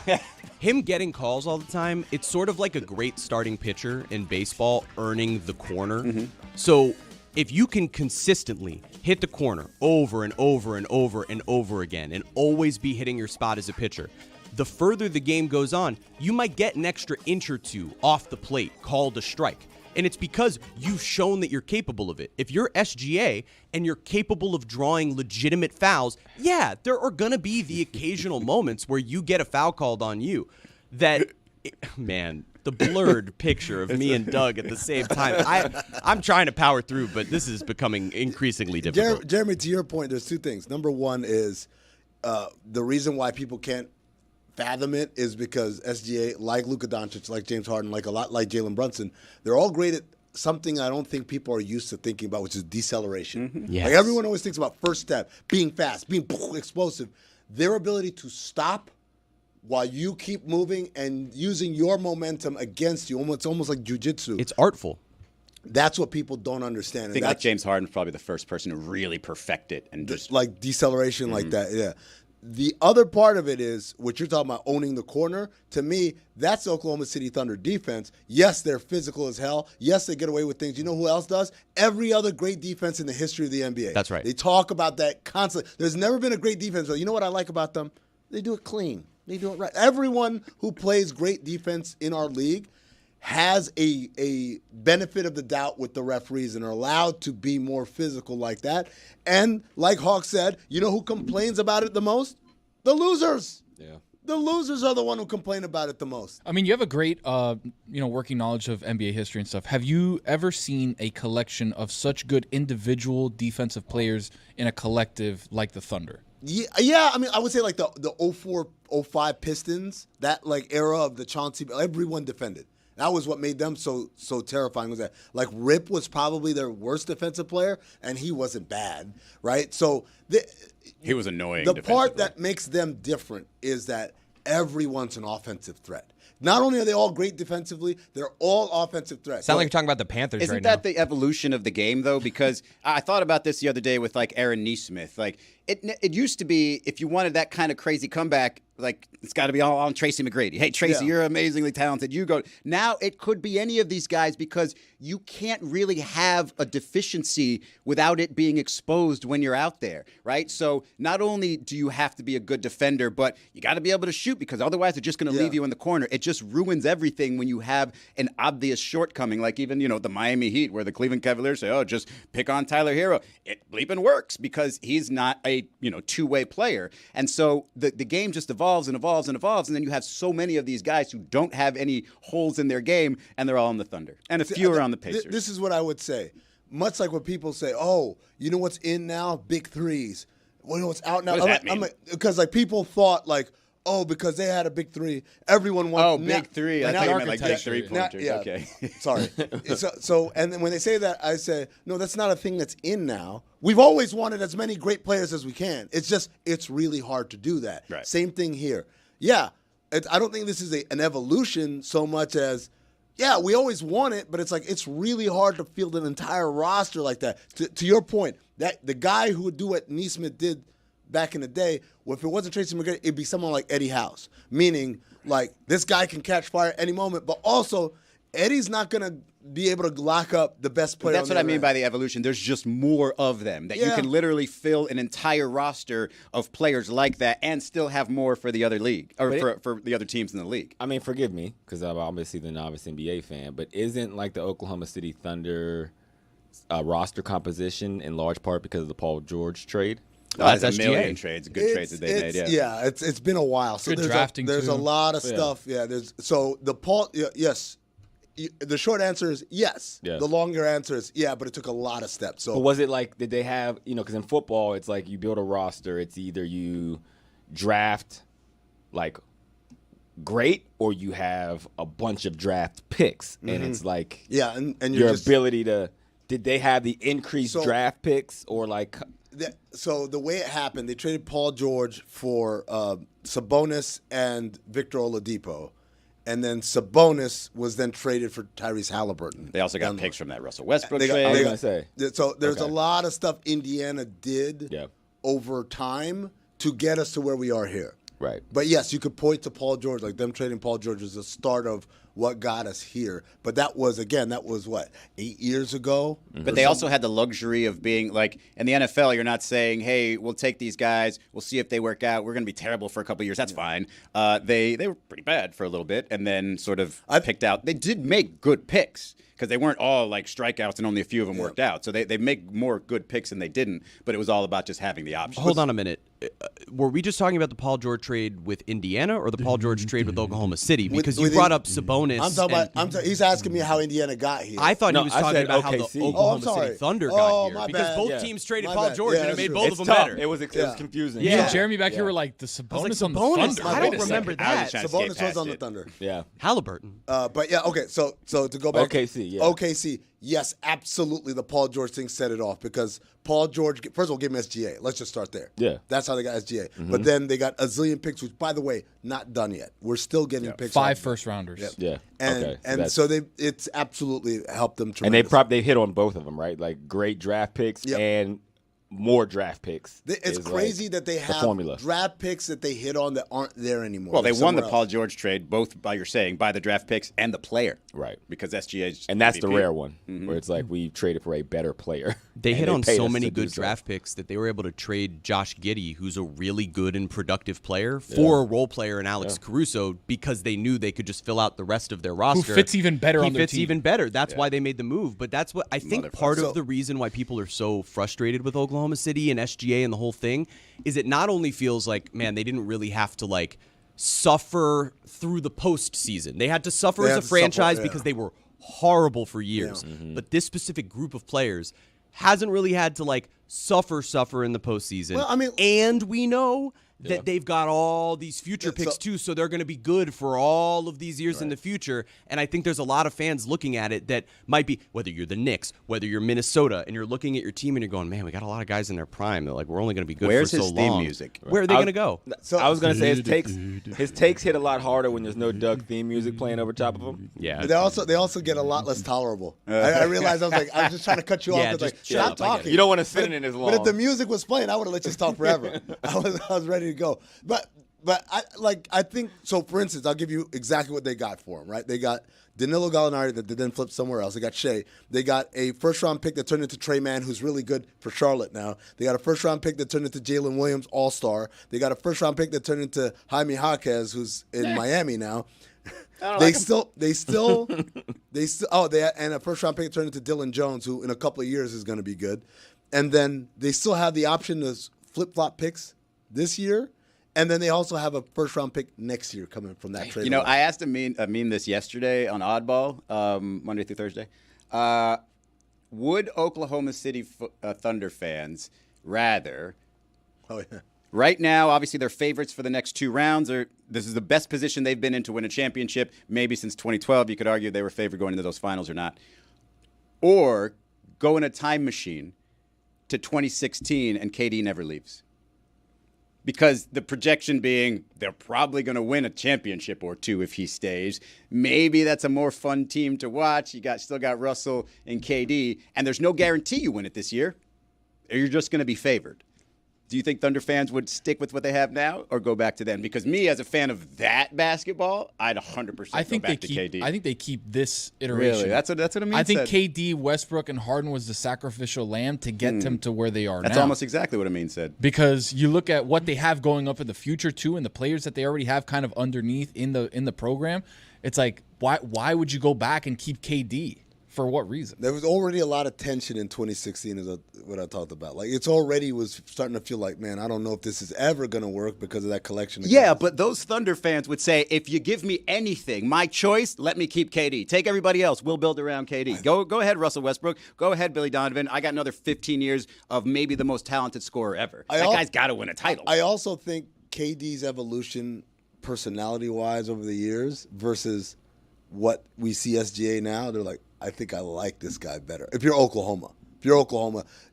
Speaker 8: him getting calls all the time. It's sort of like a great starting pitcher in baseball earning the corner.
Speaker 4: Mm-hmm.
Speaker 8: So if you can consistently hit the corner over and over and over and over again and always be hitting your spot as a pitcher, the further the game goes on, you might get an extra inch or two off the plate called a strike. And it's because you've shown that you're capable of it. If you're SGA and you're capable of drawing legitimate fouls, yeah, there are going to be the occasional moments where you get a foul called on you. Man, the blurred picture of me and Doug at the same time. I'm trying to power through, but this is becoming increasingly difficult.
Speaker 2: Jeremy, to your point, there's two things. Number one is the reason why people can't fathom it is because SGA, like Luka Doncic, like James Harden, like a lot like Jalen Brunson, they're all great at something I don't think people are used to thinking about, which is deceleration.
Speaker 8: Mm-hmm. Yes.
Speaker 2: Like everyone always thinks about first step, being fast, being explosive. Their ability to stop while you keep moving and using your momentum against you, it's almost like jujitsu.
Speaker 8: It's artful.
Speaker 2: That's what people don't understand.
Speaker 4: I think like James Harden's probably the first person to really perfect it and just
Speaker 2: like deceleration like that. Yeah. The other part of it is what you're talking about, owning the corner. To me, that's the Oklahoma City Thunder defense. Yes, they're physical as hell. Yes, they get away with things. You know who else does? Every other great defense in the history of the NBA.
Speaker 8: That's right.
Speaker 2: They talk about that constantly. There's never been a great defense. But you know what I like about them? They do it clean. They do it right. Everyone who plays great defense in our league has a benefit of the doubt with the referees and are allowed to be more physical like that. And like Hawk said, you know who complains about it the most? The losers.
Speaker 3: Yeah.
Speaker 2: The losers are the one who complain about it the most.
Speaker 5: I mean, you have a great, working knowledge of NBA history and stuff. Have you ever seen a collection of such good individual defensive players in a collective like the Thunder?
Speaker 2: Yeah. I mean, I would say like the 04-05 Pistons, that like era of the Chauncey, everyone defended. That was what made them so terrifying. Was that like Rip was probably their worst defensive player, and he wasn't bad, right? So
Speaker 4: he was annoying.
Speaker 2: The part that makes them different is that everyone's an offensive threat. Not only are they all great defensively, they're all offensive threats.
Speaker 9: Sound like you're talking about the Panthers right now.
Speaker 4: Isn't that the evolution of the game, though? Because I thought about this the other day with, like, Aaron Nesmith. Like, it used to be, if you wanted that kind of crazy comeback, like, it's got to be all on Tracy McGrady. Hey, Tracy, you're amazingly talented. You go. Now it could be any of these guys because you can't really have a deficiency without it being exposed when you're out there, right? So not only do you have to be a good defender, but you got to be able to shoot because otherwise they're just going to leave you in the corner. It just ruins everything when you have an obvious shortcoming, like even, the Miami Heat where the Cleveland Cavaliers say, just pick on Tyler Hero. It bleeping works because he's not a, two-way player. And so the game just evolves and evolves and evolves, and then you have so many of these guys who don't have any holes in their game, and they're all on the Thunder. And a few are on the Pacers.
Speaker 2: This is what I would say. Much like when people say, you know what's in now? Big threes. Well, you know what's out now?
Speaker 4: What does that mean?
Speaker 2: Because people thought because they had a big three, everyone wanted.
Speaker 4: Oh, big three. I thought you meant like big three-pointers.
Speaker 2: Yeah.
Speaker 4: Okay.
Speaker 2: Sorry. So, and then when they say that, I say, no, that's not a thing that's in now. We've always wanted as many great players as we can. It's really hard to do that.
Speaker 4: Right.
Speaker 2: Same thing here. Yeah, I don't think this is an evolution so much as, we always want it, but it's really hard to field an entire roster like that. To your point, that the guy who would do what Nesmith did back in the day, if it wasn't Tracy McGrady, it'd be someone like Eddie House. Meaning, this guy can catch fire at any moment, but also Eddie's not going to be able to lock up the best player.
Speaker 4: That's what I mean by the evolution. There's just more of them that you can literally fill an entire roster of players like that and still have more for the other league or for the other teams in the league.
Speaker 3: I mean, forgive me because I'm obviously the novice NBA fan, but isn't the Oklahoma City Thunder roster composition in large part because of the Paul George trade?
Speaker 4: That's a million trades, good trades that they made.
Speaker 2: Yeah, it's been a while. So
Speaker 5: good drafting.
Speaker 2: There's a lot of stuff. Yeah, yes. The short answer is yes.
Speaker 3: Yeah.
Speaker 2: The longer answer is but it took a lot of steps. So,
Speaker 3: but was it did they have because in football it's you build a roster. It's either you draft great or you have a bunch of draft picks, and it's
Speaker 2: and
Speaker 3: your ability to. Did they have the increased draft picks or
Speaker 2: So the way it happened, they traded Paul George for Sabonis and Victor Oladipo. And then Sabonis was then traded for Tyrese Halliburton.
Speaker 4: They also got picks from that Russell Westbrook trade.
Speaker 3: I was going to say.
Speaker 2: So there's a lot of stuff Indiana did over time to get us to where we are here.
Speaker 3: Right.
Speaker 2: But yes, you could point to Paul George, them trading Paul George was the start of what got us here. But that was what, 8 years ago?
Speaker 4: But they also had the luxury of being in the NFL, you're not saying, hey, we'll take these guys, we'll see if they work out, we're going to be terrible for a couple of years, that's fine. They were pretty bad for a little bit and then sort of picked out. They did make good picks because they weren't all strikeouts and only a few of them worked out. So they make more good picks than they didn't, but it was all about just having the options.
Speaker 8: Hold on a minute. Were we just talking about the Paul George trade with Indiana or the Paul George trade with Oklahoma City? Because you brought up Sabonis.
Speaker 2: He's asking me how Indiana got here.
Speaker 8: I thought he was talking about how the Oklahoma City Thunder got here. Because
Speaker 2: bad.
Speaker 8: both teams traded Paul George and it made both of them
Speaker 3: tough.
Speaker 8: better.
Speaker 3: It was confusing.
Speaker 5: Yeah. And Jeremy back here were the Sabonis on the Thunder.
Speaker 8: I don't remember that.
Speaker 2: Sabonis was on the Thunder.
Speaker 3: Yeah.
Speaker 8: Halliburton.
Speaker 2: But okay, so to go back.
Speaker 3: OKC, yeah.
Speaker 2: OKC. yes, absolutely, the Paul George thing set it off because Paul George, first of all, gave him SGA. Let's just start there.
Speaker 3: Yeah.
Speaker 2: That's how they got SGA. But then they got a zillion picks, which, by the way, not done yet. We're still getting picks.
Speaker 5: 5 first-rounders.
Speaker 2: Yep.
Speaker 3: Yeah.
Speaker 2: And,
Speaker 3: okay.
Speaker 2: and so it's absolutely helped them
Speaker 3: And
Speaker 2: tremendously.
Speaker 3: they hit on both of them, right? Like great draft picks and more draft picks.
Speaker 2: It's crazy that they have
Speaker 3: formula.
Speaker 2: draft picks that they hit on that aren't there anymore.
Speaker 4: Well, they
Speaker 2: They're
Speaker 4: won the
Speaker 2: somewhere
Speaker 4: Paul
Speaker 2: else.
Speaker 4: George trade both by the draft picks and the player.
Speaker 3: Right.
Speaker 4: Because SGA's
Speaker 3: And that's the
Speaker 4: MVP.
Speaker 3: rare one, where it's like we traded for a better player.
Speaker 8: They
Speaker 3: and
Speaker 8: hit on
Speaker 3: paid
Speaker 8: so
Speaker 3: us
Speaker 8: many
Speaker 3: to do
Speaker 8: good draft picks that they were able to trade Josh Giddey, who's a really good and productive player, for a role player in Alex Caruso because they knew they could just fill out the rest of their roster.
Speaker 5: Who fits even better on their
Speaker 8: He fits
Speaker 5: team.
Speaker 8: even better. That's why they made the move. But that's what I think part of the reason why people are so frustrated with Oklahoma City and SGA and the whole thing is it not only feels like, man, they didn't really have to like suffer through the postseason. They had to suffer
Speaker 2: They
Speaker 8: as
Speaker 2: had
Speaker 8: a
Speaker 2: to suffer,
Speaker 8: franchise
Speaker 2: yeah.
Speaker 8: because they were horrible for years. But this specific group of players hasn't really had to like suffer in the postseason.
Speaker 2: Well, I mean-
Speaker 8: and we know that they've got all these future
Speaker 2: Yeah,
Speaker 8: picks
Speaker 2: so-
Speaker 8: too, so they're going to be good for all of these years in the future. And I think there's a lot of fans looking at it that might be, whether you're the Knicks, whether you're Minnesota, and you're looking at your team and you're going, man, we got a lot of guys in their prime. They're like, we're only going to be good
Speaker 4: Where's
Speaker 8: for so
Speaker 4: his theme
Speaker 8: long.
Speaker 4: music?
Speaker 8: Where are they going to go?
Speaker 2: So
Speaker 3: I was gonna say his takes hit a lot harder when there's no Doug theme music playing over top of them.
Speaker 8: Yeah.
Speaker 2: But they also get a lot less tolerable. I realized I was just trying to cut you off.
Speaker 8: Yeah,
Speaker 2: It's like,
Speaker 8: just
Speaker 2: stop
Speaker 8: chill. I get
Speaker 2: talking.
Speaker 3: You don't want to sit in it as long.
Speaker 2: But if the music was playing, I would have let you talk forever. I was ready to go. But I think so. For instance, I'll give you exactly what they got for him. Right? They got Danilo Gallinari that they then flipped somewhere else. They got Shea. They got a first-round pick that turned into Trey Mann, who's really good for Charlotte now. They got a first-round pick that turned into Jalen Williams, All-Star. They got a first-round pick that turned into Jaime Jaquez, who's in Miami now. And a first-round pick that turned into Dylan Jones, who in a couple of years is going to be good. And then they still have the option to flip-flop picks this year. And then they also have a first-round pick next year coming from that trade.
Speaker 4: You know, I asked Amin this yesterday on Oddball, Monday through Thursday. Would Oklahoma City Thunder fans rather?
Speaker 2: Oh yeah.
Speaker 4: Right now, obviously, they're favorites for the next 2 rounds. This is the best position they've been in to win a championship, maybe since 2012. You could argue they were favored going into those finals or not. Or go in a time machine to 2016 and KD never leaves. Because the projection being they're probably going to win a championship or 2 if he stays. Maybe that's a more fun team to watch. You still got Russell and KD, and there's no guarantee you win it this year. Or you're just going to be favored. Do you think Thunder fans would stick with what they have now or go back to then? Because me, as a fan of that basketball, I'd 100% go back to KD.
Speaker 5: I think they keep this iteration.
Speaker 4: Really? That's what Amin
Speaker 5: I think
Speaker 4: said.
Speaker 5: KD, Westbrook, and Harden was the sacrificial lamb to get them to where they are now.
Speaker 4: That's almost exactly what Amin said.
Speaker 5: Because you look at what they have going up in the future too, and the players that they already have kind of underneath in the program. It's like why would you go back and keep KD? For what reason?
Speaker 2: There was already a lot of tension in 2016, is what I talked about. Like, it's already was starting to feel like, man, I don't know if this is ever going to work because of that collection of
Speaker 4: Yeah,
Speaker 2: guys.
Speaker 4: but those Thunder fans would say, if you give me anything, my choice, let me keep KD. Take everybody else. We'll build around KD. Go ahead, Russell Westbrook. Go ahead, Billy Donovan. I got another 15 years of maybe the most talented scorer ever. That guy's got to win a title.
Speaker 2: I also think KD's evolution, personality-wise, over the years versus what we see SGA now, they're like, I think I like this guy better. If you're Oklahoma,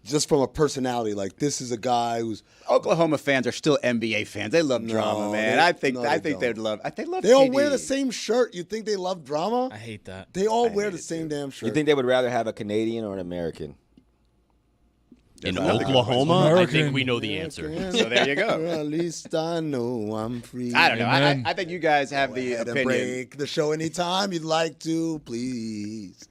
Speaker 2: just from a personality, like this is a guy who's
Speaker 4: Oklahoma fans are still NBA fans. They love drama, man. I think they'd love. They
Speaker 2: all
Speaker 4: KD.
Speaker 2: wear the same shirt. You think they love drama?
Speaker 5: I hate that.
Speaker 2: They all wear the same damn shirt.
Speaker 3: You think they would rather have a Canadian or an American?
Speaker 8: In Oklahoma, I think we know the answer.
Speaker 4: So there you go.
Speaker 2: Well, at least I know I'm free.
Speaker 4: I don't know. I think you guys have the
Speaker 2: Go ahead and
Speaker 4: opinion.
Speaker 2: break the show anytime you'd like to, please.